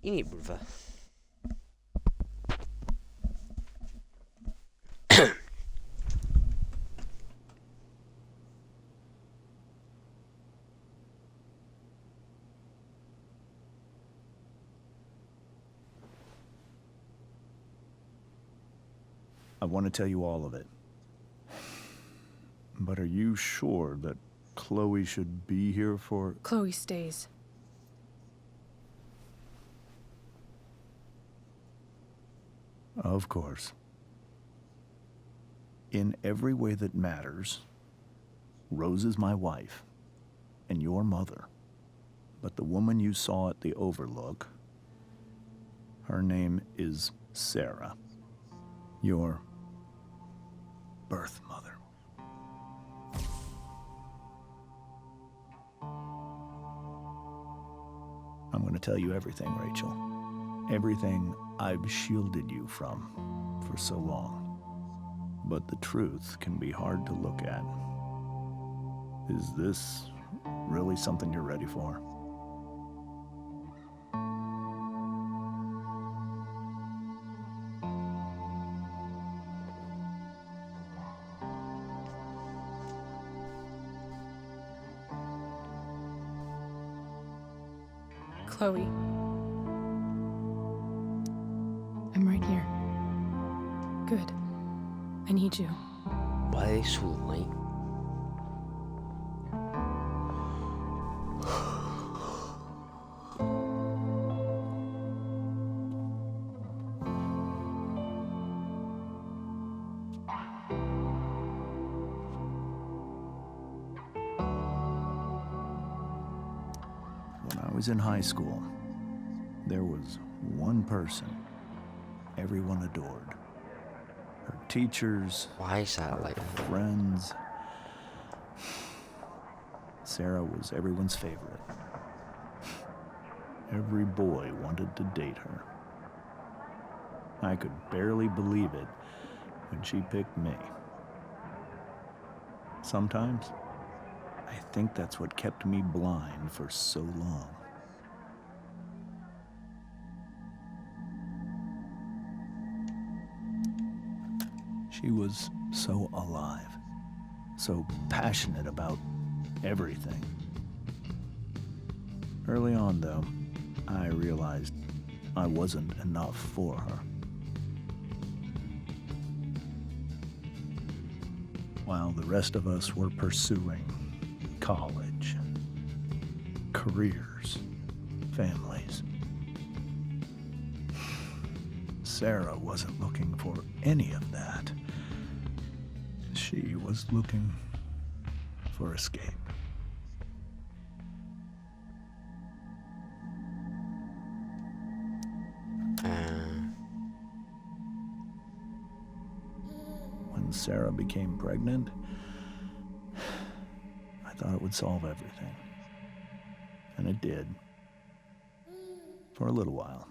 Ini burada. I want to tell you all of it. But are you sure that Chloe should be here for... Chloe stays. Of course. In every way that matters, Rose is my wife and your mother. But the woman you saw at the Overlook, her name is Sarah, your birth mother. I'm going to tell you everything, Rachel. Everything I've shielded you from for so long. But the truth can be hard to look at. Is this really something you're ready for? Chloe. I'm right here. Good. I need you. 喂，สวย When I was in high school, there was one person everyone adored. Her teachers, Why is that like that? friends. Sarah was everyone's favorite. Every boy wanted to date her. I could barely believe it when she picked me. Sometimes, I think that's what kept me blind for so long. She was so alive, so passionate about everything. Early on, though, I realized I wasn't enough for her. While the rest of us were pursuing college, careers, families, Sarah wasn't looking for any of that. She was looking for escape. When Sarah became pregnant, I thought it would solve everything. And it did. For a little while.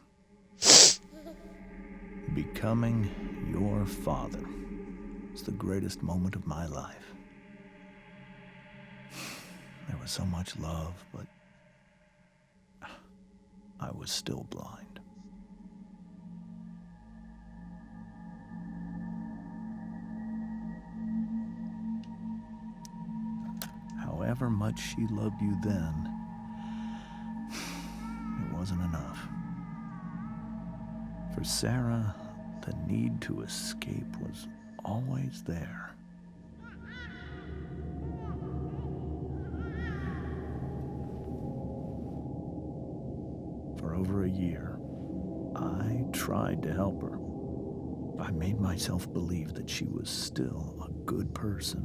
Becoming your father was the greatest moment of my life. There was so much love, but I was still blind. However much she loved you then, it wasn't enough. For Sarah, the need to escape was always there. For over a year, I tried to help her. I made myself believe that she was still a good person.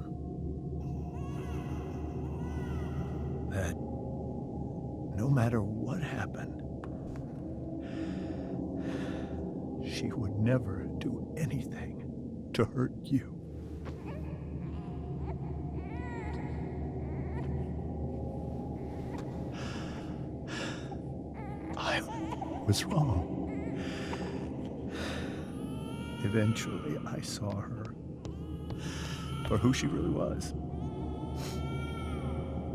That no matter what happened, she would never do anything to hurt you. I was wrong. Eventually, I saw her for who she really was.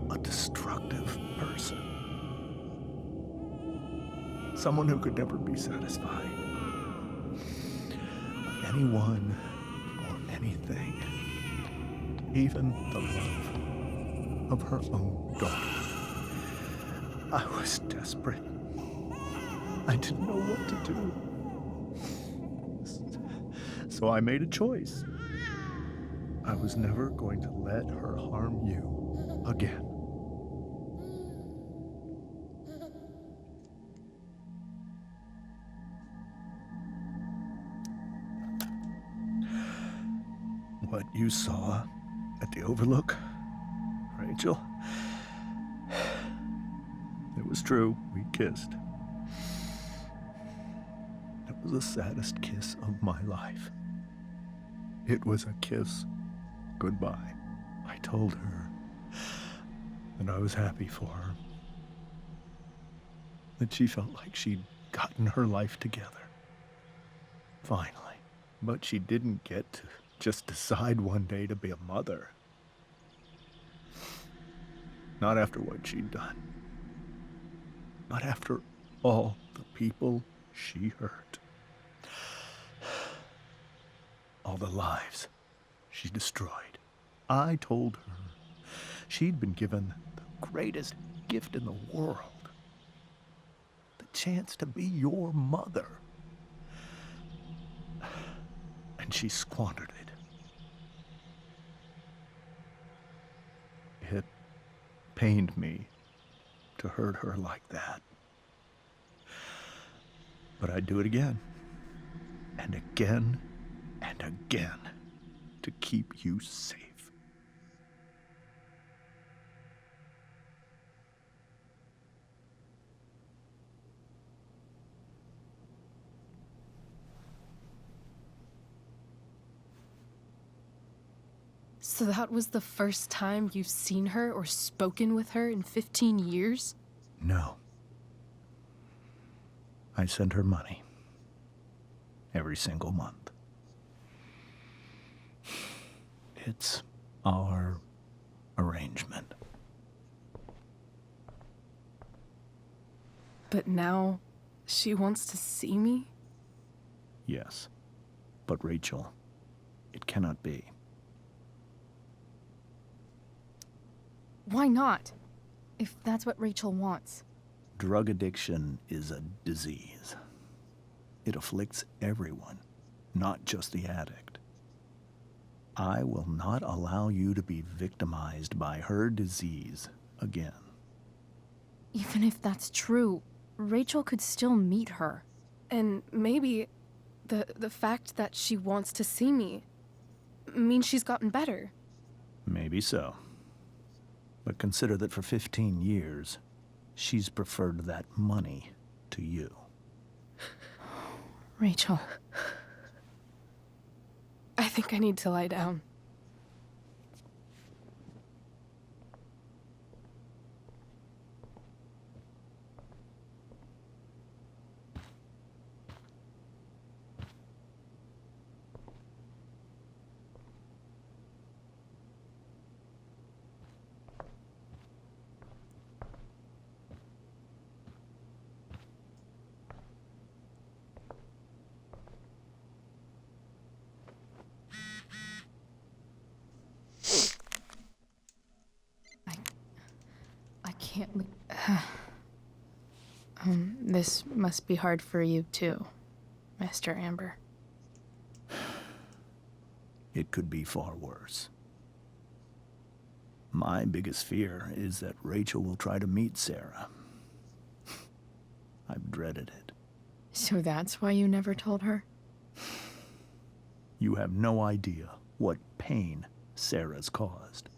A destructive person. Someone who could never be satisfied by anyone or anything, even the love of her own daughter. I was desperate. I didn't know what to do. So I made a choice. I was never going to let her harm you again. What you saw at the Overlook, Rachel, it was true. We kissed. It was the saddest kiss of my life. It was a kiss goodbye. I told her that I was happy for her, that she felt like she'd gotten her life together. Finally. But she didn't get to just decide one day to be a mother. Not after what she'd done. Not after all the people she hurt. All the lives she destroyed. I told her she'd been given the greatest gift in the world. The chance to be your mother. And she squandered it. It pained me to hurt her like that. But I'd do it again. And again. And again. To keep you safe. So that was the first time you've seen her or spoken with her in 15 years? No. I sent her money. Every single month. It's our arrangement. But now she wants to see me? Yes. But Rachel, it cannot be. Why not? If that's what Rachel wants. Drug addiction is a disease. It afflicts everyone, not just the addict. I will not allow you to be victimized by her disease again. Even if that's true, Rachel could still meet her. And maybe the fact that she wants to see me means she's gotten better. Maybe so. But consider that for 15 years, she's preferred that money to you. Rachel. I think I need to lie down. I can't leave. This must be hard for you too, Mr. Amber. It could be far worse. My biggest fear is that Rachel will try to meet Sarah. I've dreaded it. So that's why you never told her? You have no idea what pain Sarah's caused.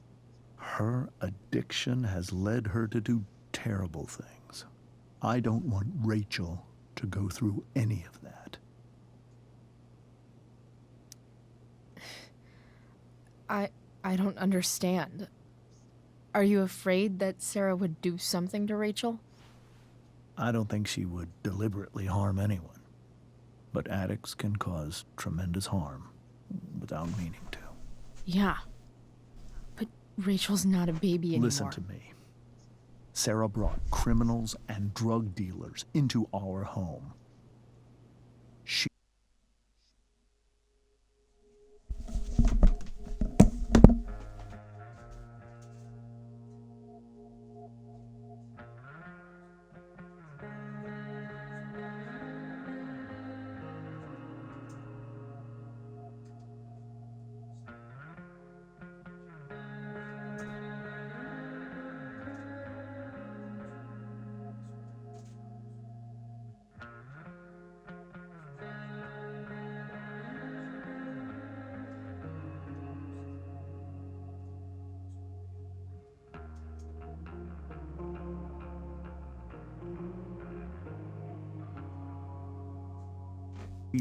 Her addiction has led her to do terrible things. I don't want Rachel to go through any of that. I don't understand. Are you afraid that Sarah would do something to Rachel? I don't think she would deliberately harm anyone. But addicts can cause tremendous harm without meaning to. Yeah. But Rachel's not a baby anymore. Listen to me. Sarah brought criminals and drug dealers into our home. She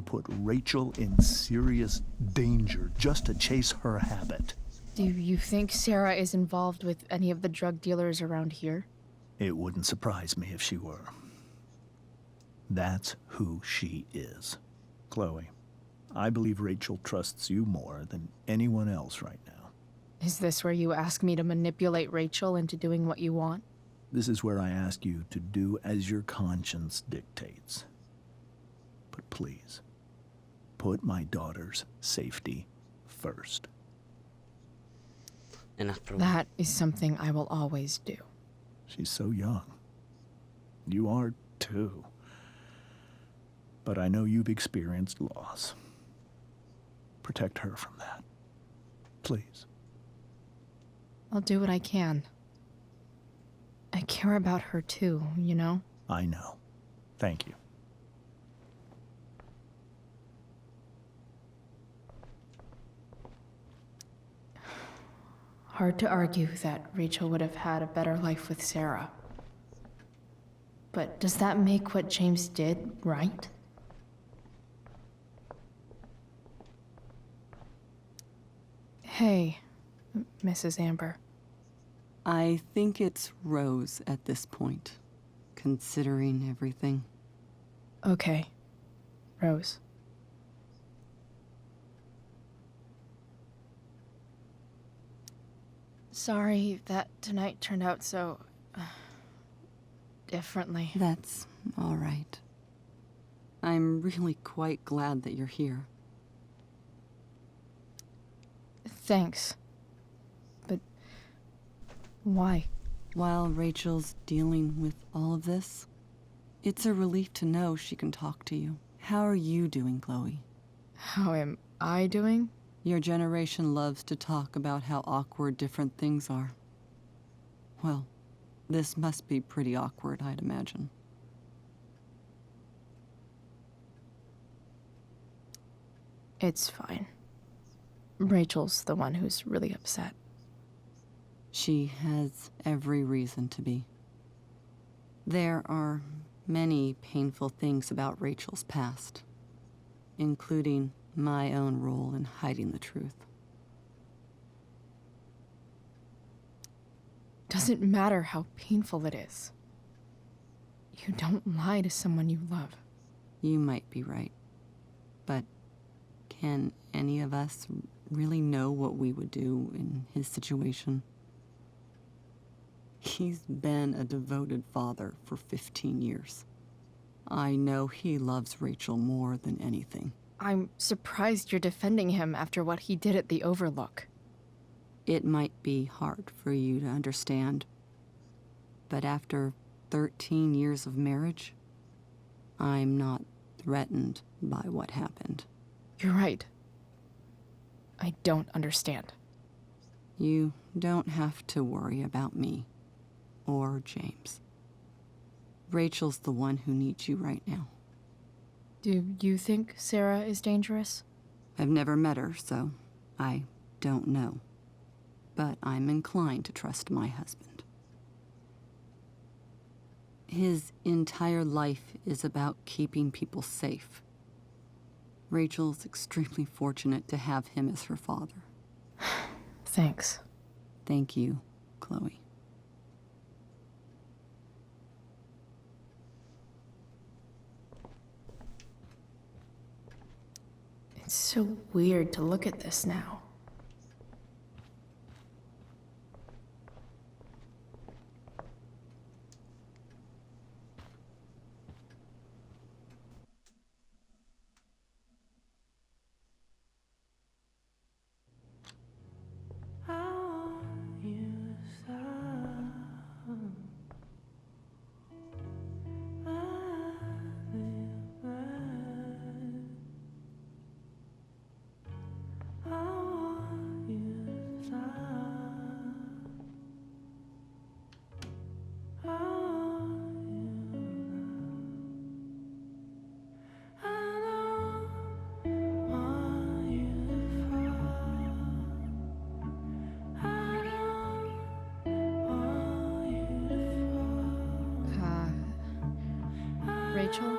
put Rachel in serious danger just to chase her habit. Do you think Sarah is involved with any of the drug dealers around here? It wouldn't surprise me if she were. That's who she is. Chloe, I believe Rachel trusts you more than anyone else right now. Is this where you ask me to manipulate Rachel into doing what you want? This is where I ask you to do as your conscience dictates. But please, put my daughter's safety first. Enough, bro. That is something I will always do. She's so young. You are too. But I know you've experienced loss. Protect her from that. Please. I'll do what I can. I care about her too, you know? I know. Thank you. Hard to argue that Rachel would have had a better life with Sarah. But does that make what James did right? Hey, Mrs. Amber. I think it's Rose at this point, considering everything. Okay, Rose. Sorry that tonight turned out so differently. That's all right. I'm really quite glad that you're here. Thanks. But why? While Rachel's dealing with all of this, it's a relief to know she can talk to you. How are you doing, Chloe? How am I doing? Your generation loves to talk about how awkward different things are. Well, this must be pretty awkward, I'd imagine. It's fine. Rachel's the one who's really upset. She has every reason to be. There are many painful things about Rachel's past, including my own role in hiding the truth. Doesn't matter how painful it is. You don't lie to someone you love. You might be right, but can any of us really know what we would do in his situation? He's been a devoted father for 15 years. I know he loves Rachel more than anything. I'm surprised you're defending him after what he did at the Overlook. It might be hard for you to understand, but after 13 years of marriage, I'm not threatened by what happened. You're right. I don't understand. You don't have to worry about me or James. Rachel's the one who needs you right now. Do you think Sarah is dangerous? I've never met her, so I don't know. But I'm inclined to trust my husband. His entire life is about keeping people safe. Rachel's extremely fortunate to have him as her father. Thanks. Thank you, Chloe. It's so weird to look at this now. Rachel?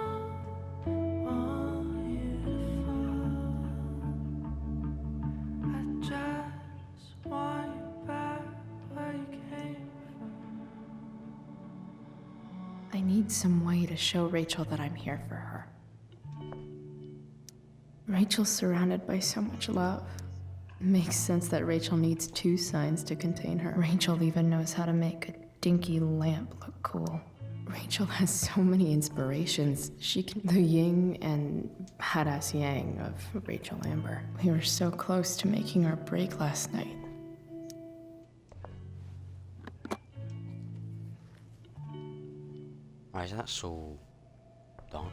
I need some way to show Rachel that I'm here for her. Rachel's surrounded by so much love. Makes sense that Rachel needs 2 signs to contain her. Rachel even knows how to make a dinky lamp look cool. Rachel has so many inspirations. She can the yin and badass yang of Rachel Amber. We were so close to making our break last night. Why is that so dark?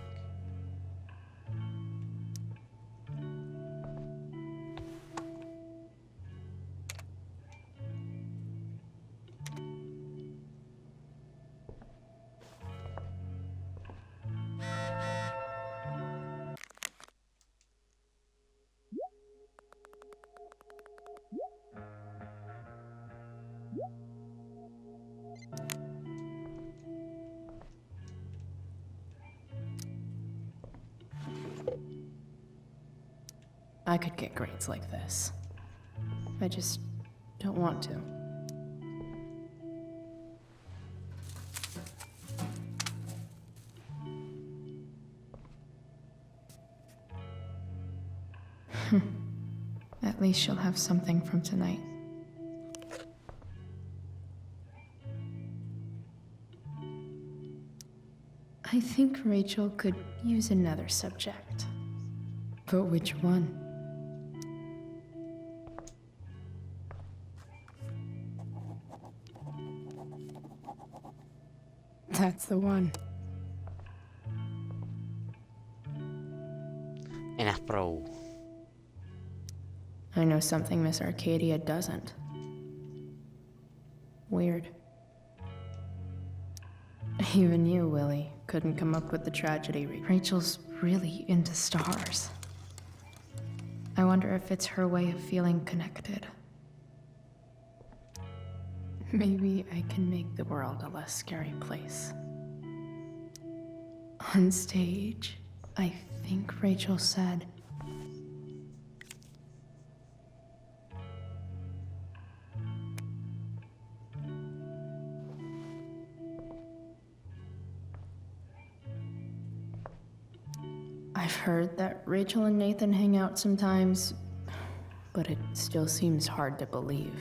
I could get grades like this. I just don't want to. At least she'll have something from tonight. I think Rachel could use another subject. But which one? That's the one. Enough, bro. I know something Miss Arcadia doesn't. Weird. Even you, Willie, couldn't come up with the tragedy. Rachel's really into stars. I wonder if it's her way of feeling connected. Maybe I can make the world a less scary place. On stage, I think Rachel said, I've heard that Rachel and Nathan hang out sometimes, but it still seems hard to believe.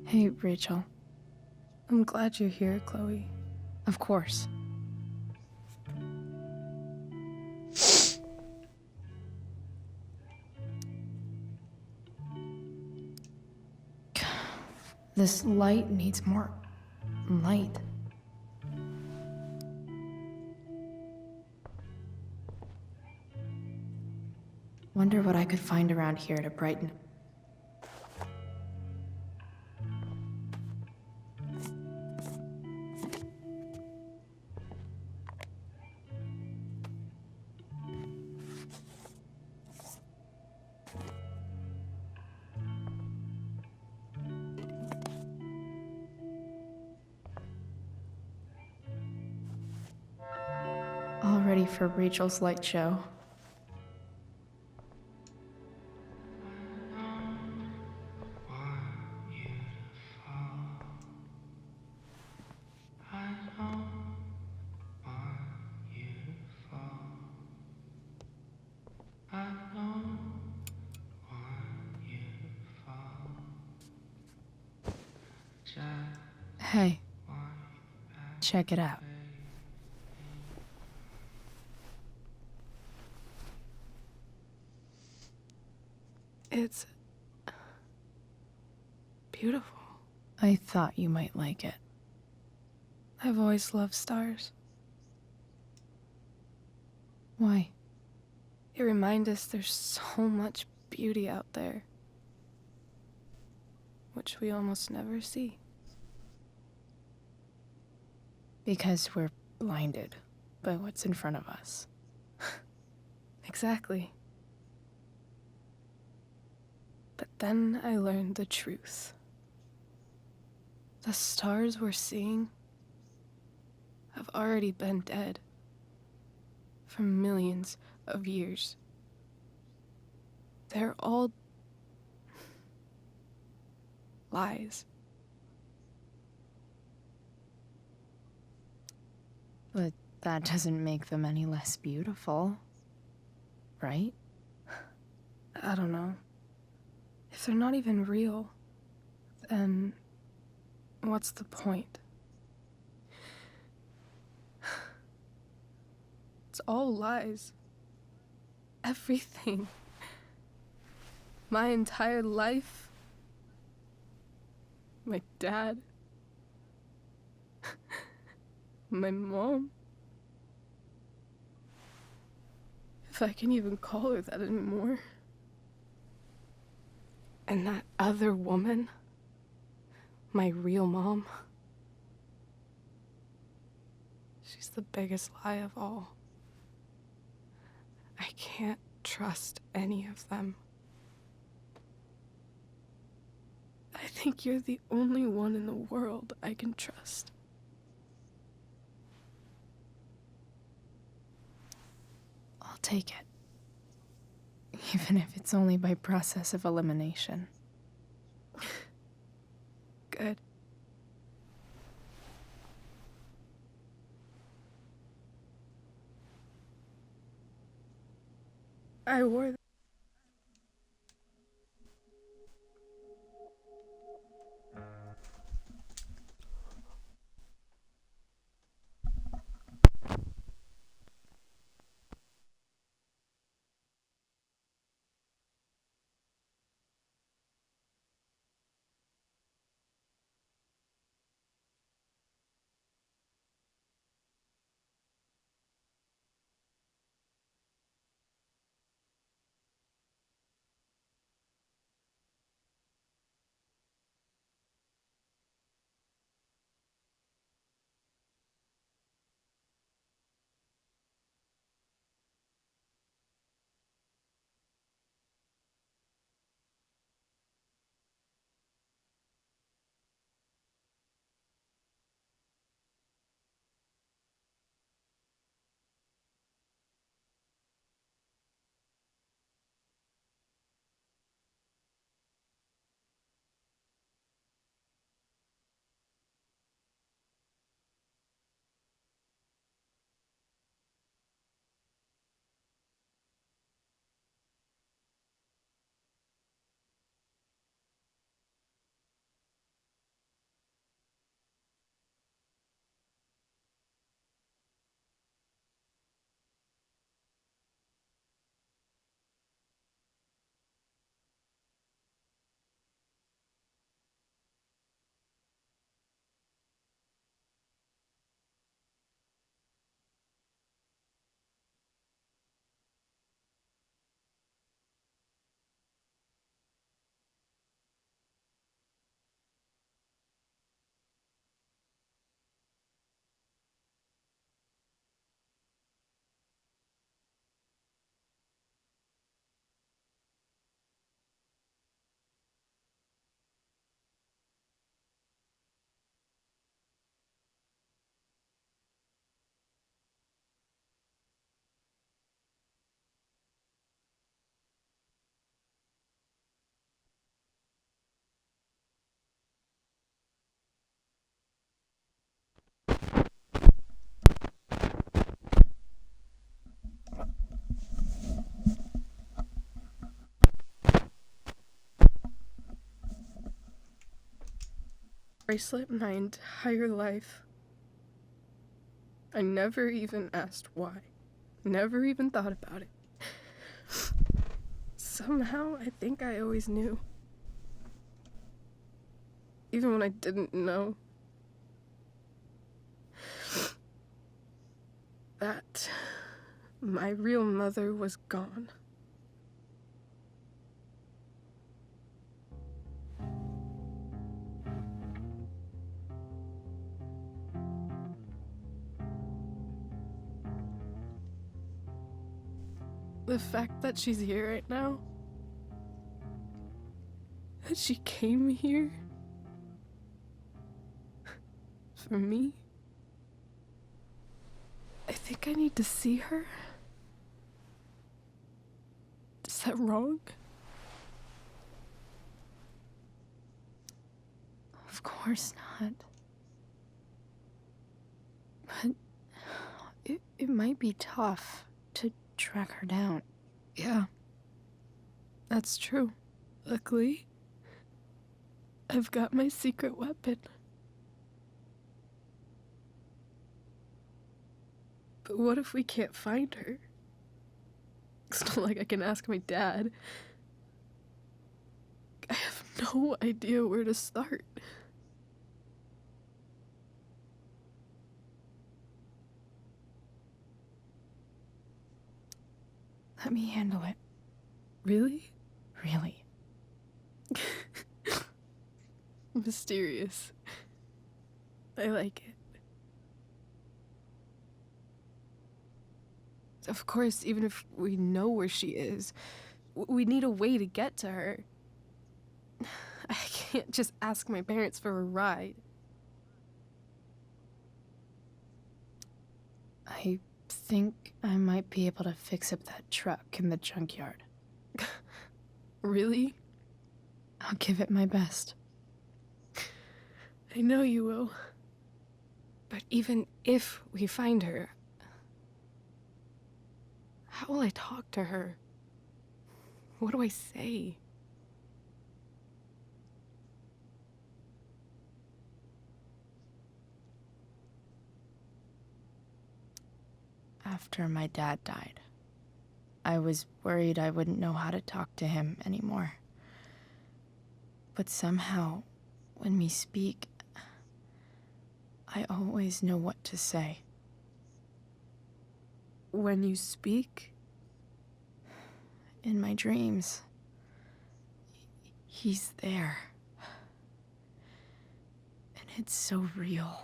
Hey, Rachel. I'm glad you're here, Chloe. Of course. This light needs more light. Wonder what I could find around here to brighten. All ready for Rachel's light show. Hey, check it out. It's beautiful. I thought you might like it. I've always loved stars. Why? They remind us there's so much beauty out there, which we almost never see. Because we're blinded by what's in front of us. Exactly. But then I learned the truth. The stars we're seeing have already been dead for millions of years. They're all lies. But that doesn't make them any less beautiful, right? I don't know. If they're not even real, then what's the point? It's all lies. Everything. My entire life. My dad. My mom. If I can even call her that anymore. And that other woman. My real mom. She's the biggest lie of all. I can't trust any of them. I think you're the only one in the world I can trust. I'll take it. Even if it's only by process of elimination. Good. I wore bracelet my entire life. I never even asked why. Never even thought about it. Somehow, I think I always knew. Even when I didn't know. That my real mother was gone. The fact that she's here right now, that she came here, for me. I think I need to see her. Is that wrong? Of course not. But it might be tough to track her down. Yeah, that's true. Luckily, I've got my secret weapon. But what if we can't find her? It's not like I can ask my dad. I have no idea where to start. Let me handle it. Really? Really. Mysterious. I like it. Of course, even if we know where she is, we need a way to get to her. I can't just ask my parents for a ride. I think I might be able to fix up that truck in the junkyard. Really? I'll give it my best. I know you will. But even if we find her, how will I talk to her? What do I say? After my dad died, I was worried I wouldn't know how to talk to him anymore. But somehow, when we speak, I always know what to say. When you speak? In my dreams. He's there. And it's so real.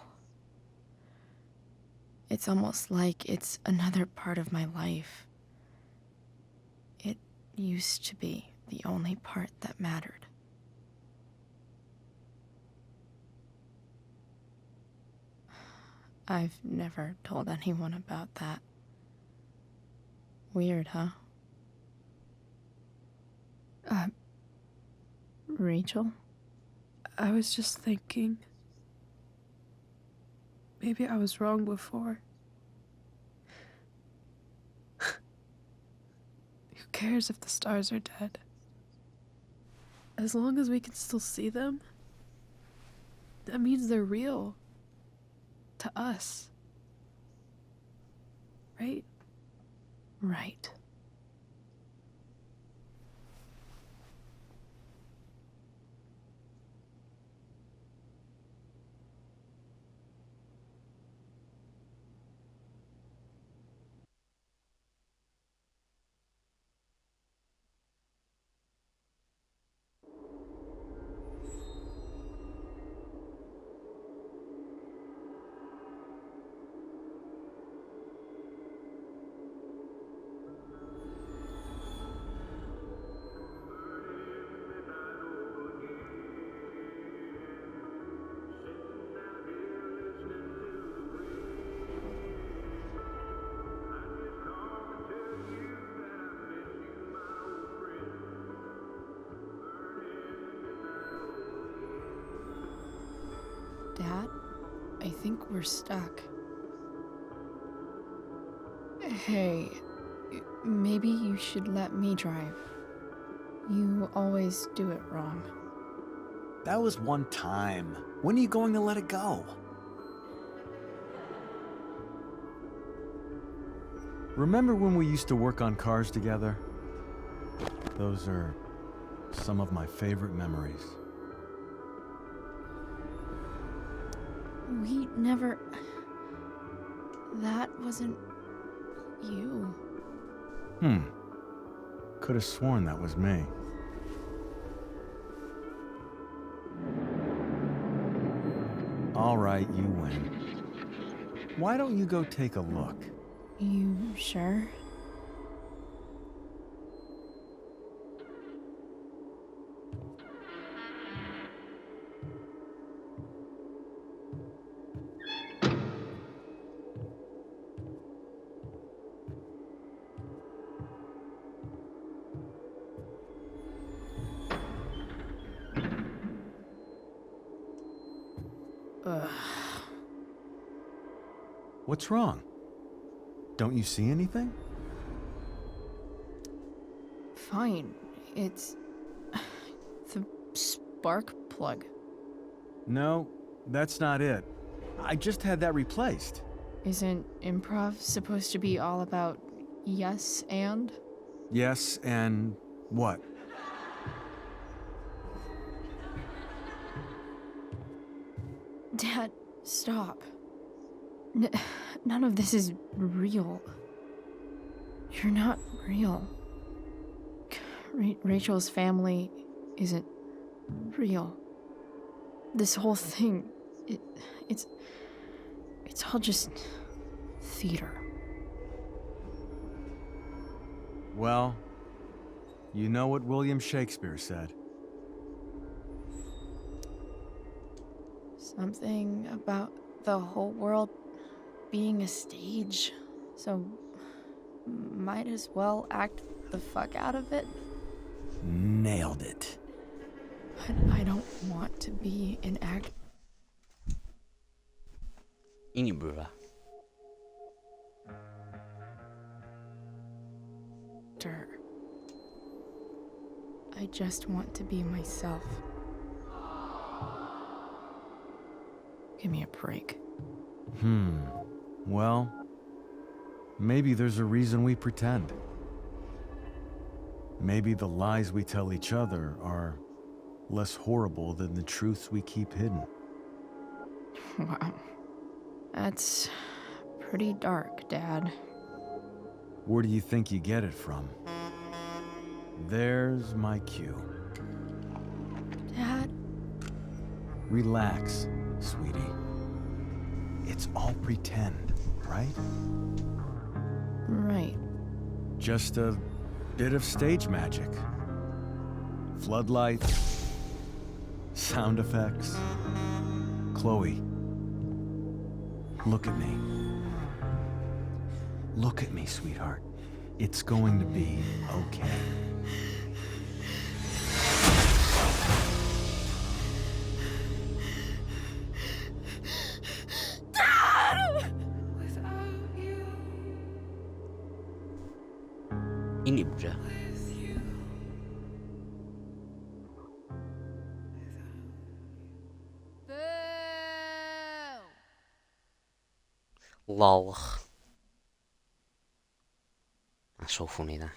It's almost like it's another part of my life. It used to be the only part that mattered. I've never told anyone about that. Weird, huh? Rachel? I was just thinking. Maybe I was wrong before. Who cares if the stars are dead? As long as we can still see them, that means they're real. To us. Right? Right. Dad, I think we're stuck. Hey, maybe you should let me drive. You always do it wrong. That was one time. When are you going to let it go? Remember when we used to work on cars together? Those are some of my favorite memories. We never... That wasn't... you. Could have sworn that was me. All right, you win. Why don't you go take a look? You sure? What's wrong? Don't you see anything? Fine. It's the spark plug. No, that's not it. I just had that replaced. Isn't improv supposed to be all about yes and? Yes, and what? Dad, stop. None of this is real. You're not real. Rachel's family isn't real. This whole thing, it's all just theater. Well, you know what William Shakespeare said. Something about the whole world being a stage, so might as well act the fuck out of it. Nailed it. But I don't want to be an actor. Ini bro. I just want to be myself. Give me a break. Well, maybe there's a reason we pretend. Maybe the lies we tell each other are less horrible than the truths we keep hidden. Wow. That's pretty dark, Dad. Where do you think you get it from? There's my cue. Dad? Relax, sweetie. It's all pretend, right? Right. Just a bit of stage magic. Floodlights, sound effects. Chloe, look at me. Look at me, sweetheart. It's going to be okay. Ini bro. Lol. That's so funny that.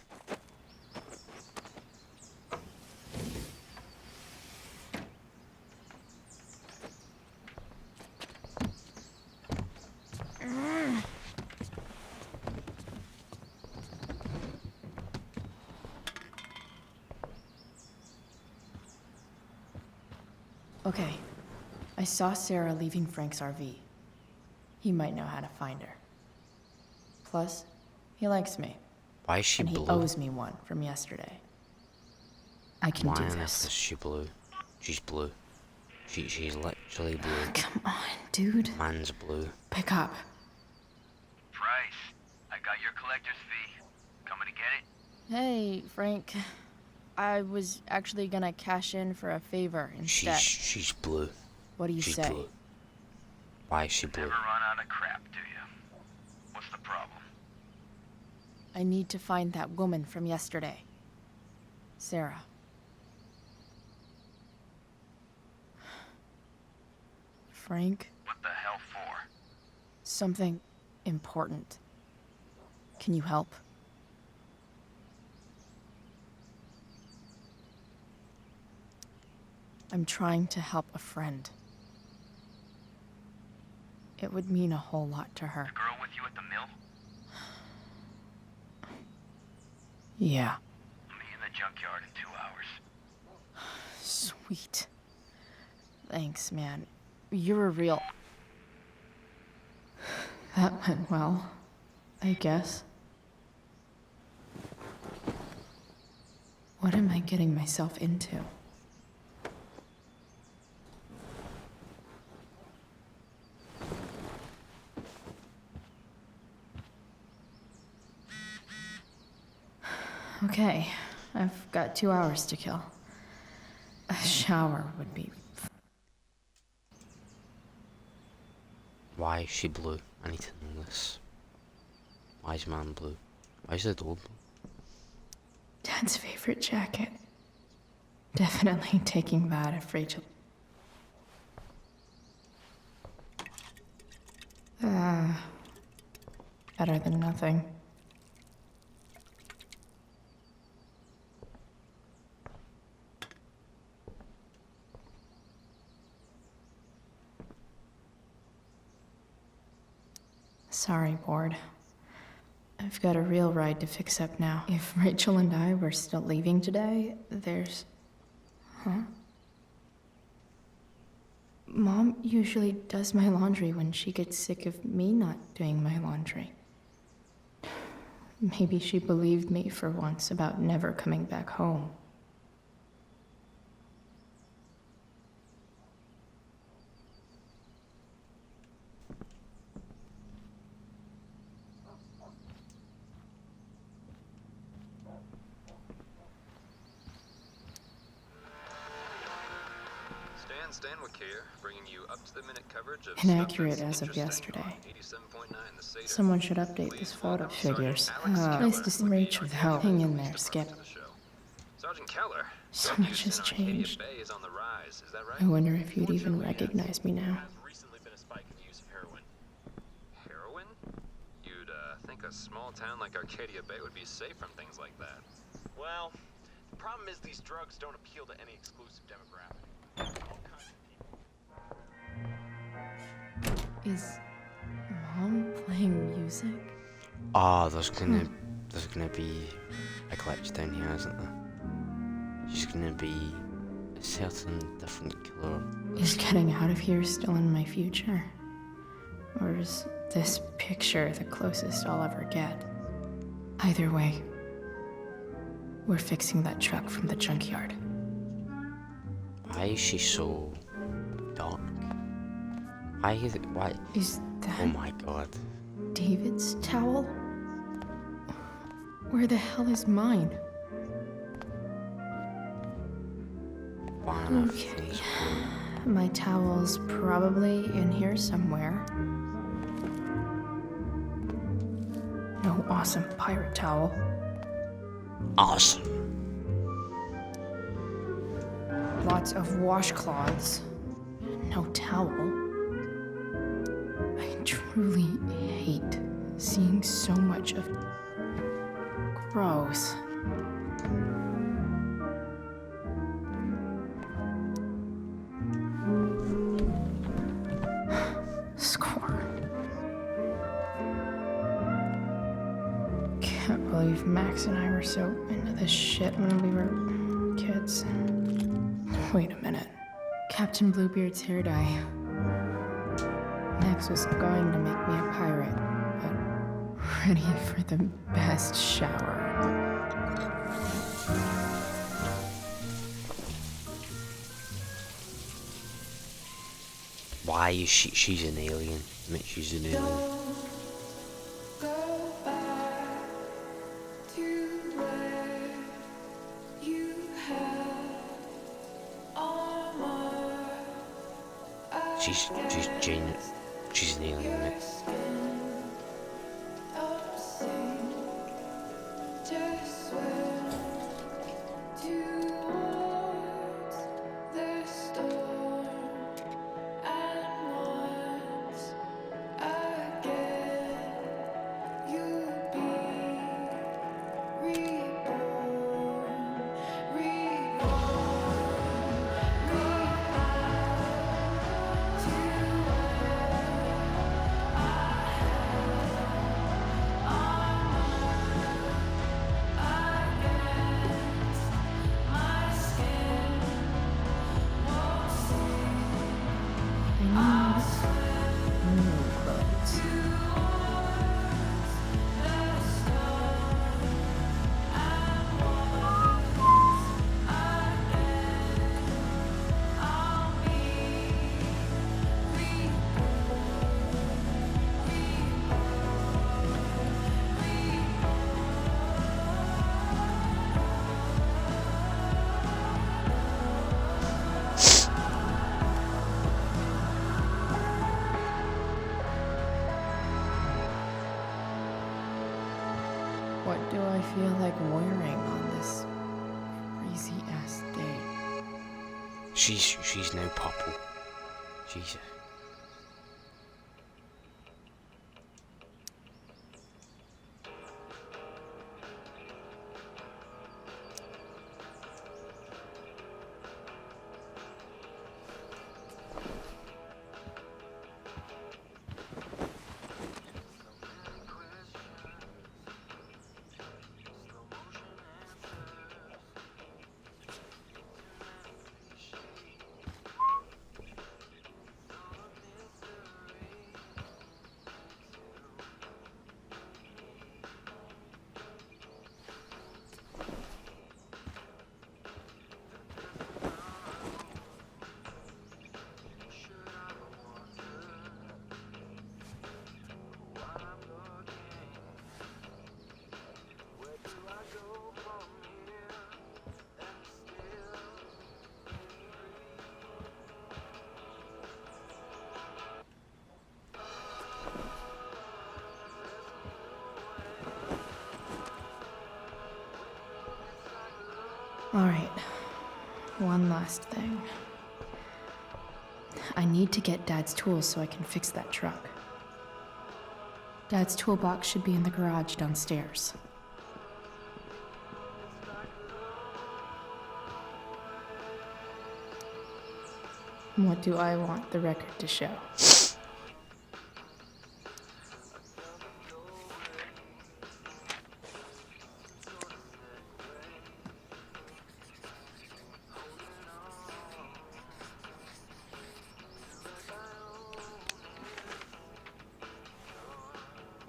Okay. I saw Sarah leaving Frank's RV. He might know how to find her. Plus, he likes me. Why is she And he blue? owes me one from yesterday. I can Why do on earth this. is she blue? She's blue. She's literally blue. Come on, dude. Man's blue. Pick up. Price, I got your collector's fee. Coming to get it? Hey, Frank. I was actually gonna cash in for a favor instead. She's blue. What do you She's say? blue. Why is she blue? Never run out of crap, do you? What's the problem? I need to find that woman from yesterday. Sarah. Frank, What the hell for? something important. Can you help? I'm trying to help a friend. It would mean a whole lot to her. The girl with you at the mill? Yeah. I'll meet you in the junkyard in 2 hours. Sweet. Thanks, man. You're a real... That went well, I guess. What am I getting myself into? Okay, I've got 2 hours to kill. A shower would be... Why is she blue? I need to know this. Why is man blue? Why is the door blue? Dad's favorite jacket. Definitely taking that if Rachel... better than nothing. Sorry, Board. I've got a real ride to fix up now. If Rachel and I were still leaving today, there's... Huh? Mom usually does my laundry when she gets sick of me not doing my laundry. Maybe she believed me for once about never coming back home. Stanwyck here, bringing you up-to-the-minute coverage of Inaccurate as of yesterday. 87.9 the Seder. Someone should update this photo. Figures. Nice to see Rachel, though. Hang in there, Skip. Sergeant Keller, So drug much use has in Arcadia changed. Bay is on the rise, is that right? I wonder if you'd even recognize me now. Has recently been a spike in the use of heroin. Heroin? You'd think a small town like Arcadia Bay would be safe from things like that. Well, the problem is these drugs don't appeal to any exclusive demographic. All kinds of people. Is Mom playing music? Ah, there's gonna be a glitch down here, isn't there? There's gonna be a certain different killer. Is getting out of here still in my future? Or is this picture the closest I'll ever get? Either way, we're fixing that truck from the junkyard. Why is she so dark? Why is it? Why? Is that Oh my god. David's towel? Where the hell is mine? Why on earth Okay. is My towel's probably in here somewhere. No awesome pirate towel. awesome? Lots of washcloths. No towel. I truly hate seeing so much of... Gross. Score. Can't believe Max and I were so into this shit when we were kids. Wait a minute. Captain Bluebeard's hair dye. Max was going to make me a pirate, but ready for the best shower. Why is she's an alien? Admit she's an alien. She's Jane. She's an alien, mate. feel like wearing on this crazy-ass day? She's no Popple. Jesus. All right, one last thing. I need to get Dad's tools so I can fix that truck. Dad's toolbox should be in the garage downstairs. What do I want the record to show?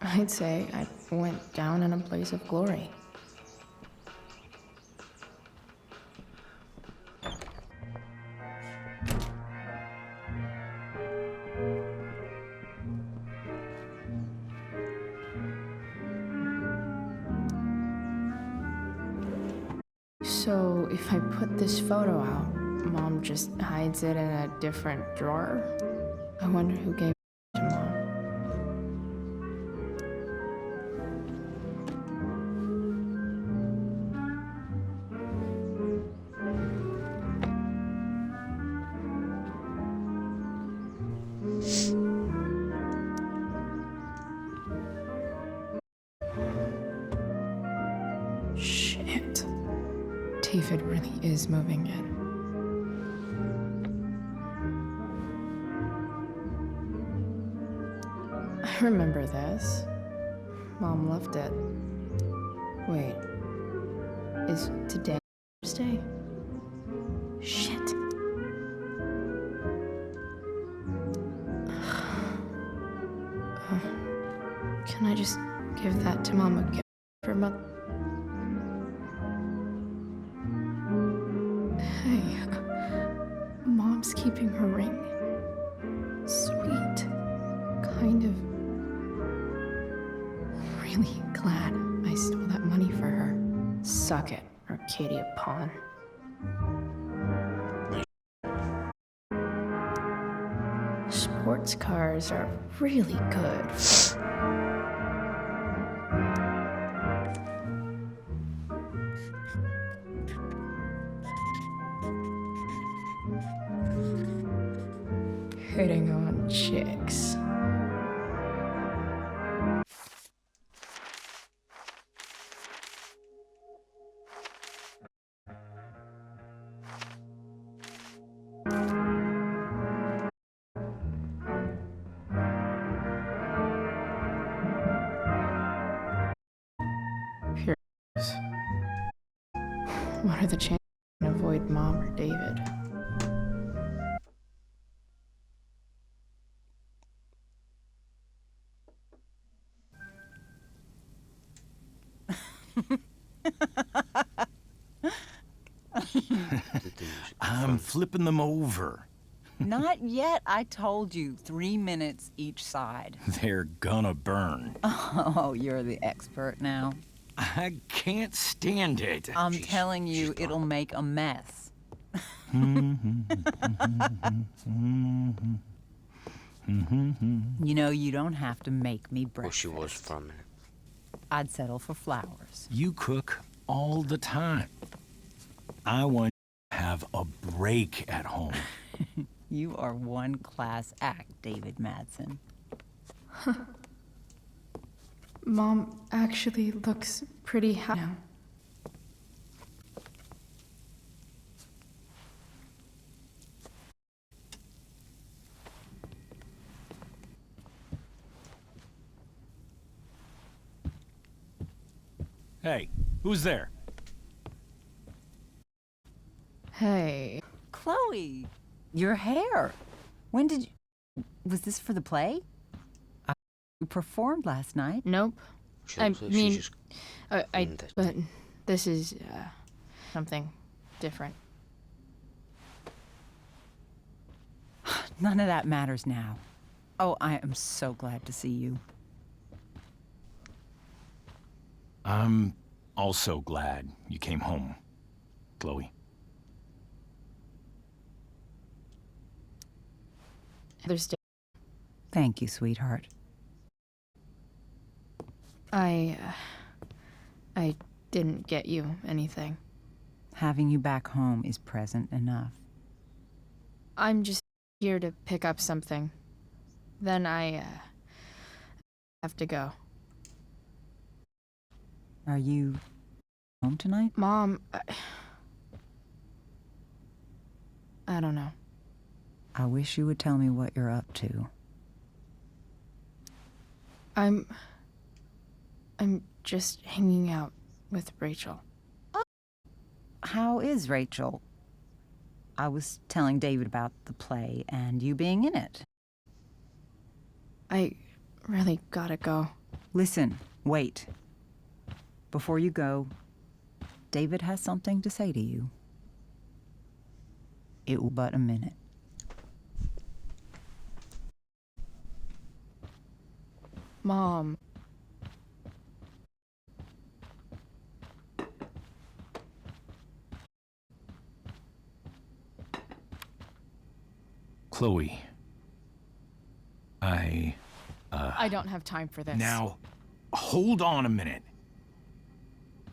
I'd say I went down in a blaze of glory. So if I put this photo out, Mom just hides it in a different drawer? I wonder who gave it to Mom. Shit. David really is moving in. I remember this. Mom left it. Wait. Is today Thursday? Shit. Can I just give that to Mom again for Mother? Hey, Mom's keeping her ring. Sweet. Kind of. Really glad I stole that money for her. Suck it, Arcadia Pawn. Sports cars are really good. Hitting on chicks. Here it is. What are the chances I can avoid Mom or David? I'm flipping them over. Not yet. I told you, 3 minutes each side. They're gonna burn. Oh, you're the expert now. I can't stand it. I'm telling you, it'll make a mess. You know, you don't have to make me Well, breakfast. she was for a minute. I'd settle for flowers. You cook all the time. I want to have a break at home. You are one class act, David Madsen. Mom actually looks pretty happy now. Hey, who's there? Hey. Chloe, your hair. When did you... Was this for the play? You performed last night. Nope. She I looks like mean, she's just in this. but this is something different. None of that matters now. Oh, I am so glad to see you. I'm also glad you came home, Chloe. There's Thank you, sweetheart. I didn't get you anything. Having you back home is present enough. I'm just here to pick up something. Then I have to go. Are you home tonight? Mom, I don't know. I wish you would tell me what you're up to. I'm just hanging out with Rachel. How is Rachel? I was telling David about the play and you being in it. I really gotta go. Listen, wait. Before you go, David has something to say to you. It will but a minute. Mom. Chloe. I don't have time for this. Now, hold on a minute.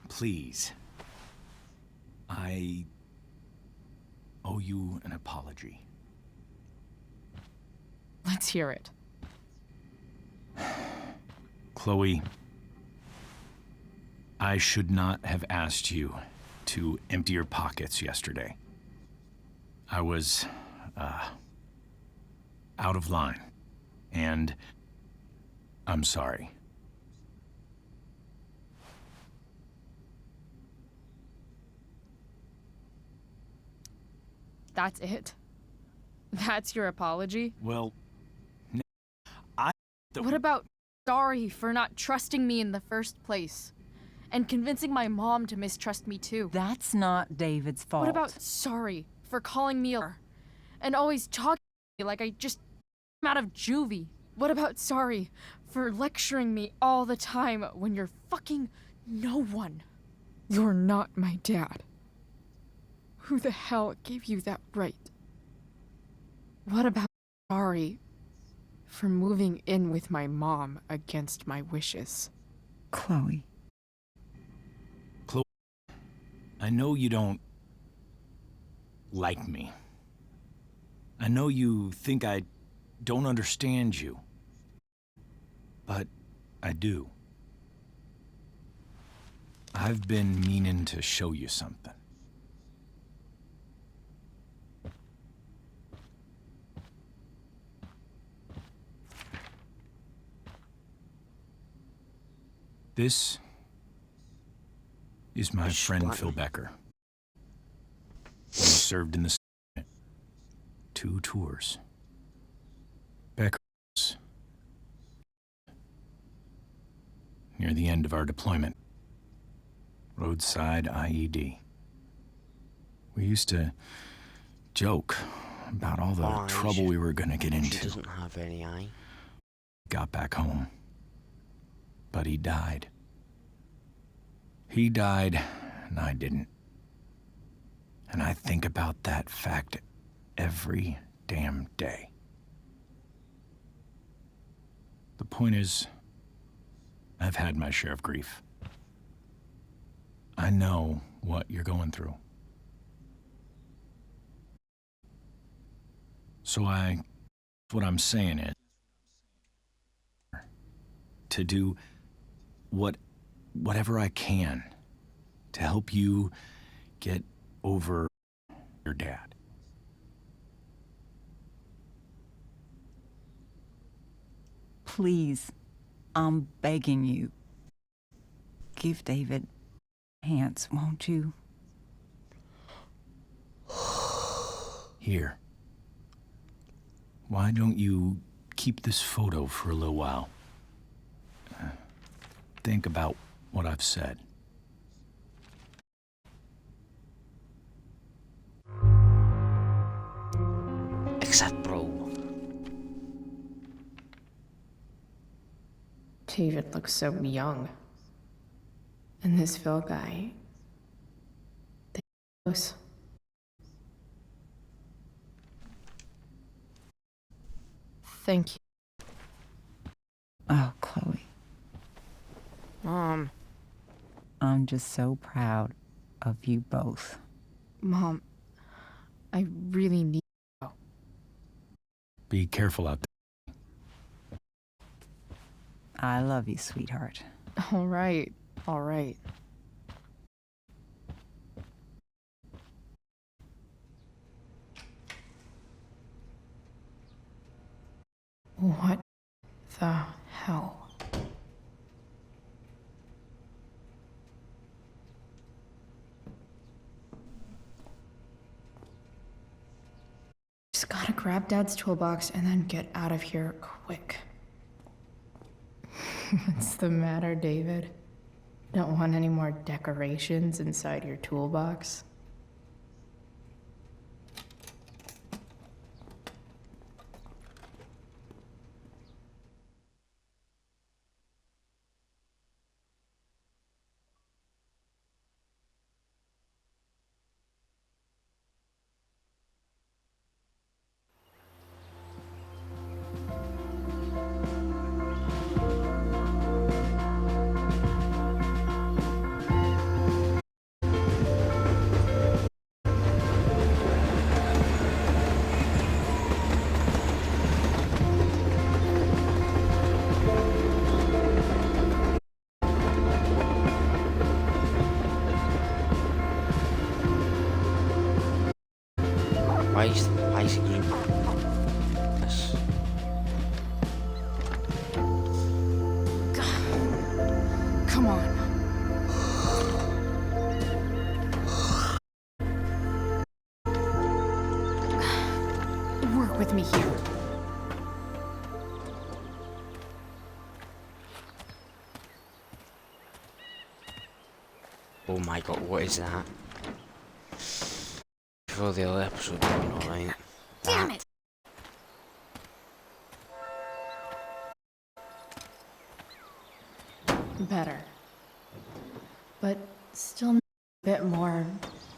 Please. I owe you an apology. Let's hear it. Chloe, I should not have asked you to empty your pockets yesterday. I was, out of line, and I'm sorry. That's it? That's your apology? Well, What about sorry for not trusting me in the first place? And convincing my mom to mistrust me too? That's not David's fault. What about sorry for calling me a and always talking to me like I just came out of juvie? What about sorry for lecturing me all the time when you're fucking no one? You're not my dad. Who the hell gave you that right? What about sorry for moving in with my mom against my wishes? Chloe. Chloe, I know you don't like me. I know you think I don't understand you. But I do. I've been meaning to show you something. This is my friend Phil Becker. He served in the Senate. 2 tours. Becker's near the end of our deployment. Roadside IED. We used to joke about all the trouble we were gonna get into. She doesn't have any eye. Got back home. But he died. He died, and I didn't. And I think about that fact every damn day. The point is, I've had my share of grief. I know what you're going through. So what I'm saying is, to do whatever I can to help you get over your dad. Please, I'm begging you. Give David a chance, won't you? Here. Why don't you keep this photo for a little while? Think about what I've said. Except, bro. David looks so young. And this Phil guy, they close. Thank you. Oh, Chloe. Mom. I'm just so proud of you both. Mom, I really need you. Be careful out there. I love you, sweetheart. All right, all right. What the hell? Just gotta grab Dad's toolbox and then get out of here quick. What's the matter, David? Don't want any more decorations inside your toolbox? Why is it green? This. Come on. Work with me here. Oh my god, what is that? For the other episode, alright. Damn it! Better. But still a bit more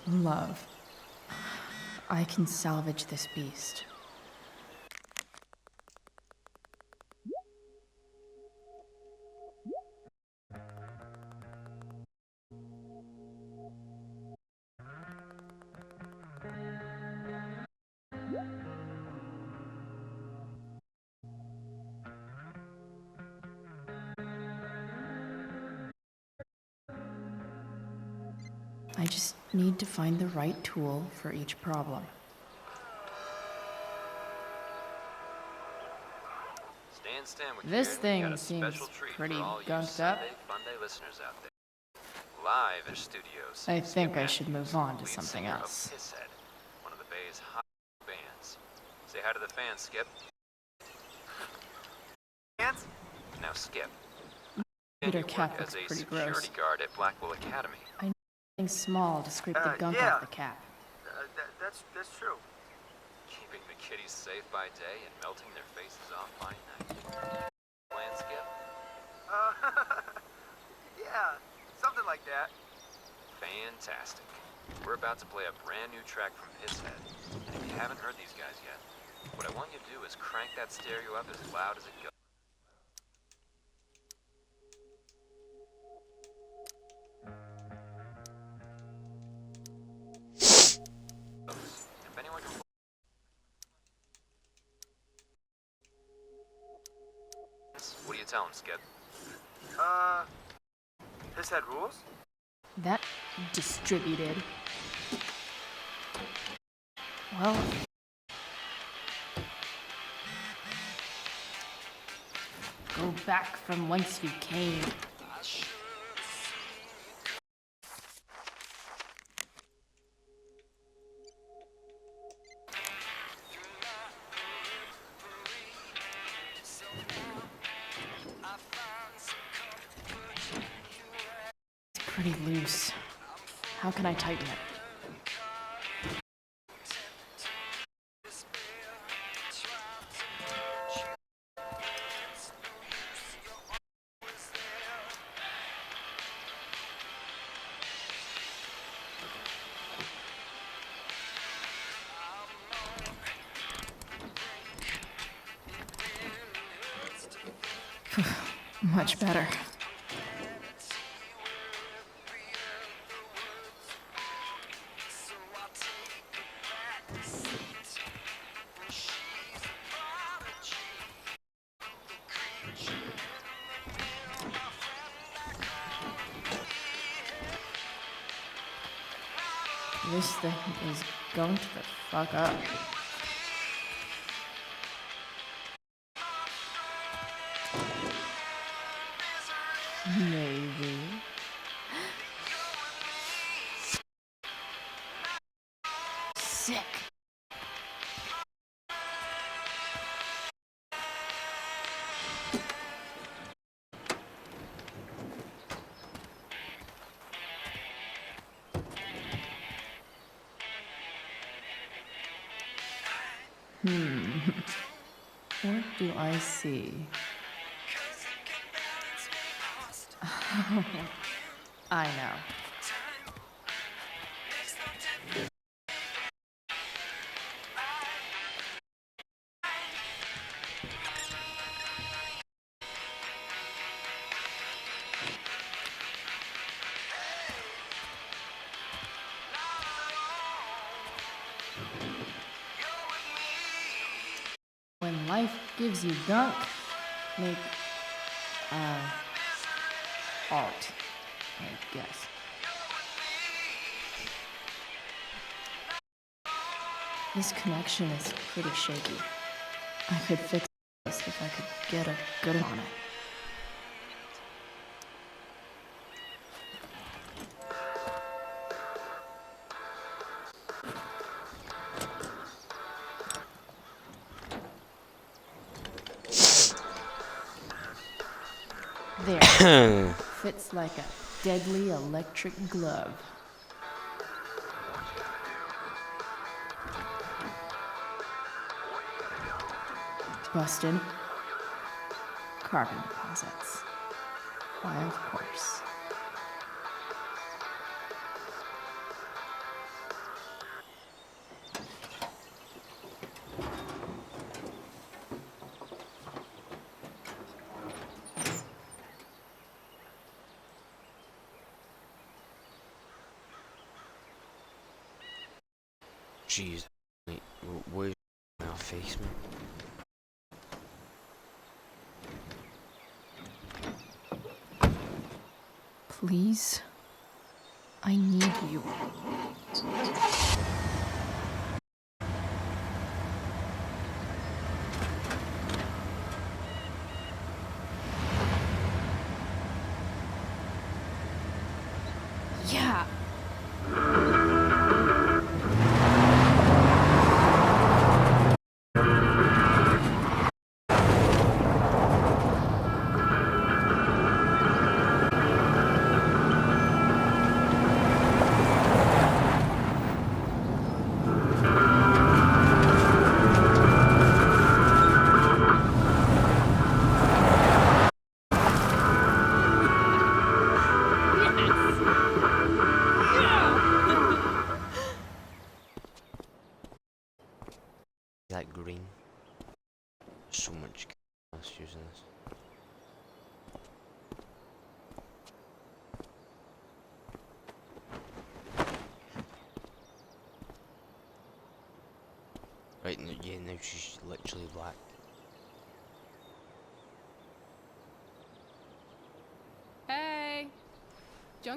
love. I can salvage this beast. I just need to find the right tool for each problem. Stand with This you. We thing got a seems special treat pretty for all you gunked up. Sunday Funday listeners out there. Live at studios. I think Skip I should move on to lead something singer of else. Pisshead, one of the Bay's hot bands. Say hi to the fans, Skip. Fans? Now, Skip. Peter You work Cap as looks a pretty security gross. guard at Blackwell Academy. I need something small to scrape the gunk yeah. off the cap. That's true. Keeping the kiddies safe by day and melting their faces off by night. Plan, Skip? Yeah, something like that. Fantastic. We're about to play a brand new track from Pisshead. And if you haven't heard these guys yet, what I want you to do is crank that stereo up as loud as it goes. you tell him, Skip? His head rules? That distributed. Well, go back from whence you came. It's pretty loose. How can I tighten it? Much better. This thing is going to the fuck up. Maybe. Sick. What do I see? I know. When life gives you gunk, make, art, I guess. This connection is pretty shaky. I could fix this if I could get a good on it. There. Fits like a deadly electric glove. Busted. Carbon deposits. Why, of course. Jeez. Wait, where's my face, man? Please? I need you. Yeah. That green. So much chaos using this. Right, yeah, now she's literally black.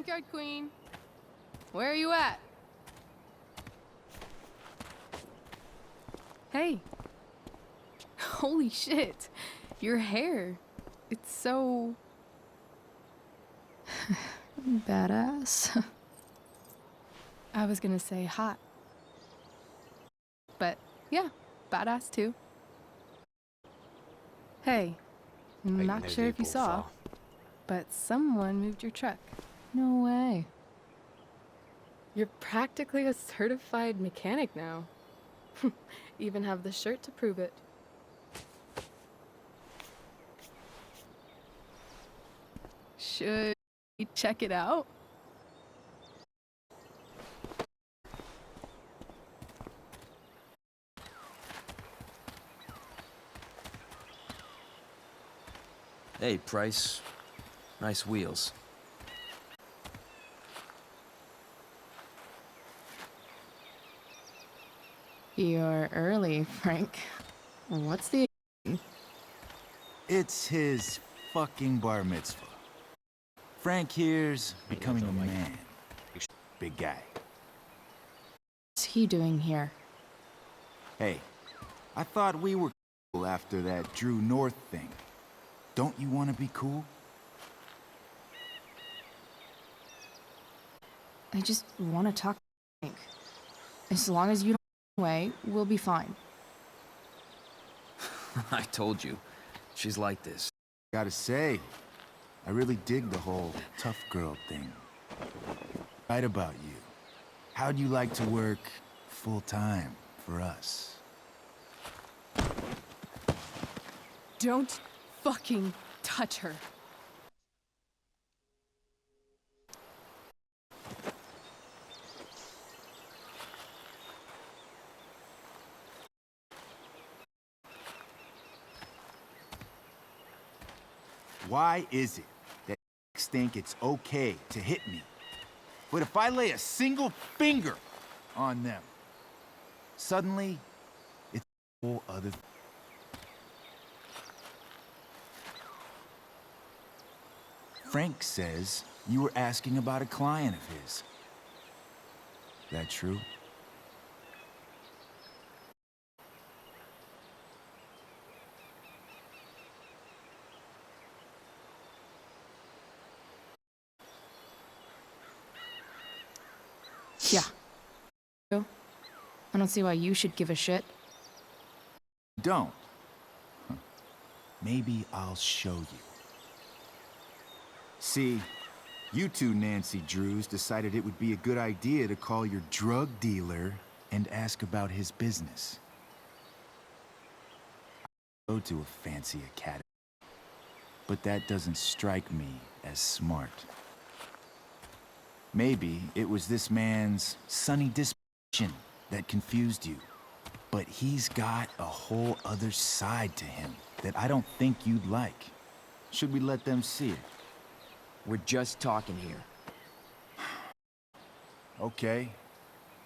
Junkyard Queen. Where are you at? Hey. Holy shit. Your hair. It's so... badass. I was gonna say hot. But yeah, badass too. Hey, not maybe sure if you both saw, are. but someone moved your truck. No way. You're practically a certified mechanic now. Even have the shirt to prove it. Should we check it out? Hey, Price. Nice wheels. You're early, Frank. What's the... It's his fucking bar mitzvah. Frank here's becoming a man. Big guy. What's he doing here? Hey, I thought we were cool after that Drew North thing. Don't you want to be cool? I just want to talk to Frank. As long as you don't away, we'll be fine. I told you. She's like this. Gotta say, I really dig the whole tough girl thing. Right about you. How'd you like to work full-time for us? Don't fucking touch her. Why is it that think it's okay to hit me? But if I lay a single finger on them, suddenly, it's a whole other... Frank says you were asking about a client of his. That true? Yeah. I don't see why you should give a shit. Don't. Huh. Maybe I'll show you. See, you two Nancy Drews decided it would be a good idea to call your drug dealer and ask about his business. I go to a fancy academy, but that doesn't strike me as smart. Maybe it was this man's sunny disposition that confused you. But he's got a whole other side to him that I don't think you'd like. Should we let them see it? We're just talking here. Okay,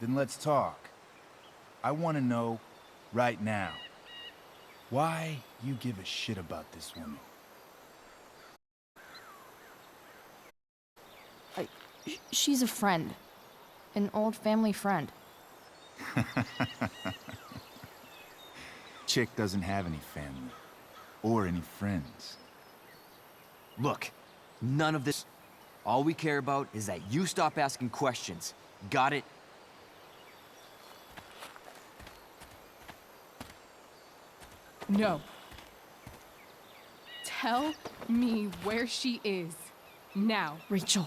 then let's talk. I want to know right now why you give a shit about this woman. She's a friend. An old family friend. Chick doesn't have any family. Or any friends. Look, none of this. All we care about is that you stop asking questions. Got it? No. Tell me where she is. Now. Rachel.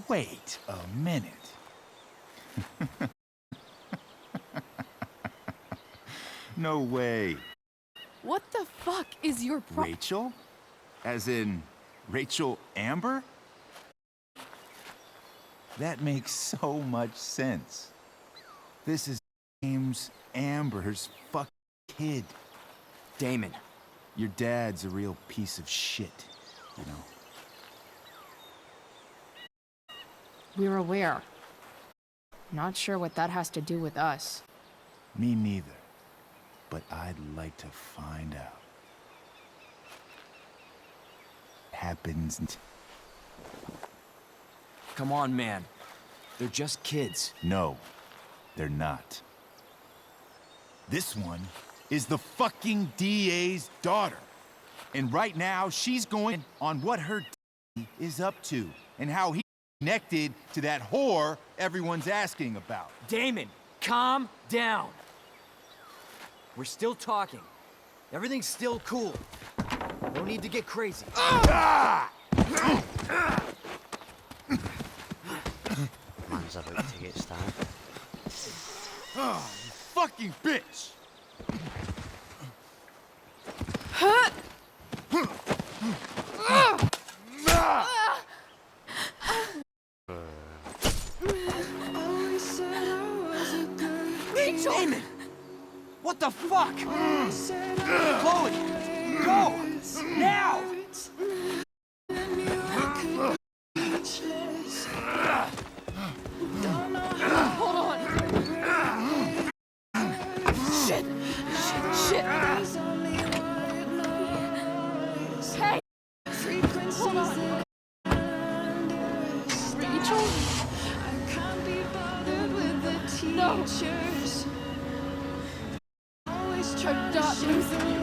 Wait a minute. No way. What the fuck is your Rachel? As in, Rachel Amber? That makes so much sense. This is James Amber's fucking kid. Damon. Your dad's a real piece of shit, you know. We're aware. Not sure what that has to do with us. Me neither. But I'd like to find out. Happens. Come on, man. They're just kids. No, they're not. This one is the fucking DA's daughter. And right now, she's going on what her is up to and how he connected to that whore everyone's asking about. Damon, calm down. We're still talking. Everything's still cool. No need to get crazy. Man's about to get stabbed. Oh, you fucking bitch! Damon! What the fuck? Chloe! Go! Now! Hold on. Shit. Shit. Hey. Hold on. Rachel? No. I'm not losing you.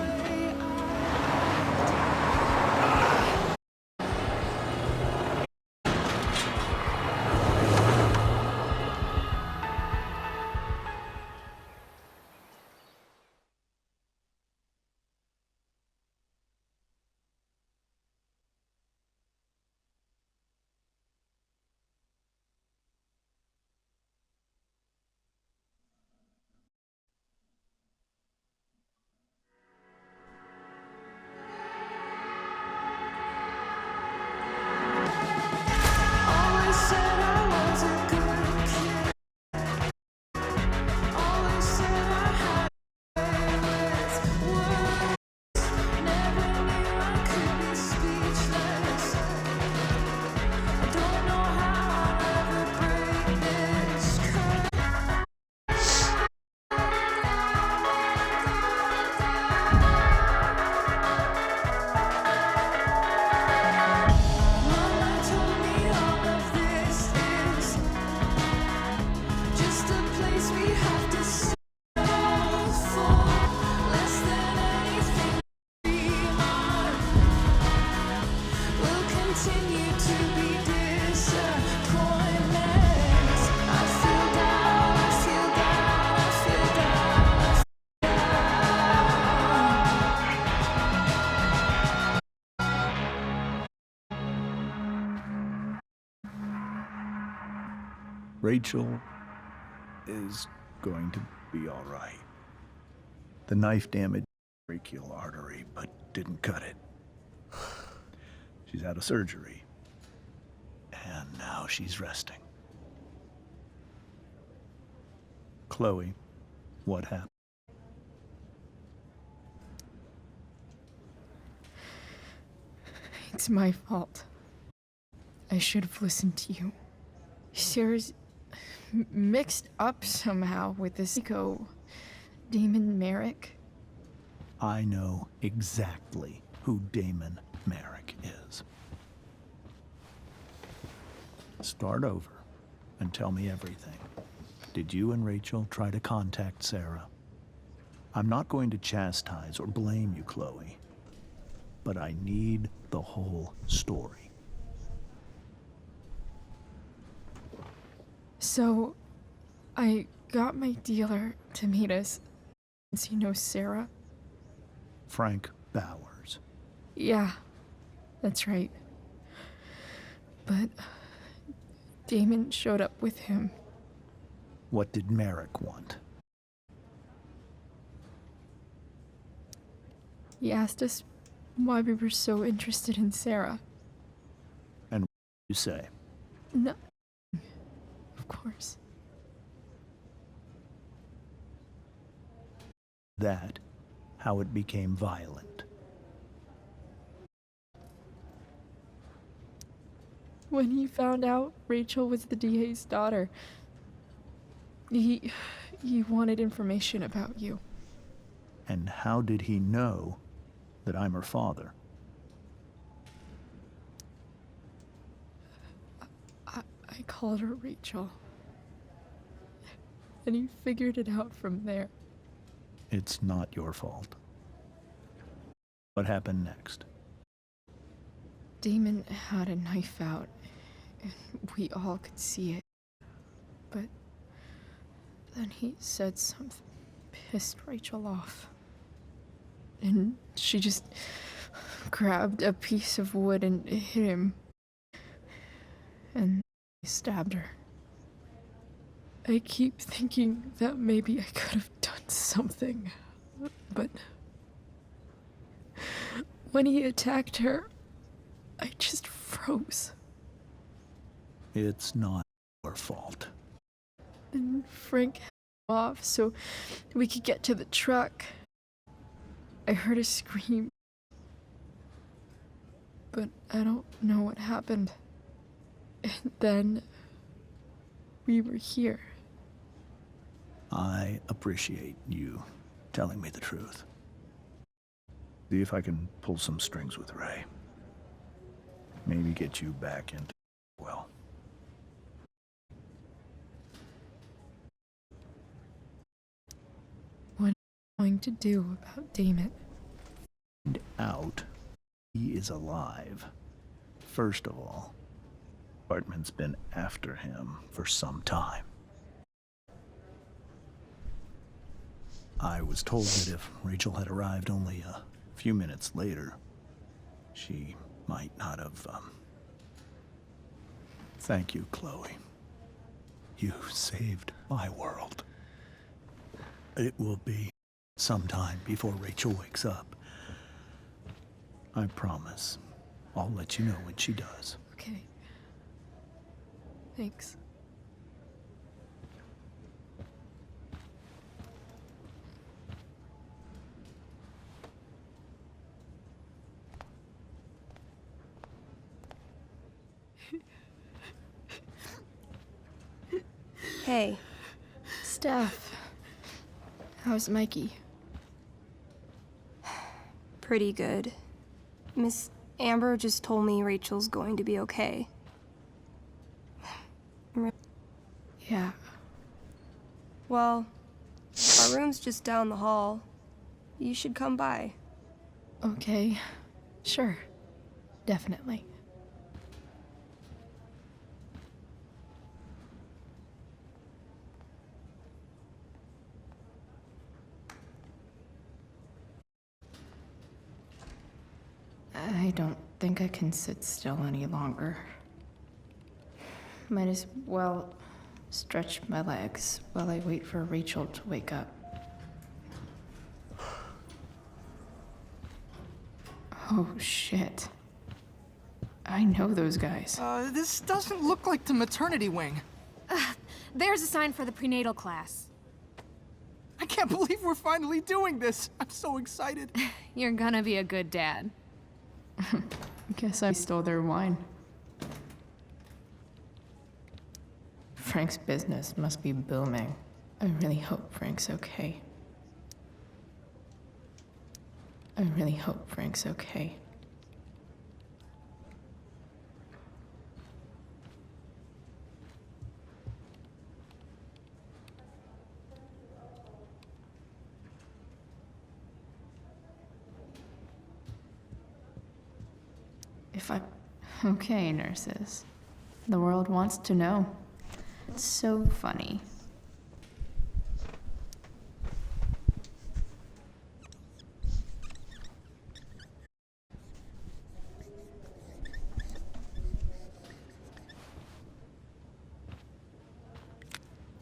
Rachel is going to be all right. The knife damaged the brachial artery, but didn't cut it. She's had a surgery, and now she's resting. Chloe, what happened? It's my fault. I should have listened to you. Sarah's mixed up somehow with this psycho Damon Merrick. I know exactly who Damon Merrick is. Start over and tell me everything. Did you and Rachel try to contact Sarah? I'm not going to chastise or blame you, Chloe, but I need the whole story. So, I got my dealer to meet us since he knows Sarah. Frank Bowers. Yeah, that's right. But Damon showed up with him. What did Merrick want? He asked us why we were so interested in Sarah. And what did you say? No. Of course. That how it became violent. When he found out Rachel was the DA's daughter, he wanted information about you. And how did he know that I'm her father? I called her Rachel. And he figured it out from there. It's not your fault. What happened next? Damon had a knife out, and we all could see it. But then he said something pissed Rachel off. And she just grabbed a piece of wood and hit him. And he stabbed her. I keep thinking that maybe I could have done something, but when he attacked her, I just froze. It's not your fault. And Frank off so we could get to the truck. I heard a scream, but I don't know what happened. And then we were here. I appreciate you telling me the truth. See if I can pull some strings with Ray. Maybe get you back into well. What am I going to do about Damon? Find out he is alive. First of all, Bartman's been after him for some time. I was told that if Rachel had arrived only a few minutes later, she might not have, Thank you, Chloe. You saved my world. It will be some time before Rachel wakes up. I promise. I'll let you know when she does. Okay. Thanks. Hey. Steph. How's Mikey? Pretty good. Miss Amber just told me Rachel's going to be okay. Yeah. Well, our room's just down the hall. You should come by. Okay. Sure. Definitely. I don't think I can sit still any longer. Might as well stretch my legs while I wait for Rachel to wake up. Oh, shit. I know those guys. This doesn't look like the maternity wing. There's a sign for the prenatal class. I can't believe we're finally doing this. I'm so excited. You're gonna be a good dad. Guess I stole their wine. Frank's business must be booming. I really hope Frank's okay. I really hope Frank's okay. If I... Okay, nurses. The world wants to know. It's so funny.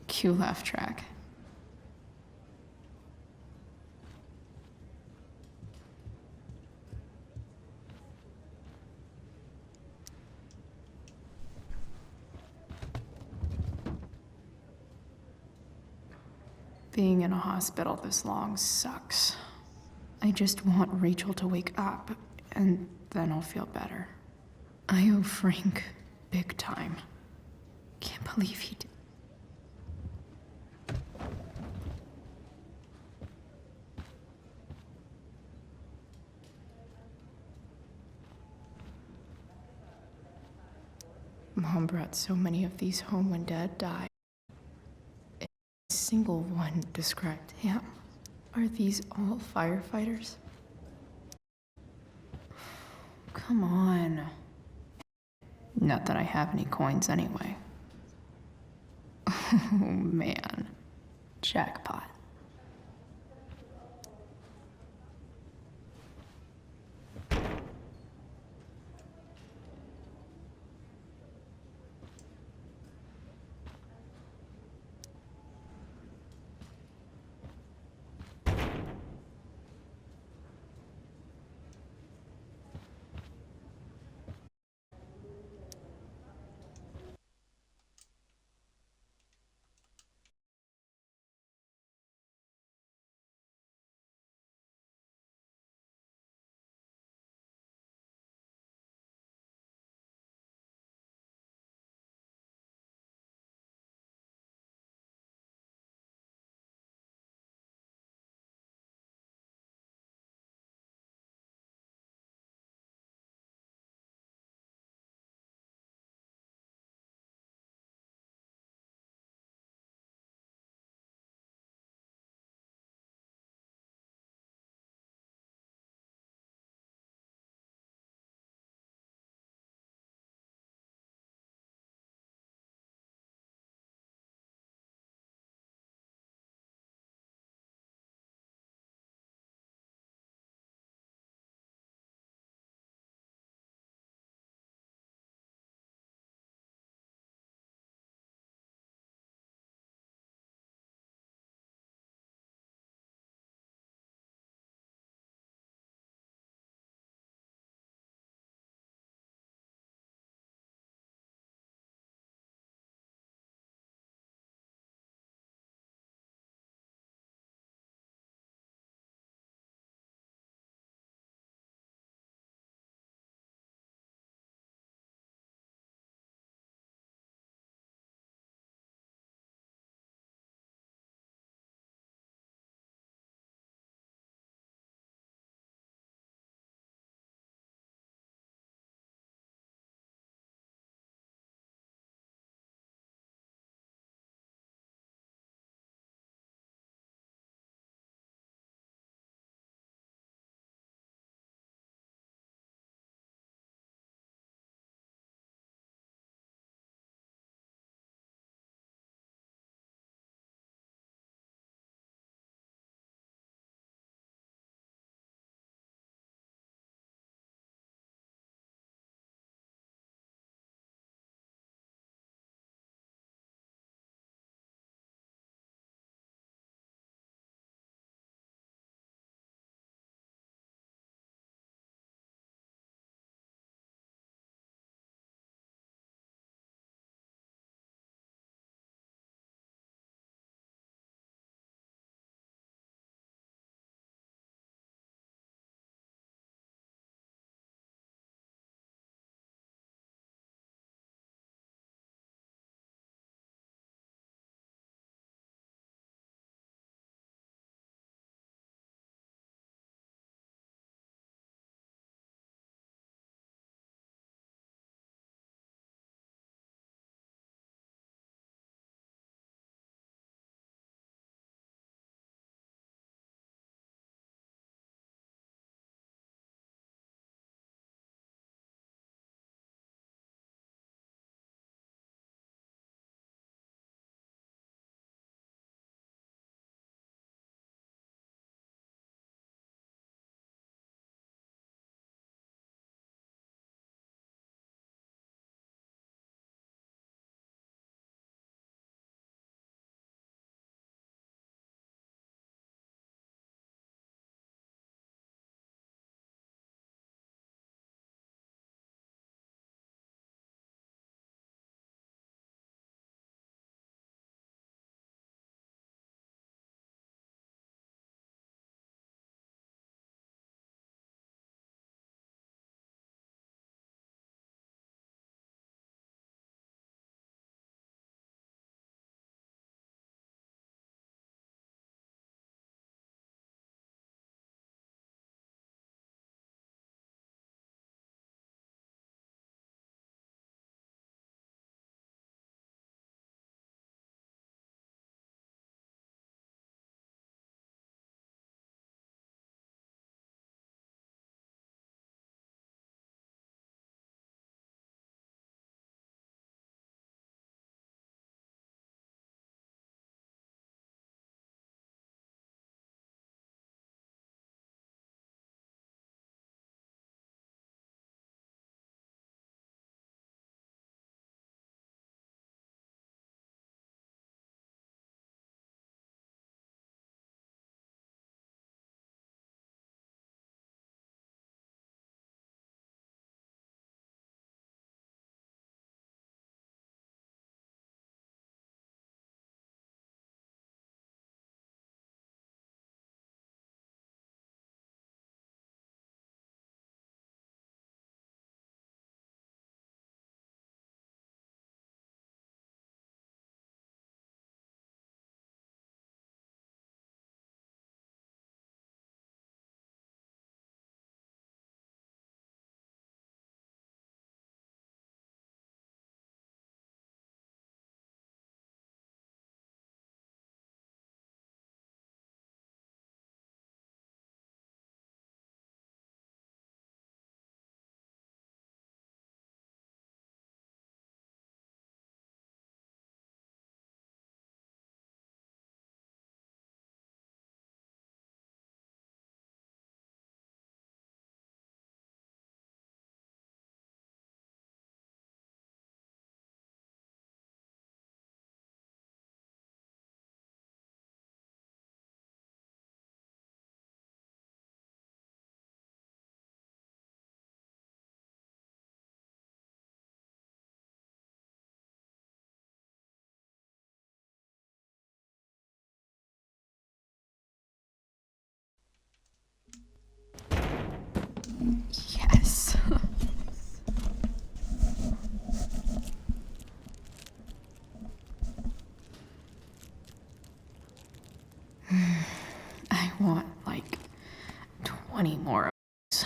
Cue laugh track. Being in a hospital this long sucks. I just want Rachel to wake up, and then I'll feel better. I owe Frank big time. Can't believe he did. Mom mom brought so many of these home when Dad died. A single one described him. Are these all firefighters? Come on. Not that I have any coins anyway. Oh man. Jackpot. 20 more of those.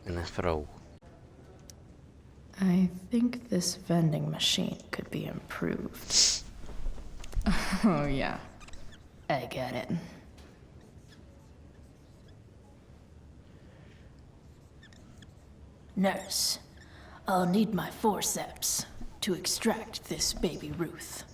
Enough for all. I think this vending machine could be improved. Oh, yeah. I get it. Nurse, I'll need my forceps to extract this baby Ruth.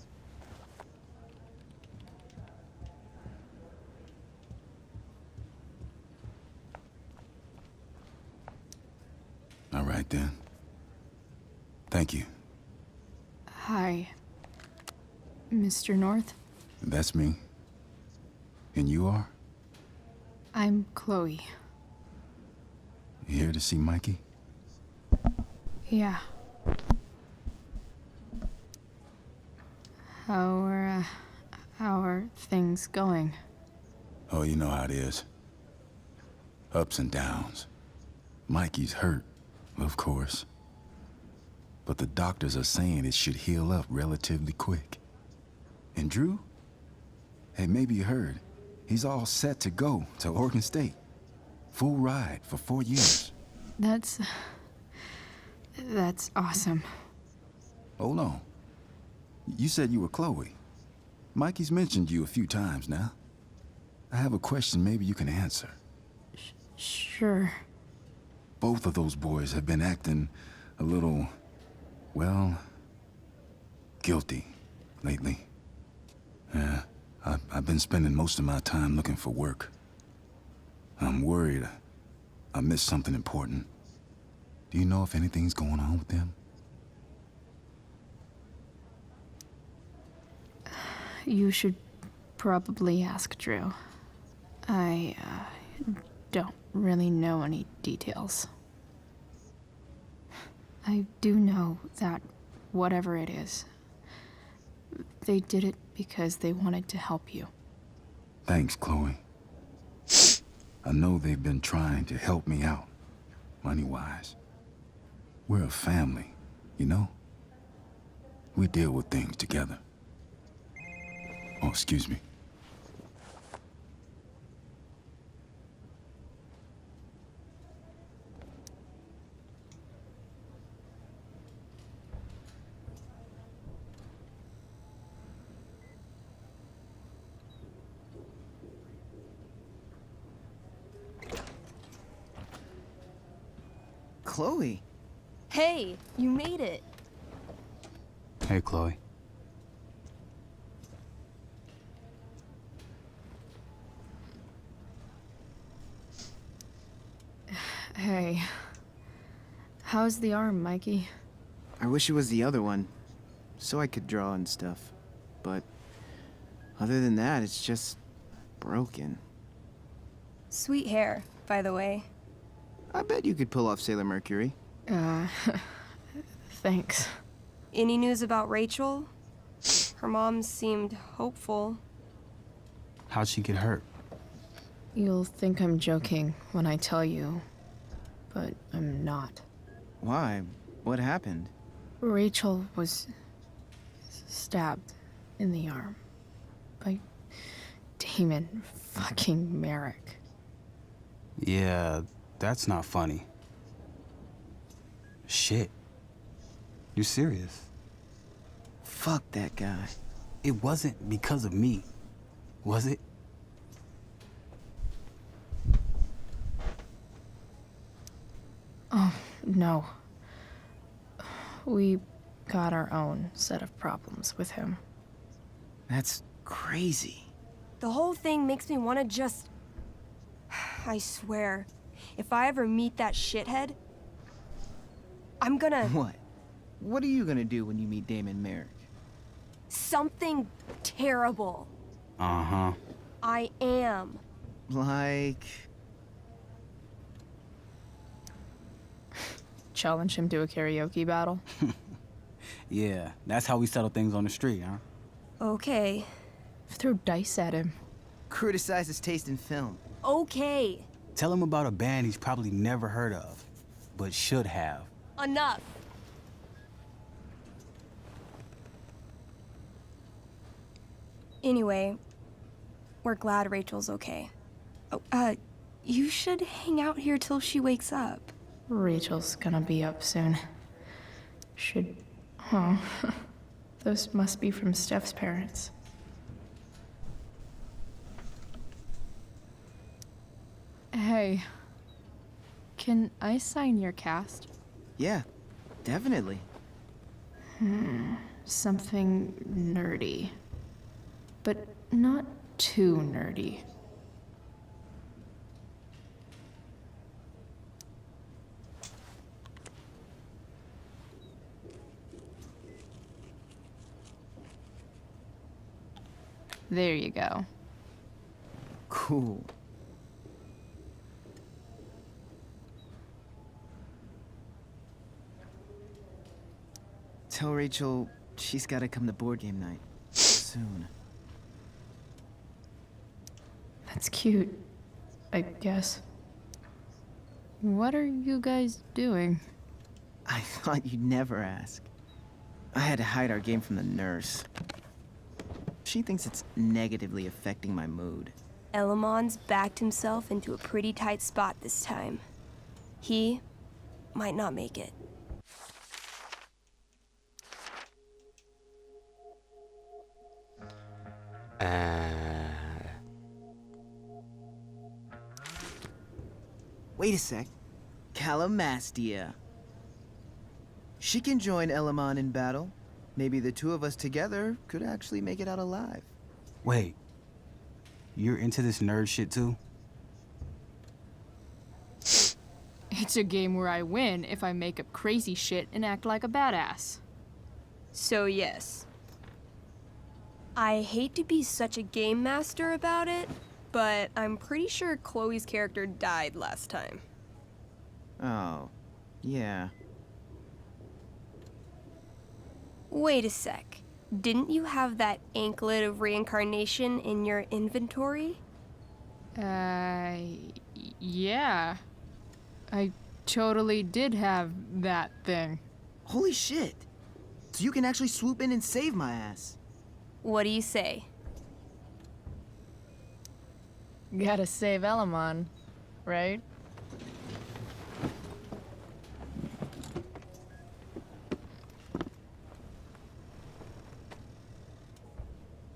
All right, then. Thank you. Hi, Mr. North. That's me. And you are? I'm Chloe. You here to see Mikey? Yeah. How are things going? Oh, you know how it is. Ups and downs. Mikey's hurt, of course. But the doctors are saying it should heal up relatively quick. And Drew? Hey, maybe you heard. He's all set to go to Oregon State. Full ride for 4 years. That's awesome. Hold on. You said you were Chloe. Mikey's mentioned you a few times now. I have a question maybe you can answer. Sure. Both of those boys have been acting a little, well, guilty lately. Yeah, I've been spending most of my time looking for work. I'm worried I missed something important. Do you know if anything's going on with them? You should probably ask Drew. I don't really know any details. I do know that whatever it is, they did it because they wanted to help you. Thanks, Chloe. I know they've been trying to help me out, money-wise. We're a family, you know? We deal with things together. Oh, excuse me. Chloe. Hey, you made it. Hey, Chloe. Hey. How's the arm, Mikey? I wish it was the other one, so I could draw and stuff. But other than that, it's just broken. Sweet hair, by the way. I bet you could pull off Sailor Mercury. Thanks. Any news about Rachel? Her mom seemed hopeful. How'd she get hurt? You'll think I'm joking when I tell you, but I'm not. Why? What happened? Rachel was stabbed in the arm by Damon fucking Merrick. Yeah, that's not funny. Shit. You serious? Fuck that guy. It wasn't because of me, was it? Oh, no. We got our own set of problems with him. That's crazy. The whole thing makes me want to just... I swear, if I ever meet that shithead, I'm gonna... What? What are you gonna do when you meet Damon Merrick? Something terrible. Uh-huh. I am. Like... Challenge him to a karaoke battle? Yeah, that's how we settle things on the street, huh? Okay. Throw dice at him. Criticize his taste in film. Okay. Tell him about a band he's probably never heard of, but should have. Enough. Anyway, we're glad Rachel's okay. Oh, You should hang out here till she wakes up. Rachel's gonna be up soon. Should... Oh. Those must be from Steph's parents. Hey. Can I sign your cast? Yeah, definitely. Something nerdy. But not too nerdy. There you go. Cool. Tell Rachel she's gotta come to board game night. Soon. That's cute, I guess. What are you guys doing? I thought you'd never ask. I had to hide our game from the nurse. She thinks it's negatively affecting my mood. Elamon's backed himself into a pretty tight spot this time. He might not make it. Wait a sec. Calamastia. She can join Elamon in battle. Maybe the two of us together could actually make it out alive. Wait. You're into this nerd shit too? It's a game where I win if I make up crazy shit and act like a badass. So yes. I hate to be such a game master about it, but I'm pretty sure Chloe's character died last time. Oh, yeah. Wait a sec. Didn't you have that anklet of reincarnation in your inventory? Yeah. I totally did have that thing. Holy shit! So you can actually swoop in and save my ass. What do you say? Gotta save Elamon, right?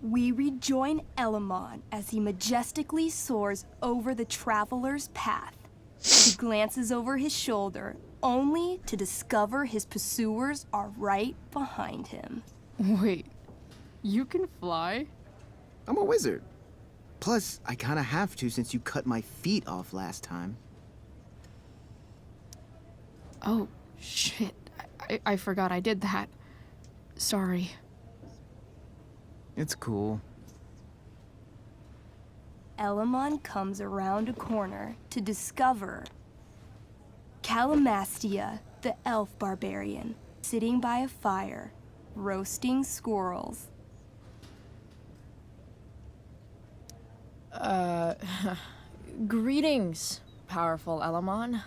We rejoin Elamon as he majestically soars over the traveler's path. He glances over his shoulder, only to discover his pursuers are right behind him. Wait, you can fly? I'm a wizard. Plus, I kinda have to since you cut my feet off last time. Oh, shit. I forgot I did that. Sorry. It's cool. Elamon comes around a corner to discover Calamastia, the elf barbarian, sitting by a fire, roasting squirrels. Greetings, powerful Elamon.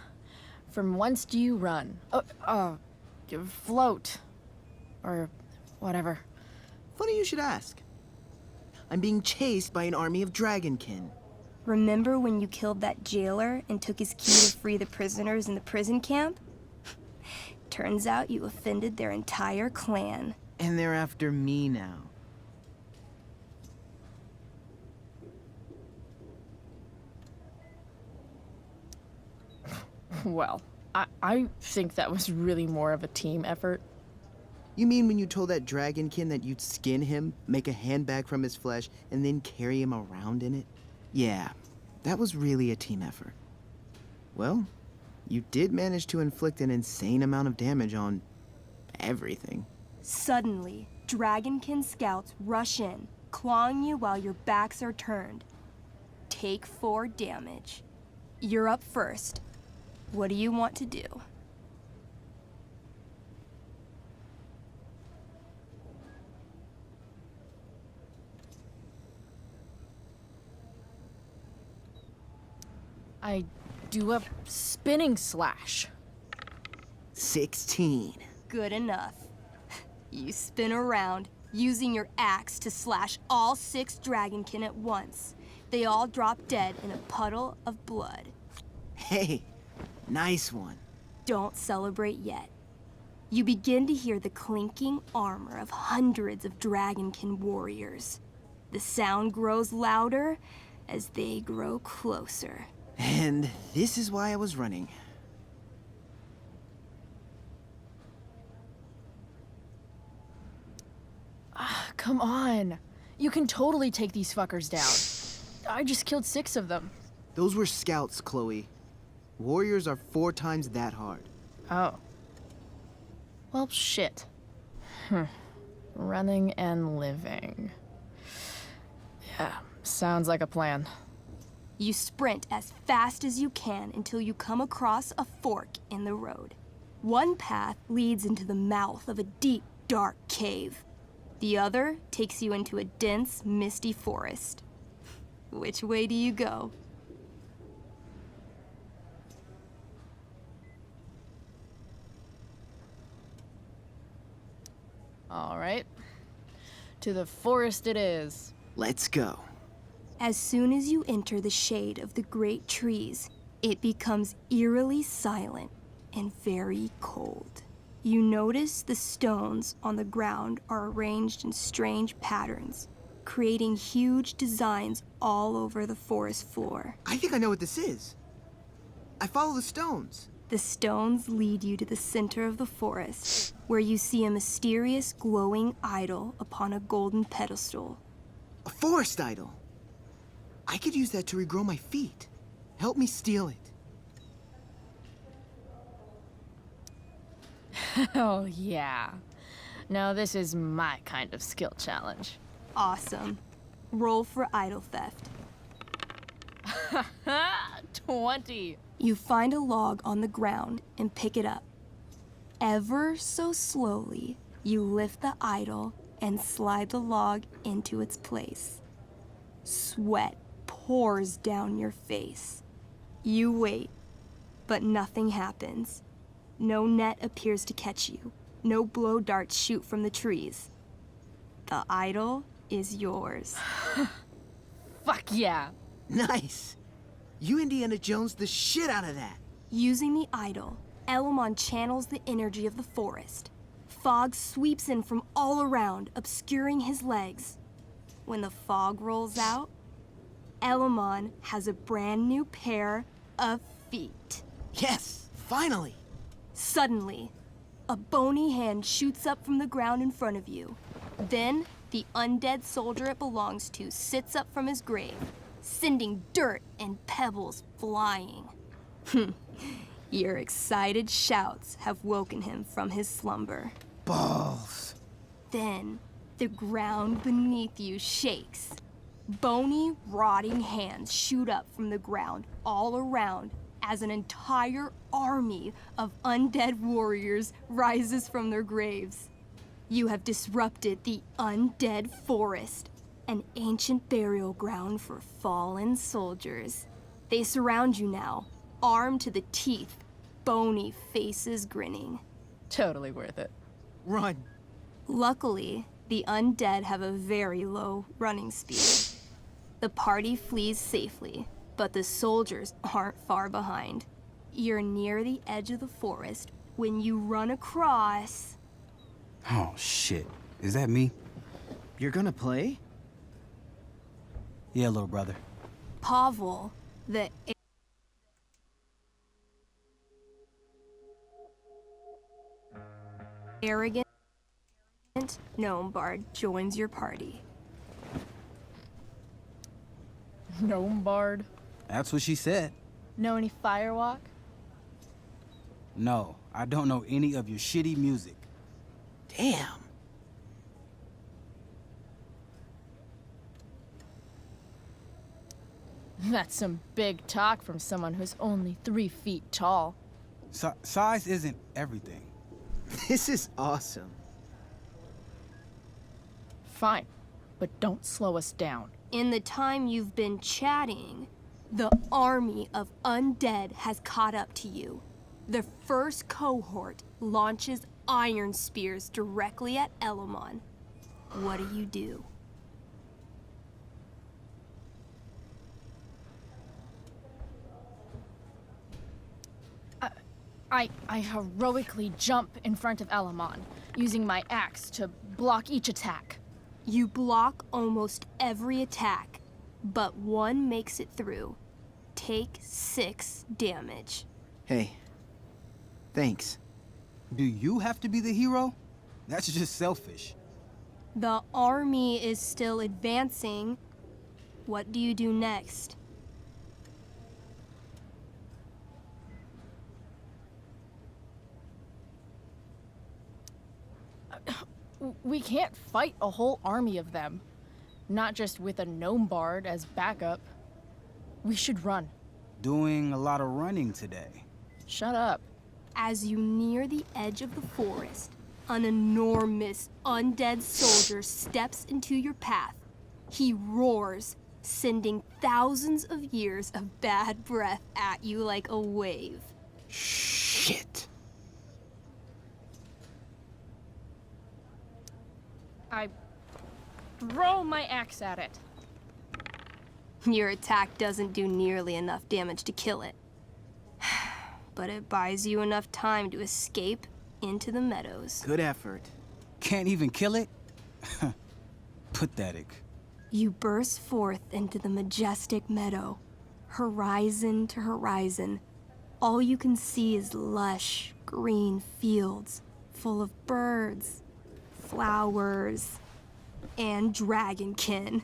From whence do you run? Float. Or whatever. Funny you should ask. I'm being chased by an army of dragonkin. Remember when you killed that jailer and took his key to free the prisoners in the prison camp? Turns out you offended their entire clan. And they're after me now. Well, I think that was really more of a team effort. You mean when you told that dragonkin that you'd skin him, make a handbag from his flesh, and then carry him around in it? Yeah, that was really a team effort. Well, you did manage to inflict an insane amount of damage on everything. Suddenly, dragonkin scouts rush in, clawing you while your backs are turned. Take 4 damage. You're up first. What do you want to do? I do a spinning slash. 16. Good enough. You spin around, using your axe to slash all 6 dragonkin at once. They all drop dead in a puddle of blood. Hey, nice one. Don't celebrate yet. You begin to hear the clinking armor of hundreds of Dragonkin warriors. The sound grows louder as they grow closer. And this is why I was running. Come on. You can totally take these fuckers down. I just killed 6 of them. Those were scouts, Chloe. Warriors are 4 times that hard. Oh. Well, shit. Running and living. Yeah, sounds like a plan. You sprint as fast as you can until you come across a fork in the road. One path leads into the mouth of a deep, dark cave. The other takes you into a dense, misty forest. Which way do you go? All right. To the forest it is. Let's go. As soon as you enter the shade of the great trees, it becomes eerily silent and very cold. You notice the stones on the ground are arranged in strange patterns, creating huge designs all over the forest floor. I think I know what this is. I follow the stones. The stones lead you to the center of the forest, where you see a mysterious glowing idol upon a golden pedestal. A forest idol. I could use that to regrow my feet. Help me steal it. Oh, yeah. Now this is my kind of skill challenge. Awesome. Roll for idol theft. 20. You find a log on the ground and pick it up. Ever so slowly, you lift the idol and slide the log into its place. Sweat pours down your face. You wait, but nothing happens. No net appears to catch you. No blow darts shoot from the trees. The idol is yours. Fuck yeah. Nice. You Indiana Jones the shit out of that. Using the idol, Elamon channels the energy of the forest. Fog sweeps in from all around, obscuring his legs. When the fog rolls out, Elamon has a brand new pair of feet. Yes, finally. Suddenly, a bony hand shoots up from the ground in front of you. Then, the undead soldier it belongs to sits up from his grave, sending dirt and pebbles flying. Your excited shouts have woken him from his slumber. Balls. Then, the ground beneath you shakes. Bony, rotting hands shoot up from the ground all around as an entire army of undead warriors rises from their graves. You have disrupted the undead forest, an ancient burial ground for fallen soldiers. They surround you now, armed to the teeth, bony faces grinning. Totally worth it. Run. Luckily, the undead have a very low running speed. The party flees safely, but the soldiers aren't far behind. You're near the edge of the forest when you run across... Oh, shit. Is that me? You're gonna play? Yeah, little brother. Pavel, the arrogant gnome bard joins your party. Gnome bard. That's what she said. Know any firewalk? No, I don't know any of your shitty music. Damn. That's some big talk from someone who's only 3 feet tall. Size isn't everything. This is awesome. Fine, but don't slow us down. In the time you've been chatting, the army of undead has caught up to you. The first cohort launches iron spears directly at Elamon. What do you do? I heroically jump in front of Elamon, using my axe to block each attack. You block almost every attack, but one makes it through. Take 6 damage. Hey, thanks. Do you have to be the hero? That's just selfish. The army is still advancing. What do you do next? We can't fight a whole army of them. Not just with a gnome bard as backup. We should run. Doing a lot of running today. Shut up. As you near the edge of the forest, an enormous undead soldier steps into your path. He roars, sending thousands of years of bad breath at you like a wave. Shit. I throw my axe at it. Your attack doesn't do nearly enough damage to kill it. But it buys you enough time to escape into the meadows. Good effort. Can't even kill it? Pathetic. You burst forth into the majestic meadow, horizon to horizon. All you can see is lush, green fields full of birds, flowers, and dragonkin.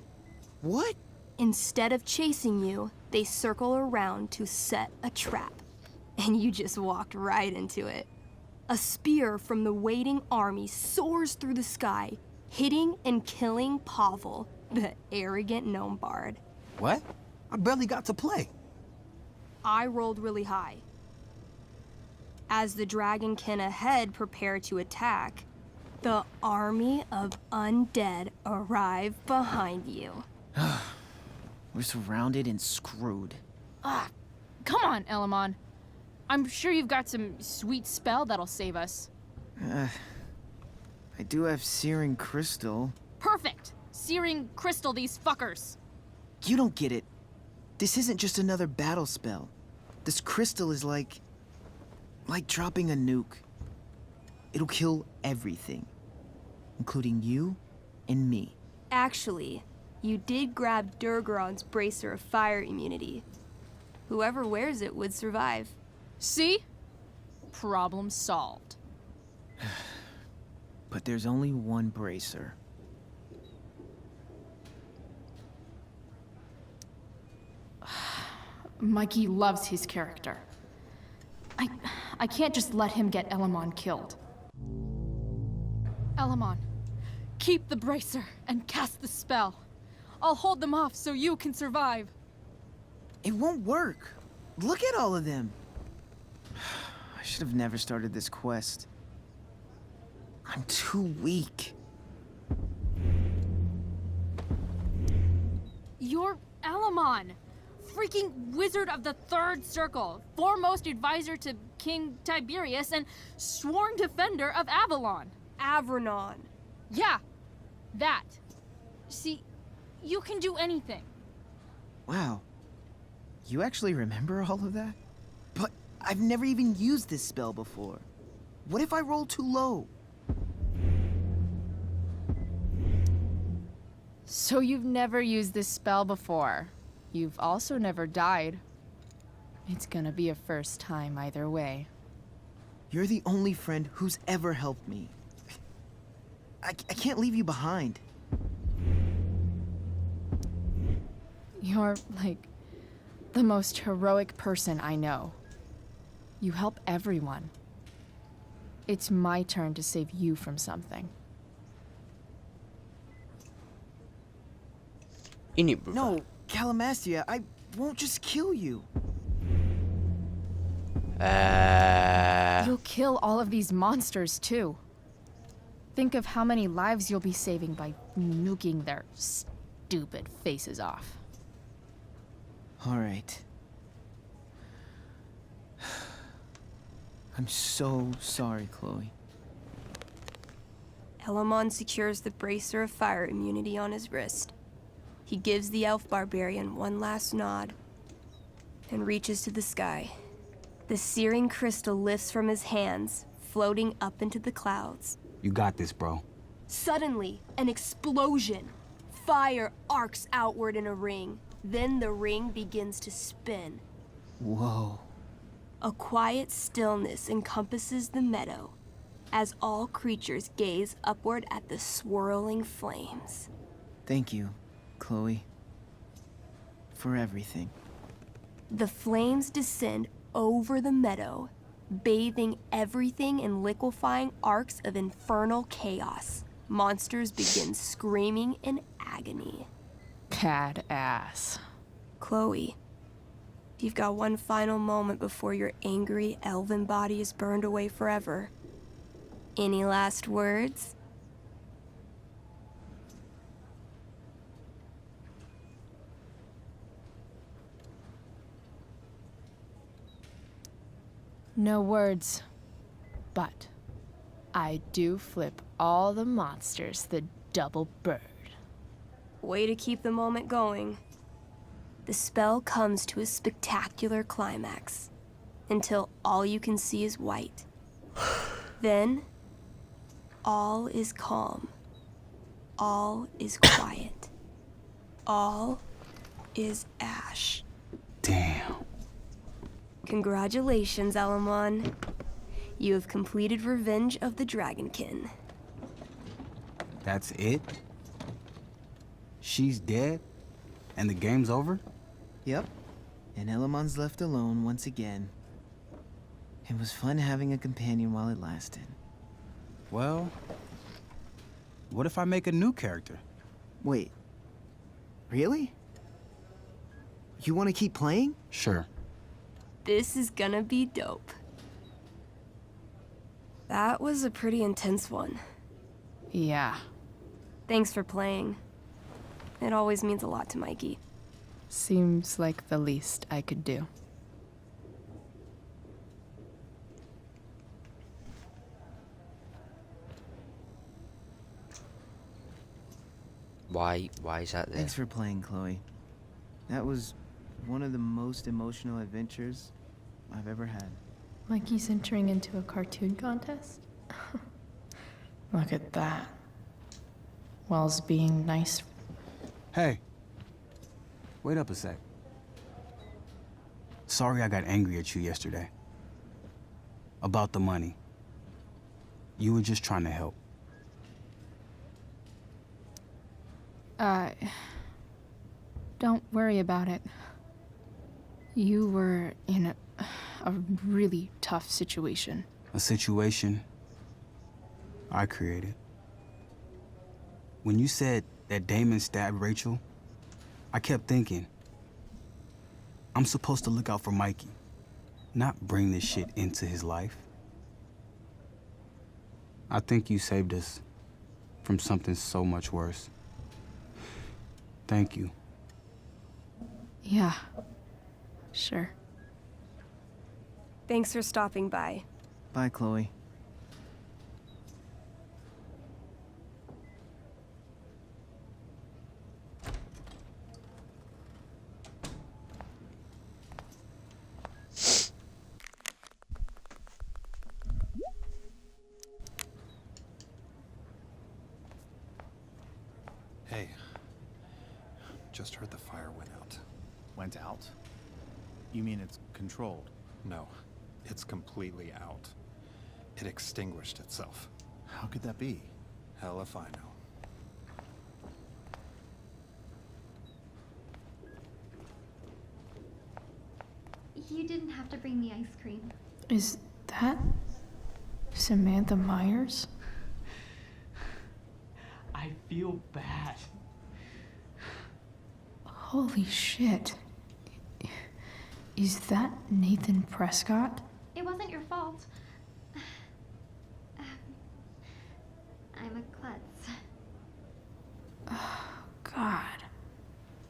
What? Instead of chasing you, they circle around to set a trap. And you just walked right into it. A spear from the waiting army soars through the sky, hitting and killing Pavel, the arrogant gnome bard. What? I barely got to play. I rolled really high. As the dragonkin ahead prepare to attack, the army of undead arrive behind you. We're surrounded and screwed. Ah, come on, Elamon. I'm sure you've got some sweet spell that'll save us. I do have Searing Crystal. Perfect! Searing crystal these fuckers. You don't get it. This isn't just another battle spell. This crystal is like dropping a nuke. It'll kill everything, including you and me. Actually, you did grab Durgaron's bracer of fire immunity. Whoever wears it would survive. See? Problem solved. But there's only one bracer. Mikey loves his character. I can't just let him get Elamon killed. Elamon, keep the bracer and cast the spell. I'll hold them off so you can survive. It won't work. Look at all of them. I should have never started this quest. I'm too weak. You're Elamon, freaking wizard of the Third Circle, foremost advisor to King Tiberius, and sworn defender of Avalon. Avronon. Yeah, that. See, you can do anything. Wow. You actually remember all of that? But I've never even used this spell before. What if I roll too low? So you've never used this spell before. You've also never died. It's gonna be a first time either way. You're the only friend who's ever helped me. I can't leave you behind. You're, like, the most heroic person I know. You help everyone. It's my turn to save you from something. No, Calamastia, I won't just kill you. You'll kill all of these monsters, too. Think of how many lives you'll be saving by nuking their stupid faces off. All right. I'm so sorry, Chloe. Elamon secures the bracer of fire immunity on his wrist. He gives the elf barbarian one last nod and reaches to the sky. The searing crystal lifts from his hands, floating up into the clouds. You got this, bro. Suddenly, an explosion. Fire arcs outward in a ring. Then the ring begins to spin. Whoa. A quiet stillness encompasses the meadow as all creatures gaze upward at the swirling flames. Thank you, Chloe, for everything. The flames descend over the meadow, bathing everything in liquefying arcs of infernal chaos. Monsters begin screaming in agony. Badass. Chloe, you've got one final moment before your angry elven body is burned away forever. Any last words? No words. But I do flip all the monsters the double bird. Way to keep the moment going. The spell comes to a spectacular climax, until all you can see is white. Then, all is calm. All is quiet. All is ash. Damn. Congratulations, Elamon. You have completed Revenge of the Dragonkin. That's it? She's dead? And the game's over? Yep. And Elamon's left alone once again. It was fun having a companion while it lasted. Well, what if I make a new character? Wait. Really? You want to keep playing? Sure. This is gonna be dope. That was a pretty intense one. Yeah. Thanks for playing. It always means a lot to Mikey. Seems like the least I could do. Why is that there? Thanks for playing, Chloe. That was one of the most emotional adventures I've ever had. Mikey's entering into a cartoon contest? Look at that. Wells being nice. Hey. Wait up a sec. Sorry I got angry at you yesterday. About the money. You were just trying to help. Don't worry about it. You were in a really tough situation. A situation I created. When you said that Damon stabbed Rachel, I kept thinking, I'm supposed to look out for Mikey, not bring this shit into his life. I think you saved us from something so much worse. Thank you. Yeah, sure. Thanks for stopping by. Bye, Chloe. Hey, just heard the fire went out. Went out? You mean it's controlled? No, it's completely out. It extinguished itself. How could that be? Hell if I know. You didn't have to bring me ice cream. Is that Samantha Myers? I feel bad. Holy shit. Is that Nathan Prescott? It wasn't your fault. I'm a klutz. Oh, God.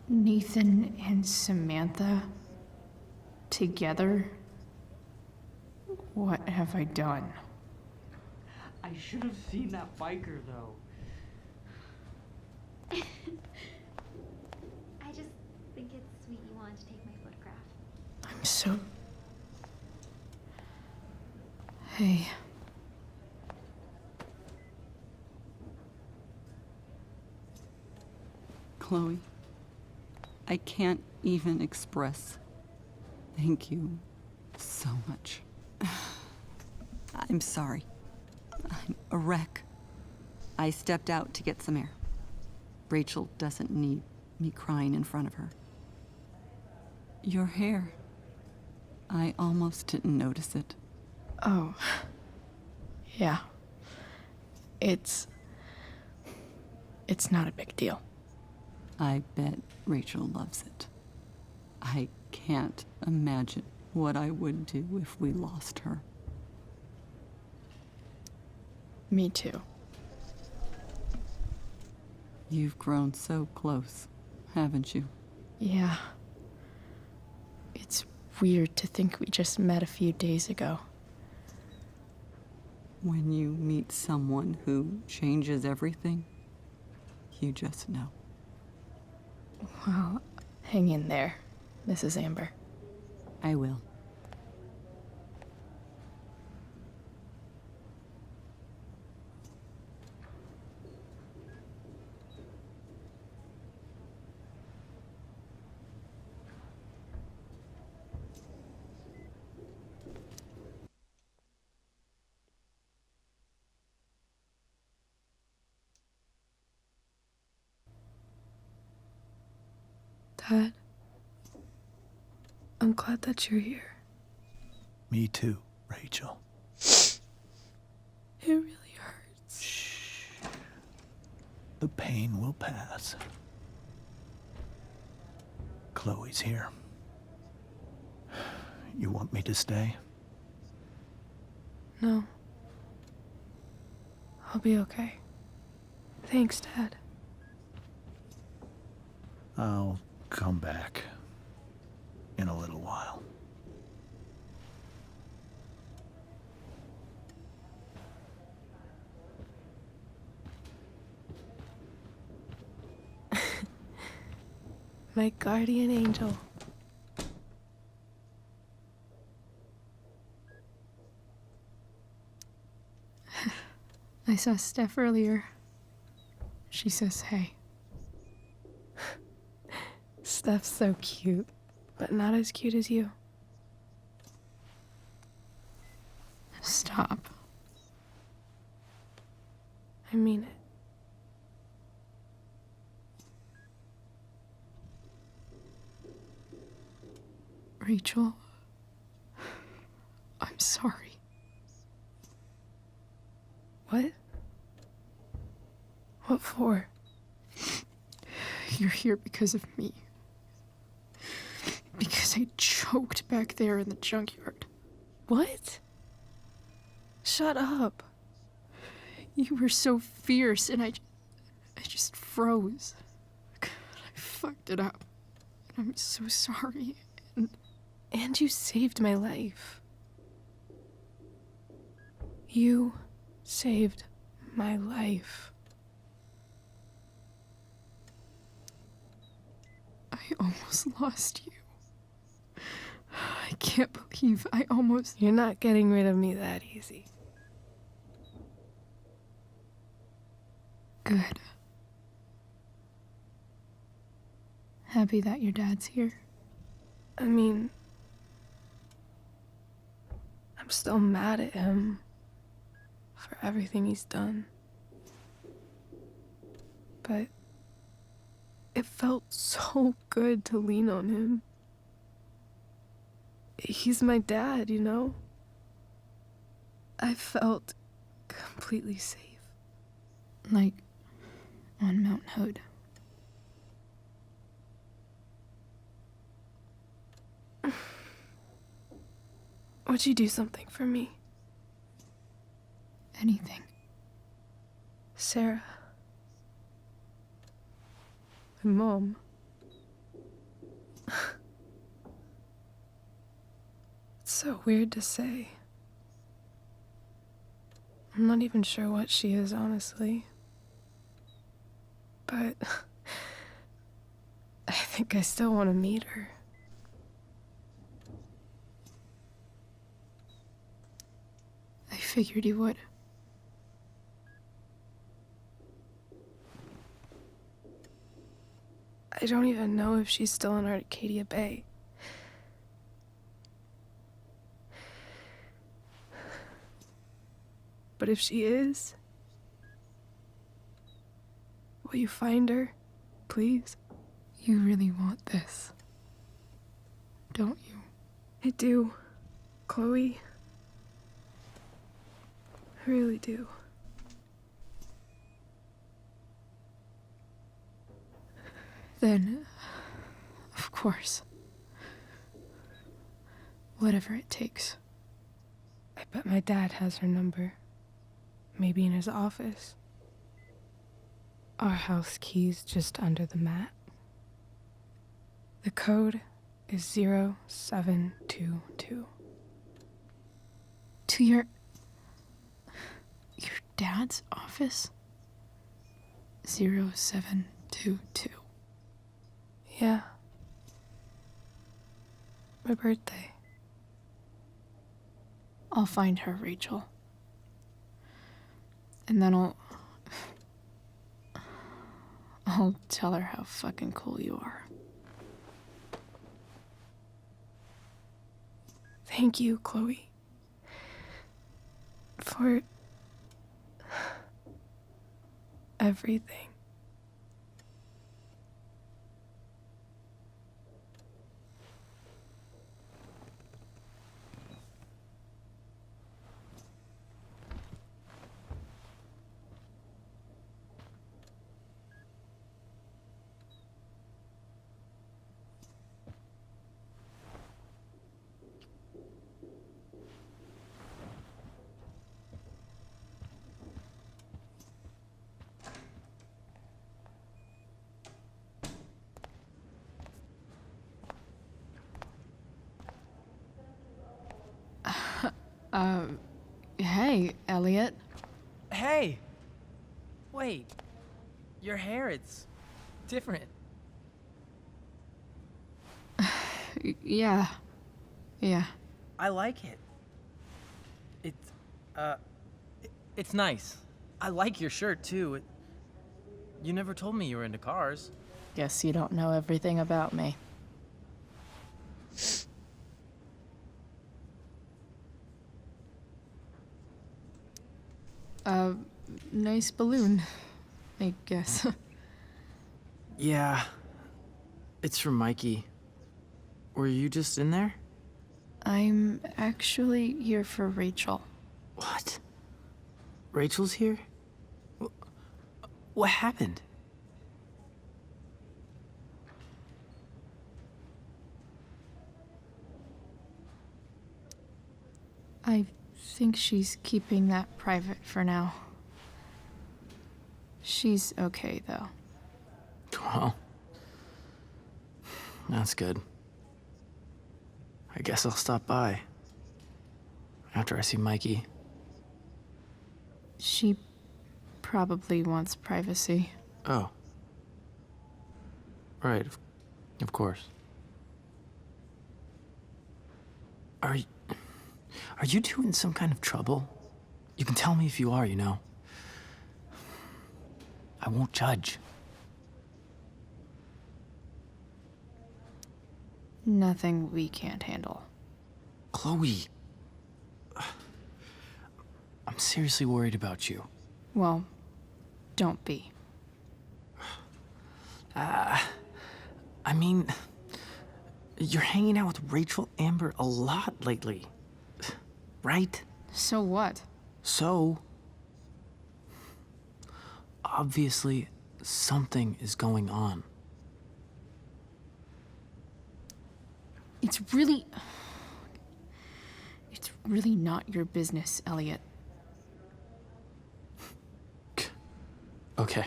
Nathan and Samantha together? What have I done? I should have seen that biker, though. I just think it's sweet you wanted to take my photograph. I'm so Hey. Chloe, I can't even express thank you so much. I'm sorry. I'm a wreck. I stepped out to get some air. Rachel doesn't need me crying in front of her. Your hair. I almost didn't notice it. Oh. Yeah. It's not a big deal. I bet Rachel loves it. I can't imagine what I would do if we lost her. Me too. You've grown so close, haven't you? Yeah. It's weird to think we just met a few days ago. When you meet someone who changes everything, you just know. Well, hang in there, Mrs. Amber. I will. Dad, I'm glad that you're here. Me too, Rachel. It really hurts. Shh. The pain will pass. Chloe's here. You want me to stay? No. I'll be okay. Thanks, Dad. I'll come back in a little while. My guardian angel. I saw Steph earlier. She says hey. Steph's so cute, but not as cute as you. Stop. I mean it. Rachel, I'm sorry. What? What for? You're here because of me. Because I choked back there in the junkyard. What? Shut up. You were so fierce and I just froze. I fucked it up. And I'm so sorry. And you saved my life. You saved my life. I almost lost you. I can't believe I almost... You're not getting rid of me that easy. Good. Happy that your dad's here. I mean... I'm still mad at him for everything he's done. But it felt so good to lean on him. He's my dad, you know? I felt completely safe. Like on Mount Hood. Would you do something for me? Anything. Sarah. My mom. It's so weird to say. I'm not even sure what she is, honestly. But I think I still want to meet her. I figured you would. I don't even know if she's still in Arcadia Bay. But if she is, will you find her, please? You really want this, don't you? I do, Chloe. I really do. Then, of course, whatever it takes. I bet my dad has her number. Maybe in his office. Our house key's just under the mat. The code is 0722. To your dad's office? 0722. Yeah. My birthday. I'll find her, Rachel. And then I'll tell her how fucking cool you are. Thank you, Chloe. For everything. Hey, Elliot. Hey! Wait. Your hair, it's different. Yeah. I like it. It's nice. I like your shirt, too. You never told me you were into cars. Guess you don't know everything about me. Nice balloon, I guess. Yeah. It's from Mikey. Were you just in there? I'm actually here for Rachel. What? Rachel's here? What happened? I think she's keeping that private for now. She's okay, though. Well, that's good. I guess I'll stop by after I see Mikey. She probably wants privacy. Oh. Right, of course. Are you two in some kind of trouble? You can tell me if you are, you know. I won't judge. Nothing we can't handle. Chloe. I'm seriously worried about you. Well, don't be. I mean, you're hanging out with Rachel Amber a lot lately, right? So what? So, obviously, something is going on. It's really not your business, Elliot. Okay,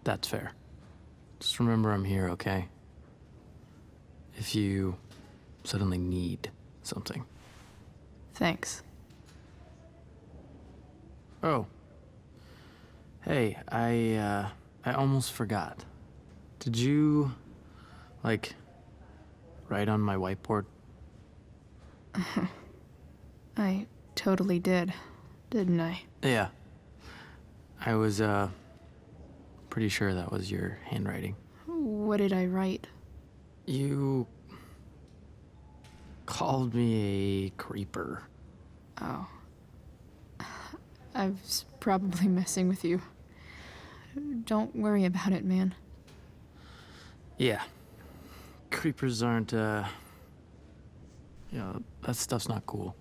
that's fair. Just remember I'm here, okay? If you suddenly need something. Thanks. Oh. Hey, I almost forgot. Did you, like, write on my whiteboard? I totally did. didn't I? Yeah. I was, pretty sure that was your handwriting. What did I write? You called me a creeper. Oh. I was probably messing with you. Don't worry about it, man. Yeah. Creepers aren't, that stuff's not cool.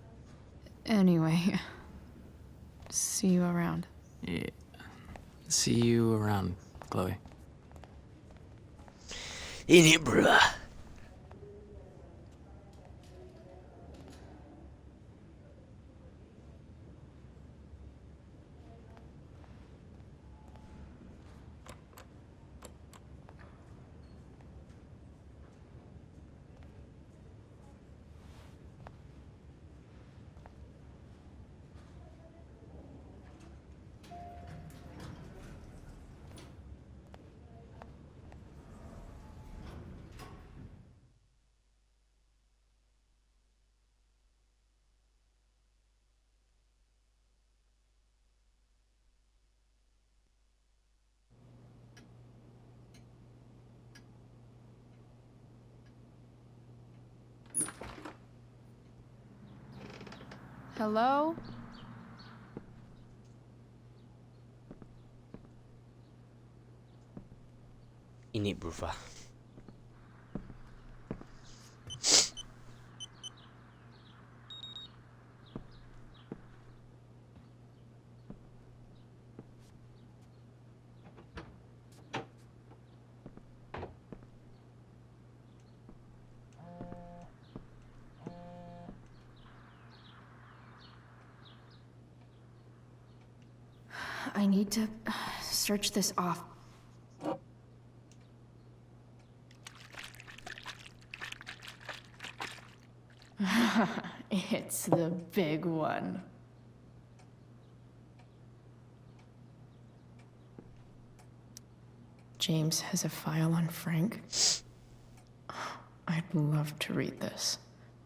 Anyway, see you around. Yeah. See you around, Chloe. In it, bruh. Hello? In it, brother. I need to search this off. It's the big one. James has a file on Frank. I'd love to read this,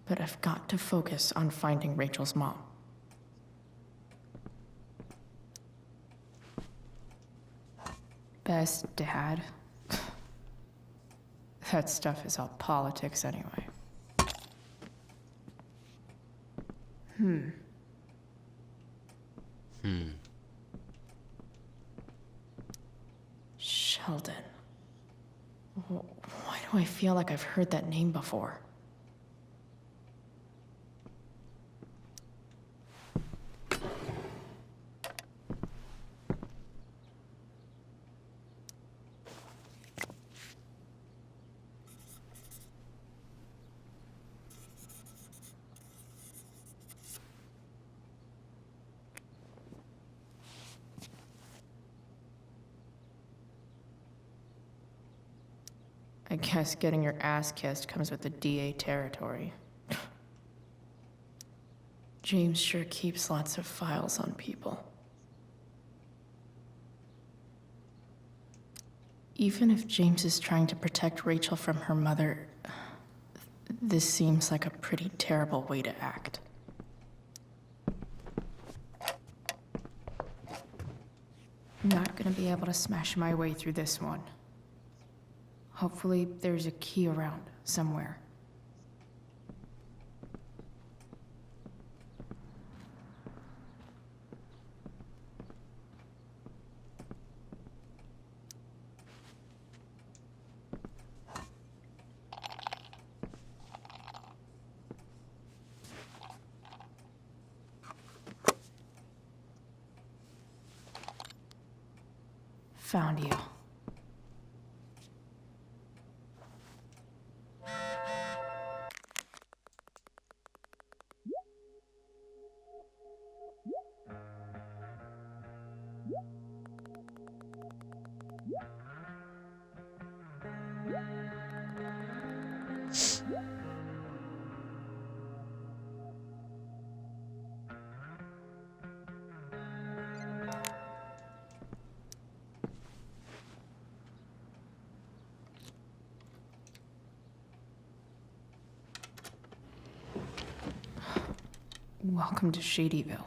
but I've got to focus on finding Rachel's mom. Best dad. That stuff is all politics anyway. Sheldon. Why do I feel like I've heard that name before? I guess getting your ass kissed comes with the DA territory. James sure keeps lots of files on people. Even if James is trying to protect Rachel from her mother, this seems like a pretty terrible way to act. Not gonna be able to smash my way through this one. Hopefully, there's a key around somewhere. Found you. Welcome to Shadyville.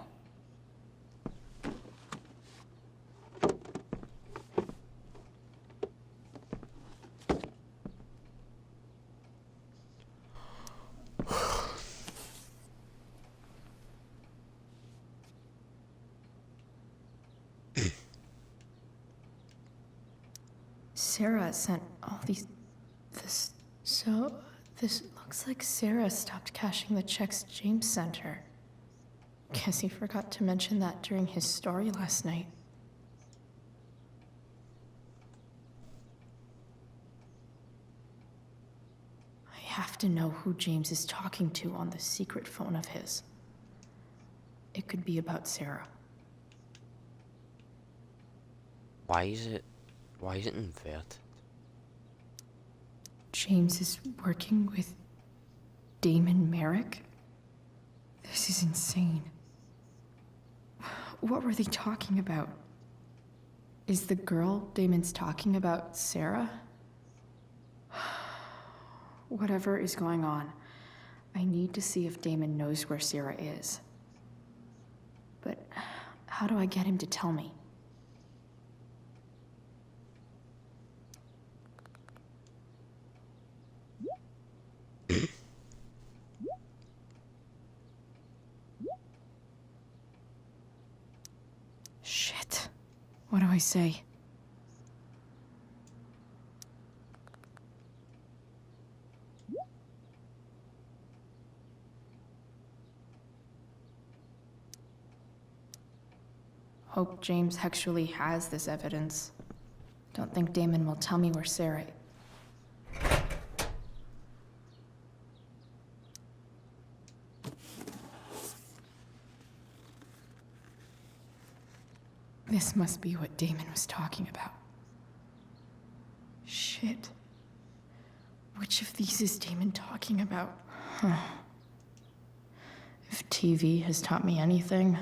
Sarah sent all these... So, this looks like Sarah stopped cashing the checks James sent her. Guess he forgot to mention that during his story last night. I have to know who James is talking to on the secret phone of his. It could be about Sarah. Why is it inverted? James is working with Damon Merrick? This is insane. What were they talking about? Is the girl Damon's talking about Sarah? Whatever is going on, I need to see if Damon knows where Sarah is. But how do I get him to tell me? Shit. What do I say? Hope James actually has this evidence. Don't think Damon will tell me where Sarah... This must be what Damon was talking about. Shit. Which of these is Damon talking about? Huh. If TV has taught me anything,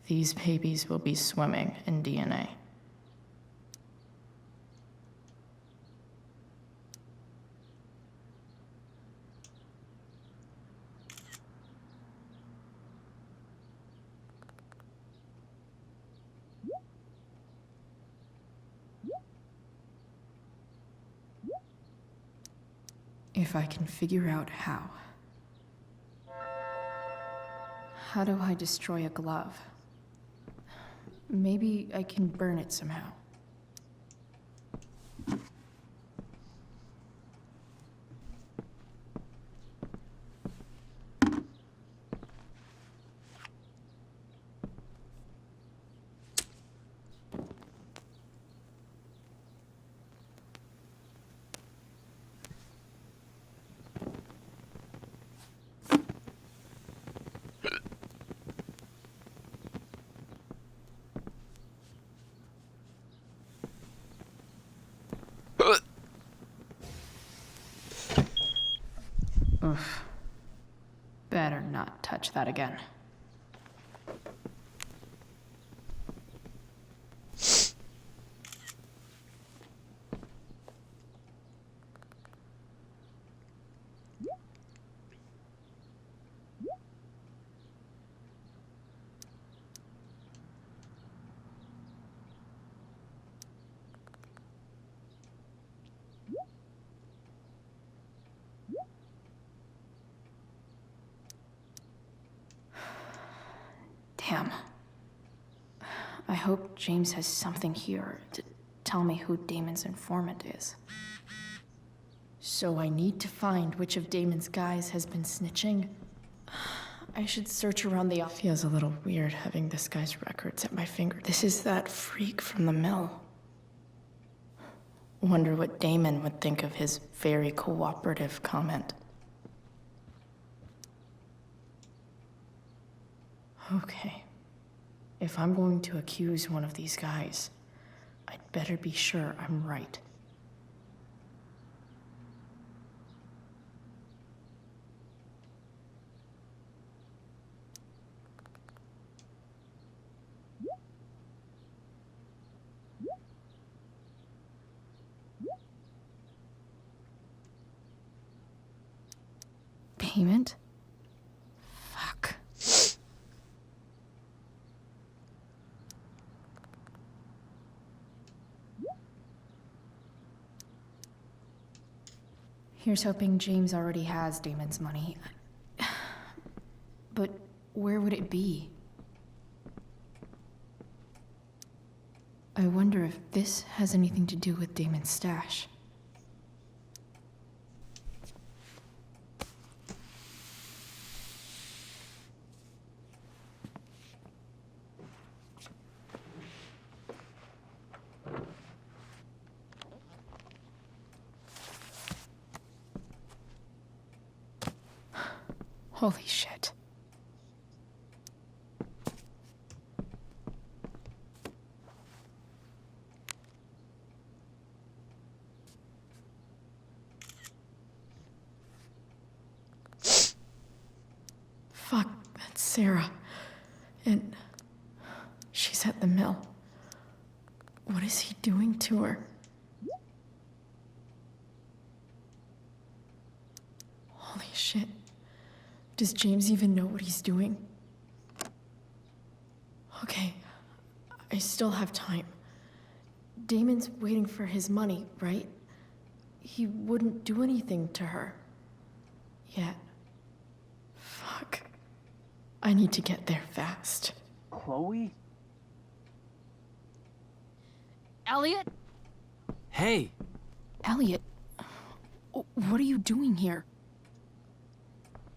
these babies will be swimming in DNA. If I can figure out how. How do I destroy a glove? Maybe I can burn it somehow. Oof. Better not touch that again. Damn. I hope James has something here to tell me who Damon's informant is. So I need to find which of Damon's guys has been snitching. I should search around the office. Feels a little weird having this guy's records at my finger. This is that freak from the mill. Wonder what Damon would think of his very cooperative comment. Okay. If I'm going to accuse one of these guys, I'd better be sure I'm right. Payment? Fuck. Here's hoping James already has Damon's money. But where would it be? I wonder if this has anything to do with Damon's stash. Holy shit. Fuck, that's Sarah. And she's at the mill. What is he doing to her? Holy shit. Does James even know what he's doing? Okay, I still have time. Damon's waiting for his money, right? He wouldn't do anything to her. Yet. Fuck. I need to get there fast. Chloe? Elliot? Hey! Elliot, what are you doing here?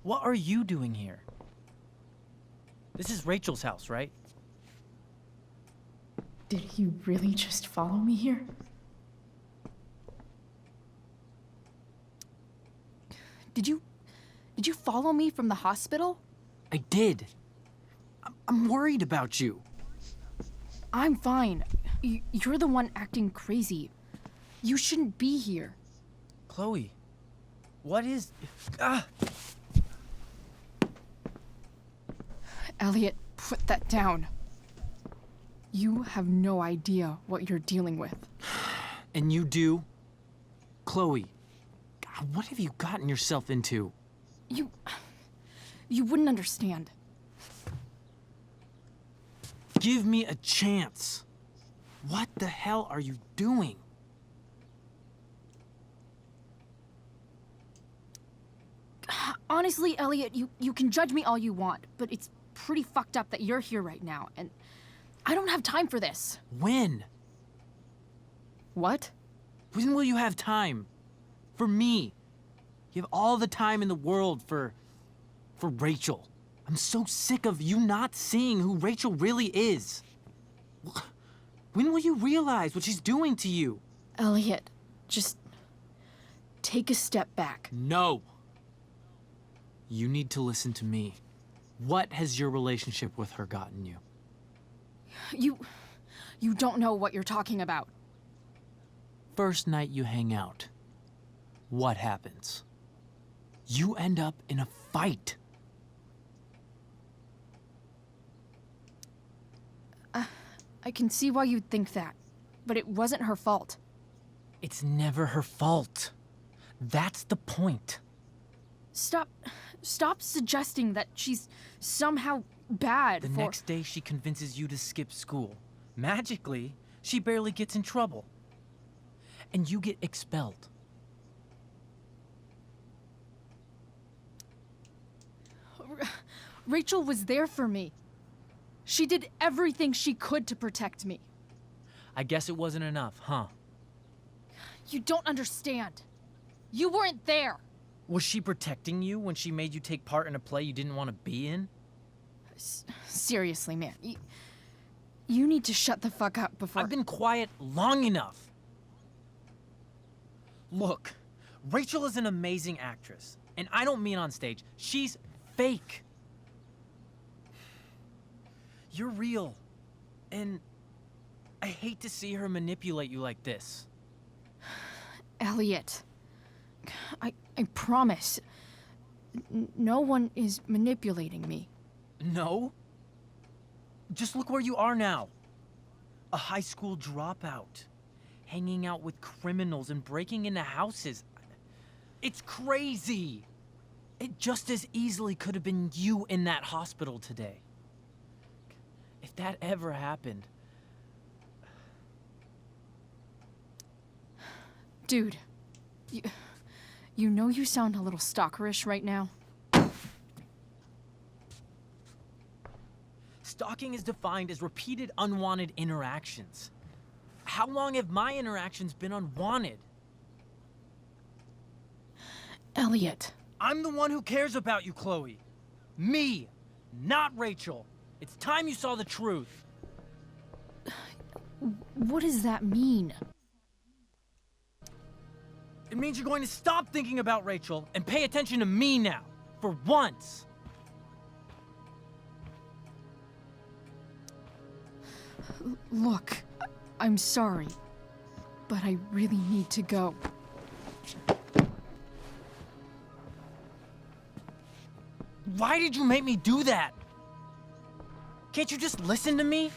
What are you doing here? This is Rachel's house, right? Did he really just follow me here? Did you follow me from the hospital? I did. I'm worried about you. I'm fine. You're the one acting crazy. You shouldn't be here. Chloe, what is... Ah! Elliot, put that down. You have no idea what you're dealing with. And you do? Chloe, God, what have you gotten yourself into? You wouldn't understand. Give me a chance. What the hell are you doing? Honestly, Elliot, you can judge me all you want, but it's pretty fucked up that you're here right now, and I don't have time for this. When? What? When will you have time? For me. You have all the time in the world for Rachel. I'm so sick of you not seeing who Rachel really is. When will you realize what she's doing to you? Elliot, just take a step back. No. You need to listen to me. What has your relationship with her gotten you? You don't know what you're talking about. First night you hang out, what happens? You end up in a fight. I can see why you'd think that, but it wasn't her fault. It's never her fault. That's the point. Stop suggesting that she's somehow bad. The next day she convinces you to skip school. Magically, she barely gets in trouble. And you get expelled. Rachel was there for me. She did everything she could to protect me. I guess it wasn't enough, huh? You don't understand. You weren't there. Was she protecting you when she made you take part in a play you didn't want to be in? Seriously, man. You need to shut the fuck up before... I've been quiet long enough. Look, Rachel is an amazing actress. And I don't mean on stage. She's fake. You're real. And I hate to see her manipulate you like this. Elliot, I promise. No one is manipulating me. No? Just look where you are now. A high school dropout. Hanging out with criminals and breaking into houses. It's crazy. It just as easily could have been you in that hospital today. If that ever happened... Dude, you know you sound a little stalkerish right now. Stalking is defined as repeated unwanted interactions. How long have my interactions been unwanted? Elliot. I'm the one who cares about you, Chloe. Me, not Rachel. It's time you saw the truth. What does that mean? It means you're going to stop thinking about Rachel and pay attention to me now, for once. Look, I'm sorry, but I really need to go. Why did you make me do that? Can't you just listen to me?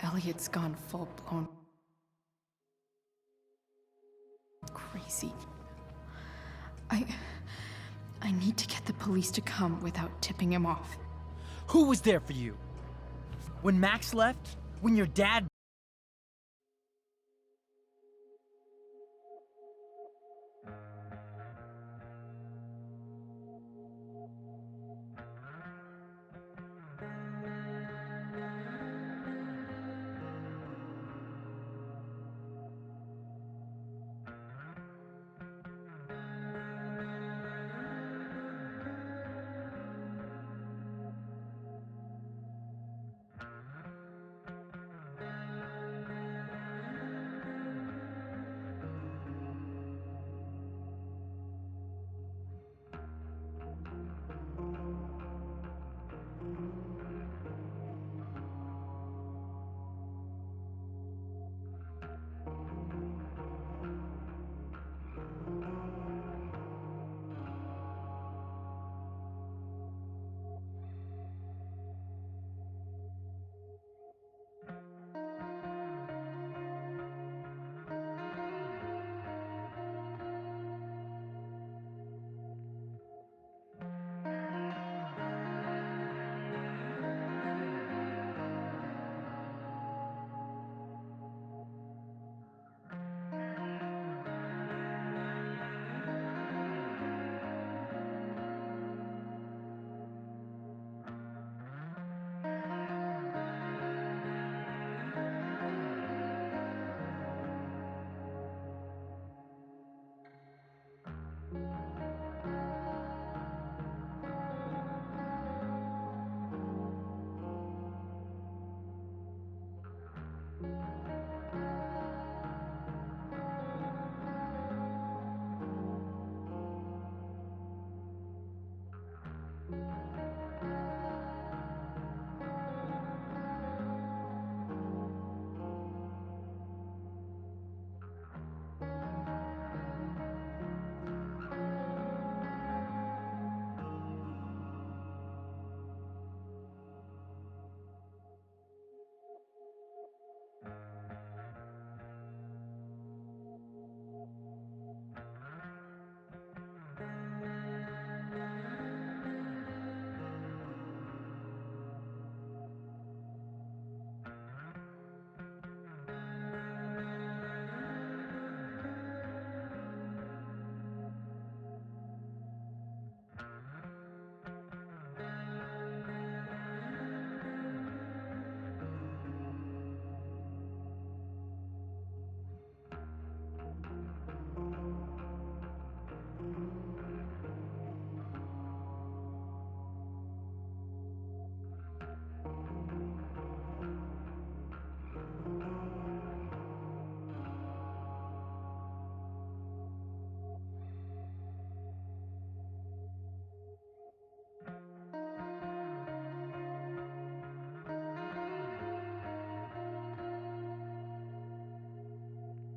Elliot's gone full-blown crazy. I need to get the police to come without tipping him off. Who was there for you? When Max left? When your dad...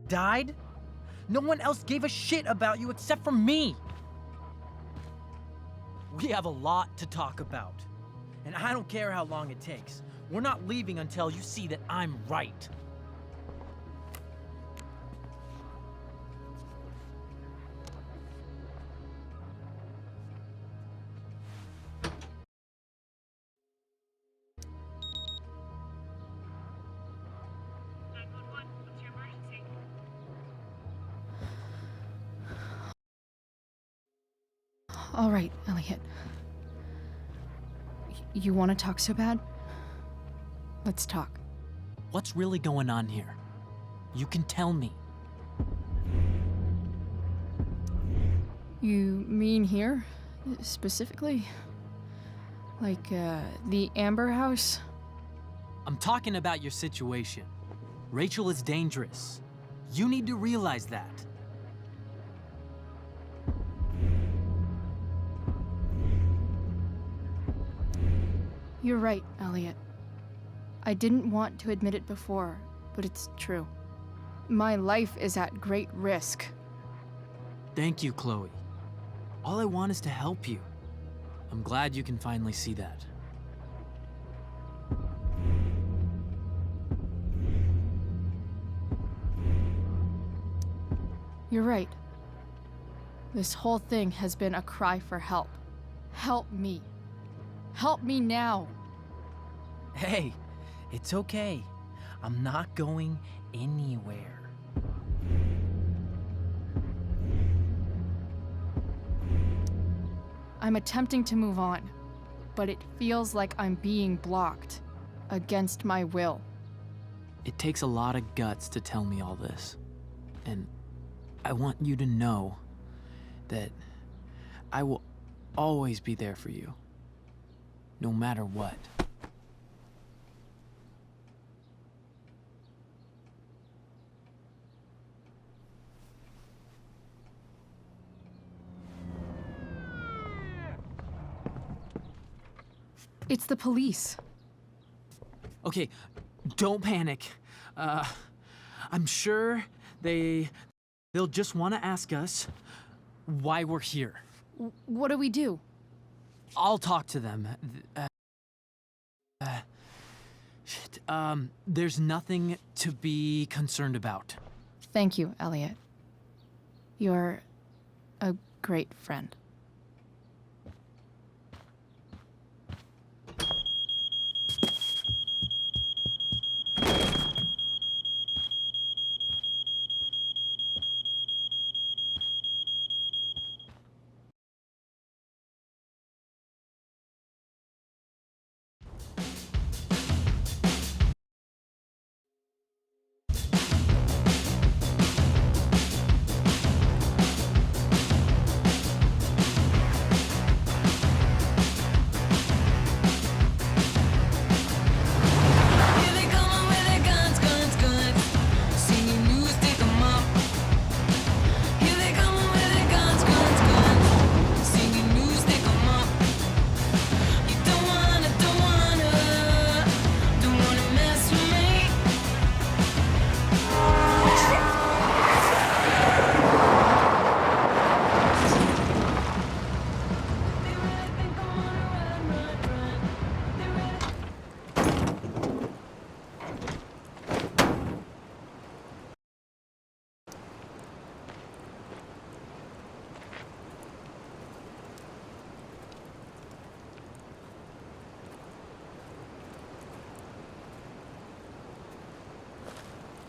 died? No one else gave a shit about you except for me. We have a lot to talk about. And I don't care how long it takes. We're not leaving until you see that I'm right. All right, Elliot. You want to talk so bad? Let's talk. What's really going on here? You can tell me. You mean here? Specifically? Like, the Amber House? I'm talking about your situation. Rachel is dangerous. You need to realize that. You're right, Elliot. I didn't want to admit it before, but it's true. My life is at great risk. Thank you, Chloe. All I want is to help you. I'm glad you can finally see that. You're right. This whole thing has been a cry for help. Help me. Help me now. Hey, it's okay. I'm not going anywhere. I'm attempting to move on, but it feels like I'm being blocked against my will. It takes a lot of guts to tell me all this. And I want you to know that I will always be there for you, no matter what. It's the police. Okay, don't panic. I'm sure they'll just want to ask us why we're here. What do we do? I'll talk to them. There's nothing to be concerned about. Thank you, Elliot. You're a great friend.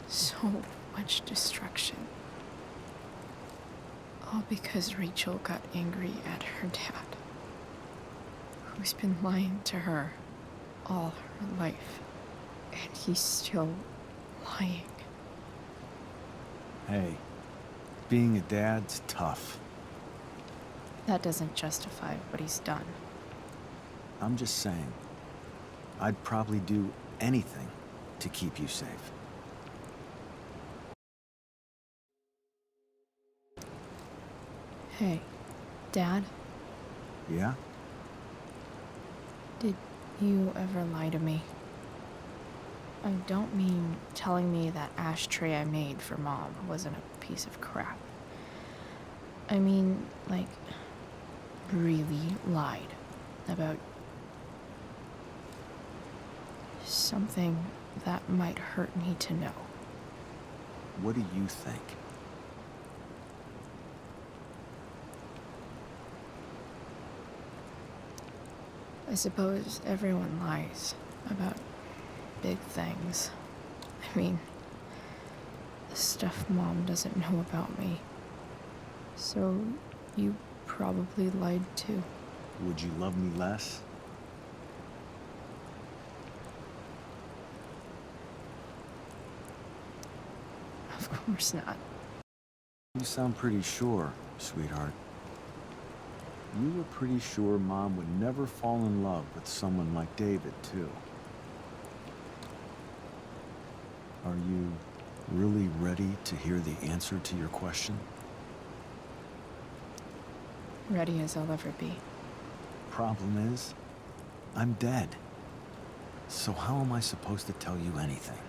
So much destruction. All because Rachel got angry at her dad, who's been lying to her all her life. And he's still lying. Hey, being a dad's tough. That doesn't justify what he's done. I'm just saying, I'd probably do anything to keep you safe. Hey, Dad? Yeah? Did you ever lie to me? I don't mean telling me that ashtray I made for Mom wasn't a piece of crap. I mean, like, really lied about something that might hurt me to know. What do you think? I suppose everyone lies about big things. I mean, the stuff Mom doesn't know about me. So, you probably lied too. Would you love me less? Of course not. You sound pretty sure, sweetheart. You were pretty sure Mom would never fall in love with someone like David, too. Are you really ready to hear the answer to your question? Ready as I'll ever be. Problem is, I'm dead. So how am I supposed to tell you anything?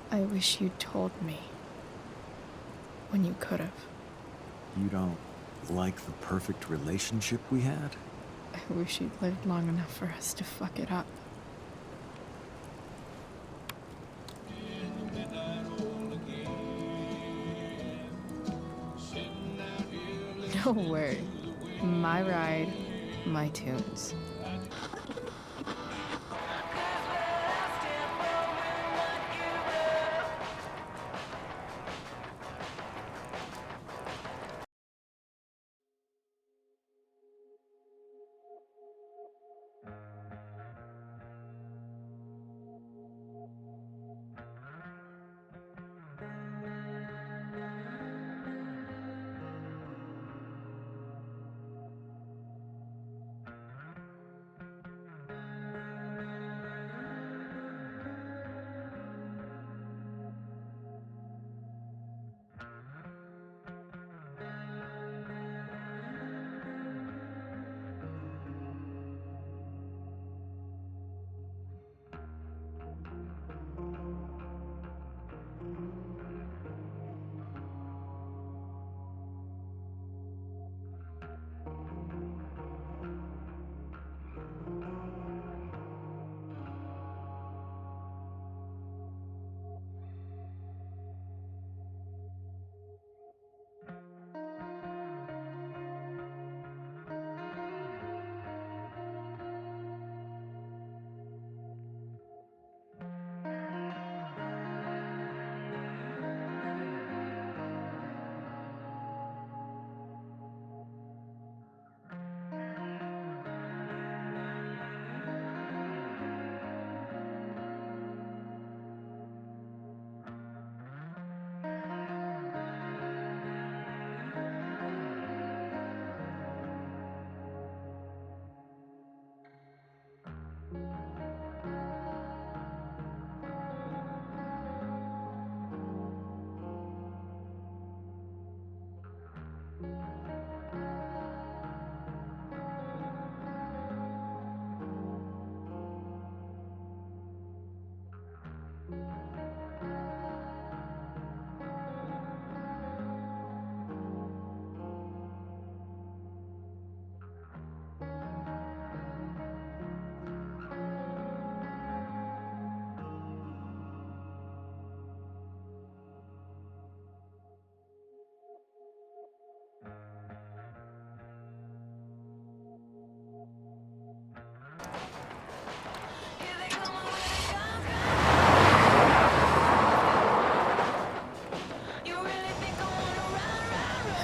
I wish you'd told me. When you could have. You don't like the perfect relationship we had? I wish you'd lived long enough for us to fuck it up. Don't worry. My ride, my tunes.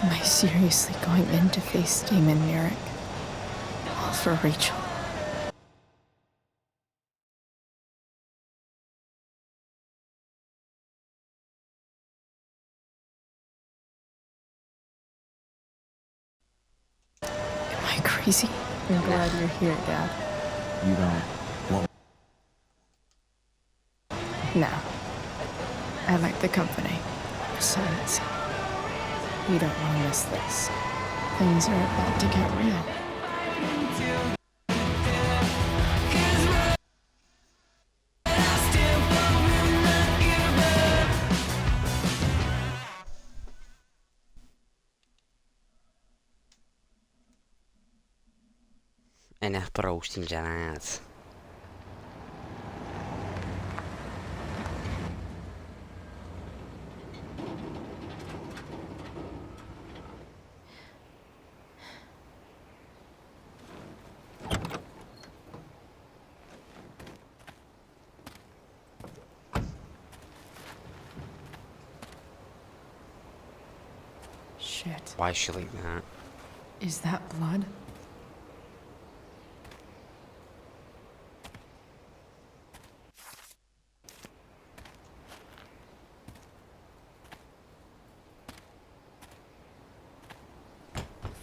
Am I seriously going in to face Damon Merrick? All for Rachel. Am I crazy? crazy. I'm glad you're here, Dad. You don't want... No. I like the company. Besides, we don't want to miss this. Things are about to get real. En echt proost gelaat. Shit. Why is she like that? Is that blood?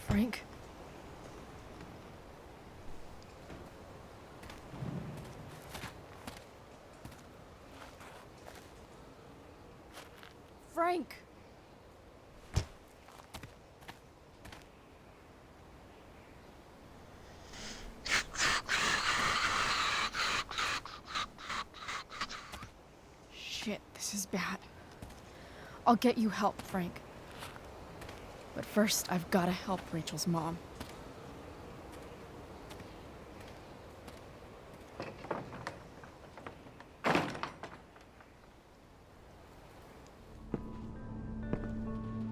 Frank? Frank! Shit, this is bad. I'll get you help, Frank. But first, I've gotta help Rachel's mom.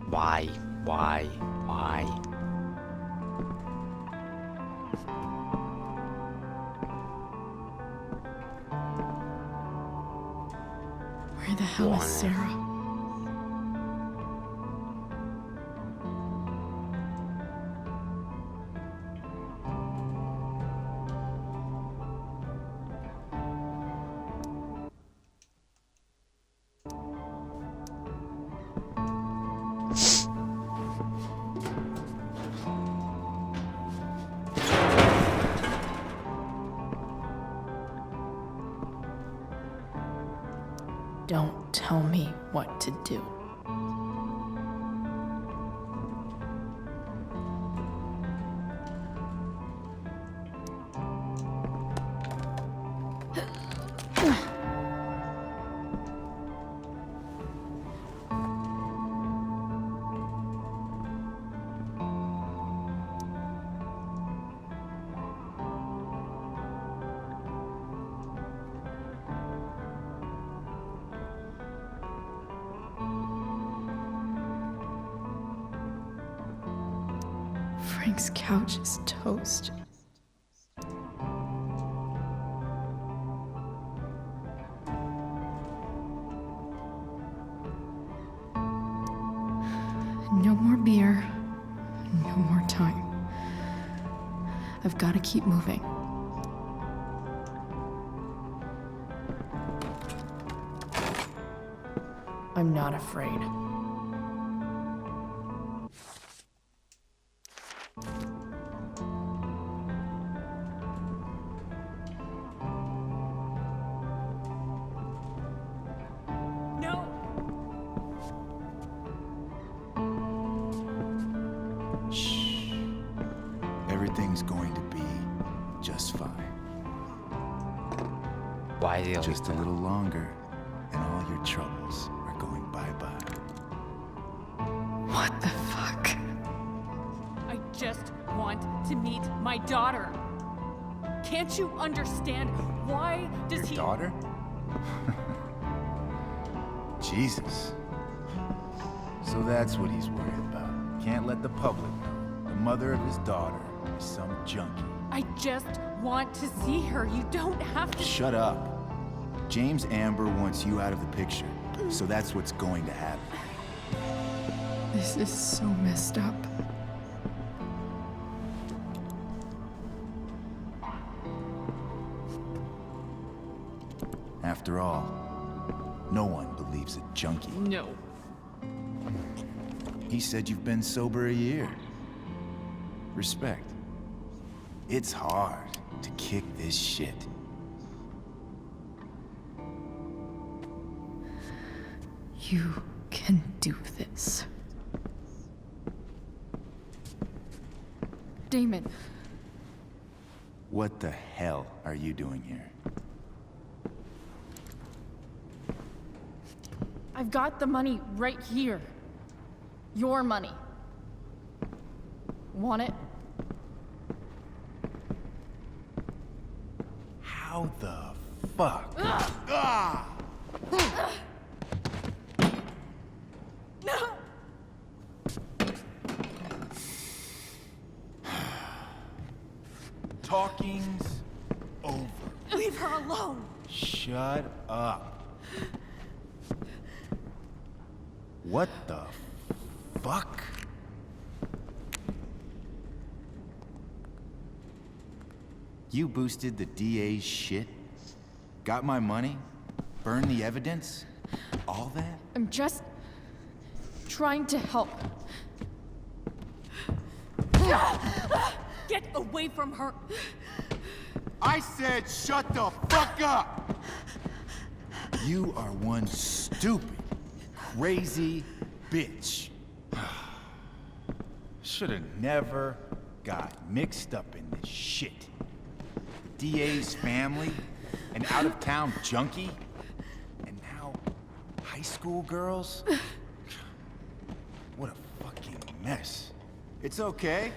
Why? Where the hell is Sarah? Don't tell me what to do. Frank's couch is toast. No more beer. No more time. I've got to keep moving. I'm not afraid. Everything's going to be just fine. Why is he just a little longer, and all your troubles are going bye-bye. What the fuck? I just want to meet my daughter. Can't you understand? Why does Your daughter? Jesus. So that's what he's worried about. Can't let the public know. The mother of his daughter is some junkie. I just want to see her. You don't have to. Shut up. James Amber wants you out of the picture, so that's what's going to happen. This is so messed up. After all, no one believes a junkie. No. He said you've been sober a year. Respect. It's hard to kick this shit. You can do this. Damon. What the hell are you doing here? I've got the money right here. Your money. Want it? How the fuck? Ah! No! Talking's over. Leave her alone! Shut up. What the fuck? You boosted the DA's shit? Got my money? Burned the evidence? All that? I'm just trying to help. Get away from her! I said shut the fuck up! You are one stupid, crazy bitch. Should've never got mixed up in this shit. The DA's family, an out-of-town junkie, and now high school girls? What a fucking mess. It's okay.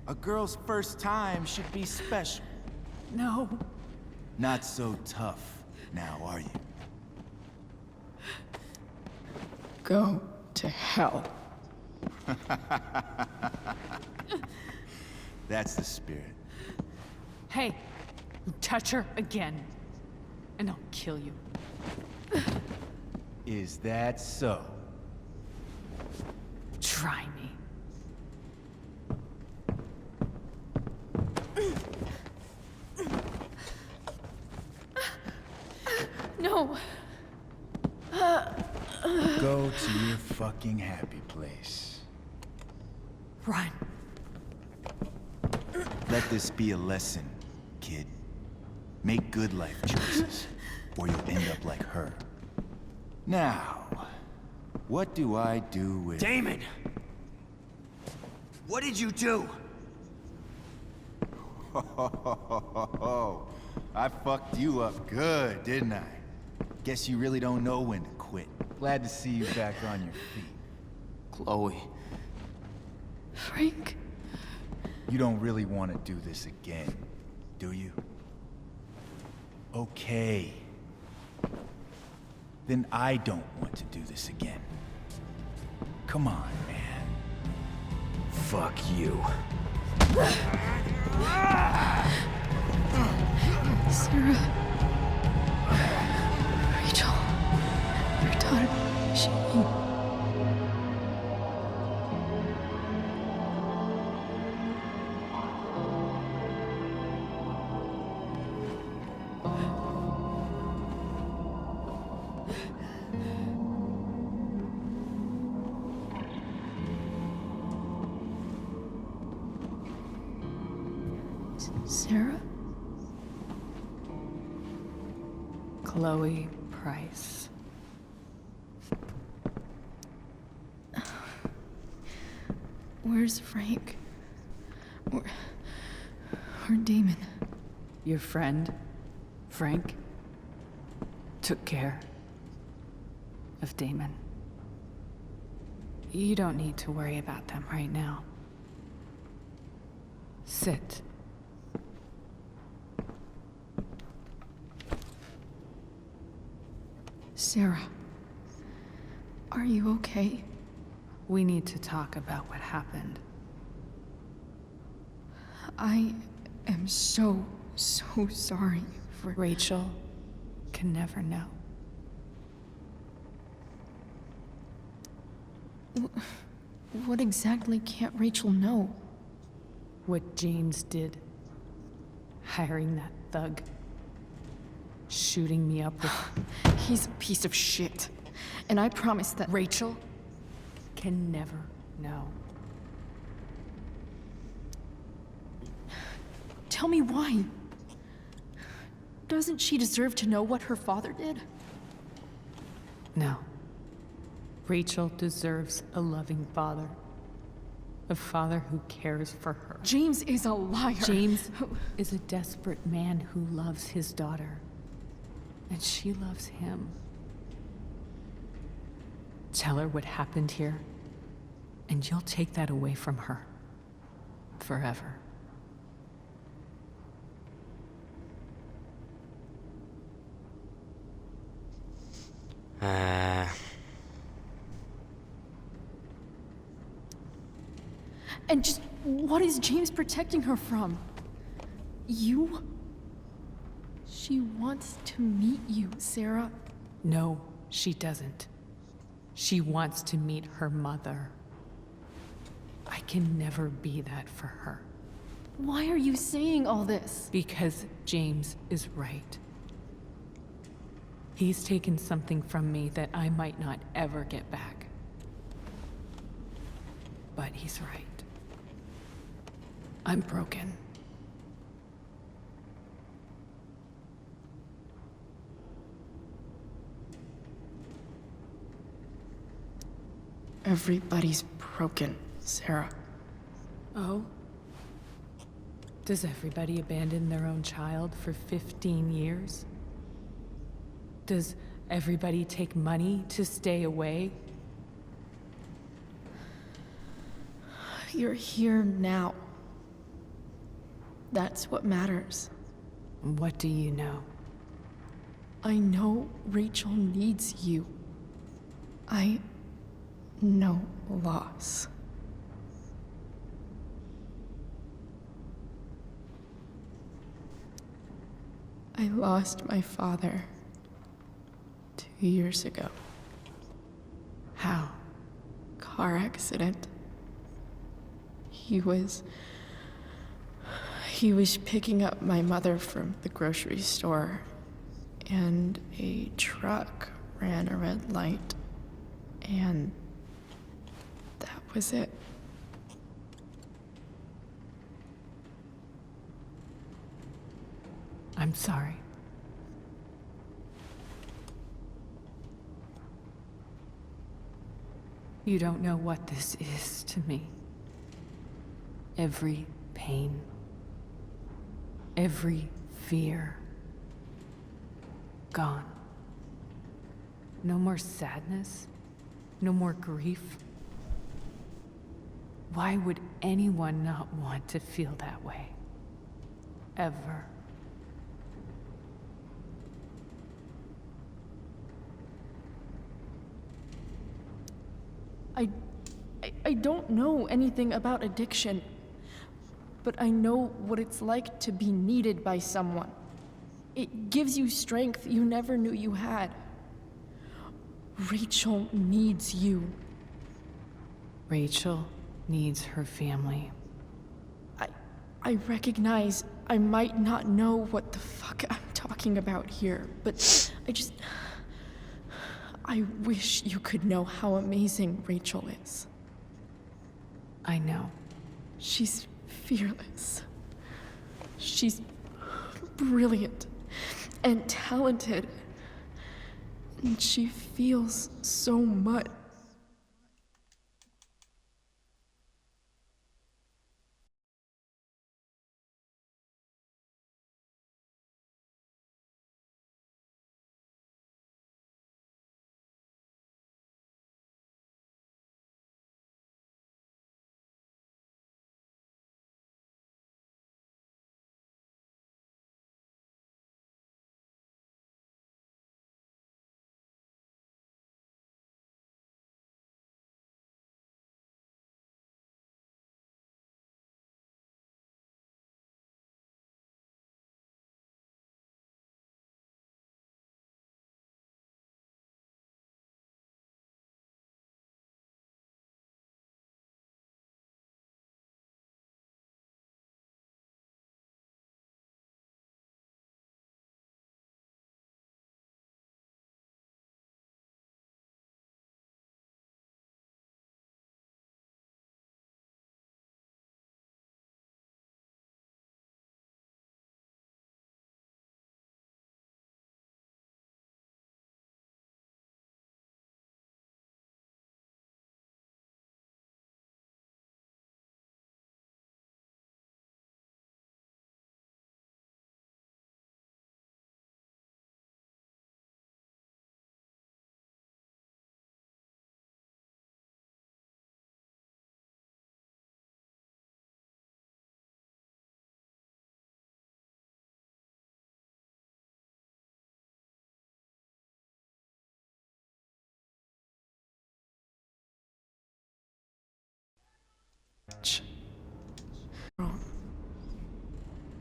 A girl's first time should be special. No. Not so tough now, are you? Go to hell. That's the spirit. Hey, you touch her again, and I'll kill you. Is that so? Try me. No. Go to your fucking happy place. Run. Let this be a lesson, kid. Make good life choices, or you'll end up like her. Now, what do I do with... Damon! What did you do? I fucked you up good, didn't I? Guess you really don't know when to quit. Glad to see you back on your feet. Chloe. Frank? You don't really want to do this again, do you? Okay. Then I don't want to do this again. Come on, man. Fuck you. Sarah. Rachel. Your daughter. She... Sarah? Chloe Price. Where's Frank? Or Damon? Your friend, Frank, took care of Damon. You don't need to worry about them right now. Sit. Sarah, are you okay? We need to talk about what happened. I am so sorry for... Rachel can never know. What exactly can't Rachel know? What James did. Hiring that thug. Shooting me up with... He's a piece of shit. And I promise that... Rachel can never know. Tell me why. Doesn't she deserve to know what her father did? No. Rachel deserves a loving father. A father who cares for her. James is a liar. James is a desperate man who loves his daughter. And she loves him. Tell her what happened here, and you'll take that away from her. Forever. And just what is James protecting her from? You? She wants to meet you, Sarah. No, she doesn't. She wants to meet her mother. I can never be that for her. Why are you saying all this? Because James is right. He's taken something from me that I might not ever get back. But he's right. I'm broken. Everybody's broken, Sarah. Oh? Does everybody abandon their own child for 15 years? Does everybody take money to stay away? You're here now. That's what matters. What do you know? I know Rachel needs you. I know loss. I lost my father 2 years ago. How? Car accident. He was picking up my mother from the grocery store, and a truck ran a red light, and that was it. I'm sorry. You don't know what this is to me. Every pain, every fear, gone. No more sadness, no more grief. Why would anyone not want to feel that way? Ever. I don't know anything about addiction, but I know what it's like to be needed by someone. It gives you strength you never knew you had. Rachel needs you. Rachel needs her family. I recognize I might not know what the fuck I'm talking about here, but I wish you could know how amazing Rachel is. I know. She's fearless. She's brilliant and talented. And she feels so much.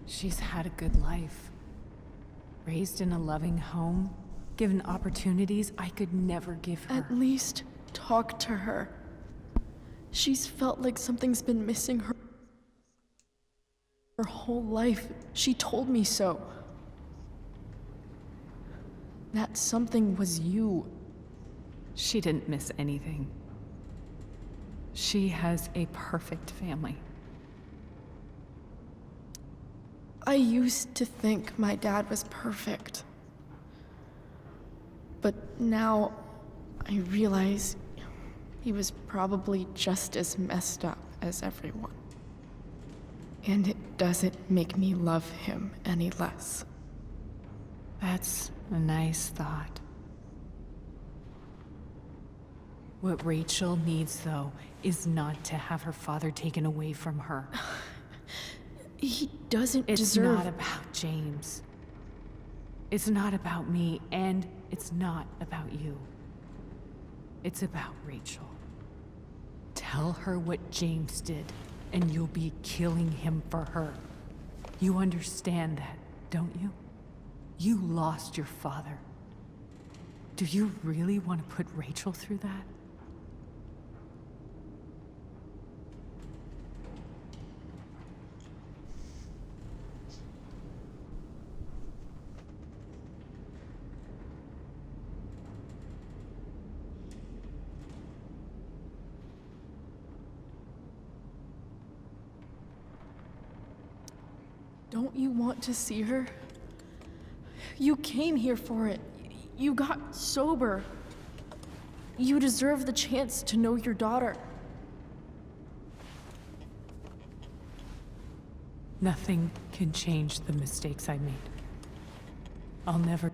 She's had a good life. Raised in a loving home, given opportunities I could never give her. At least talk to her. She's felt like something's been missing her whole life. She told me so. That something was you. She didn't miss anything. She has a perfect family. I used to think my dad was perfect. But now I realize he was probably just as messed up as everyone. And it doesn't make me love him any less. That's a nice thought. What Rachel needs, though, is not to have her father taken away from her. He doesn't It's deserve... not about James. It's not about me, and it's not about you. It's about Rachel. Tell her what James did, and you'll be killing him for her. You understand that, don't you? You lost your father. Do you really want to put Rachel through that? Don't you want to see her? You came here for it. You got sober. You deserve the chance to know your daughter. Nothing can change the mistakes I made. I'll never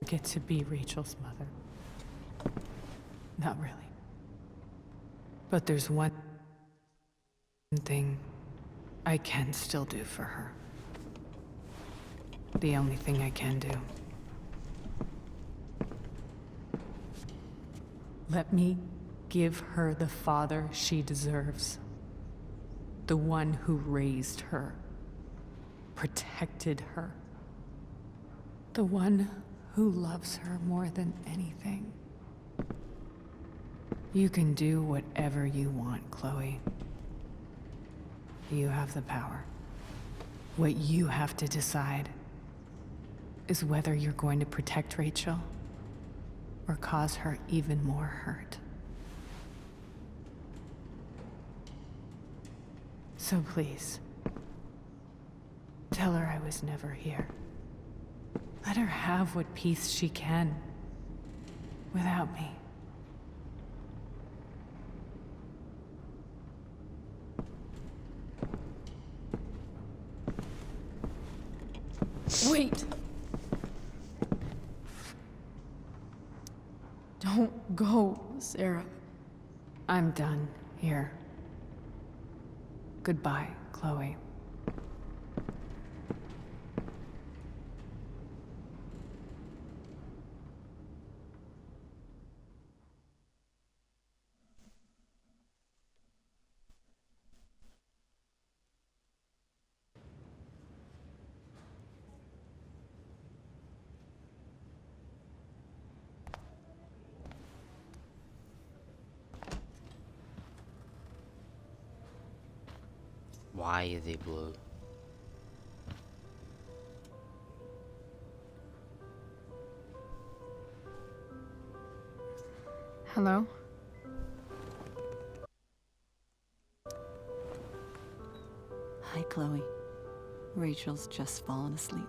get to be Rachel's mother. Not really. But there's one thing I can still do for her. The only thing I can do. Let me give her the father she deserves. The one who raised her, protected her. The one who loves her more than anything. You can do whatever you want, Chloe. You have the power. What you have to decide is whether you're going to protect Rachel or cause her even more hurt. So please, tell her I was never here. Let her have what peace she can without me. Wait! Don't go, Sarah. I'm done here. Goodbye, Chloe. Why are they blue? Hello? Hi, Chloe. Rachel's just fallen asleep.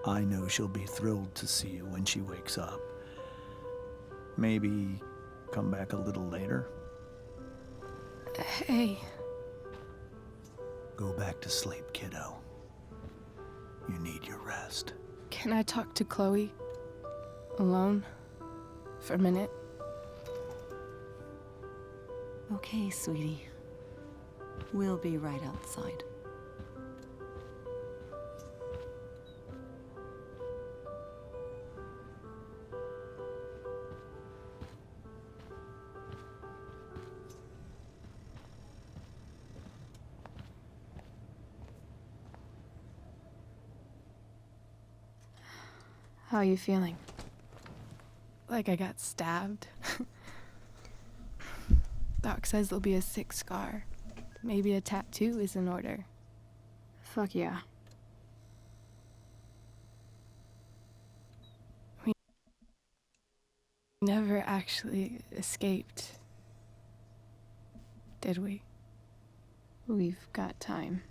I know she'll be thrilled to see you when she wakes up. Maybe come back a little later? Hey. Go back to sleep, kiddo. You need your rest. Can I talk to Chloe? Alone? For a minute? Okay, sweetie. We'll be right outside. How are you feeling? Like I got stabbed? Doc says there'll be a sick scar. Maybe a tattoo is in order. Fuck yeah. We never actually escaped, did we? We've got time.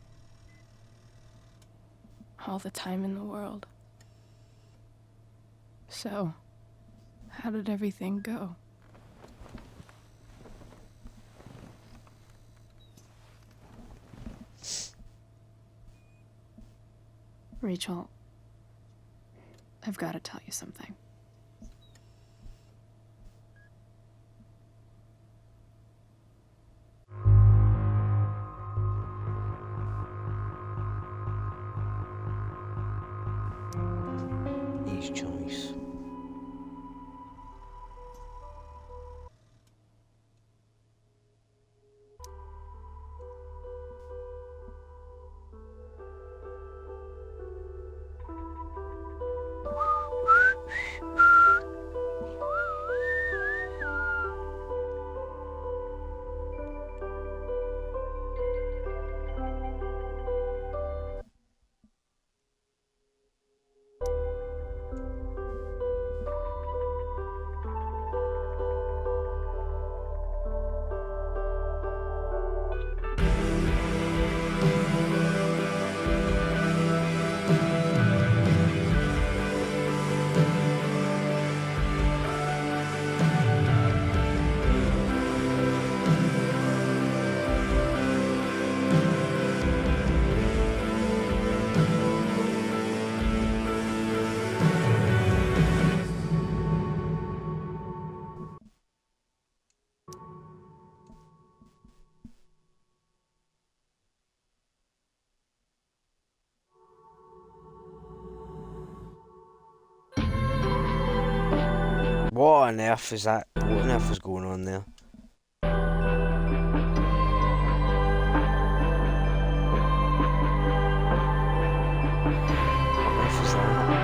All the time in the world. So, how did everything go? Rachel, I've got to tell you something. His choice. What on earth is that? What on earth is going on there? What on earth is that?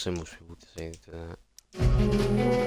say most people decided to do that.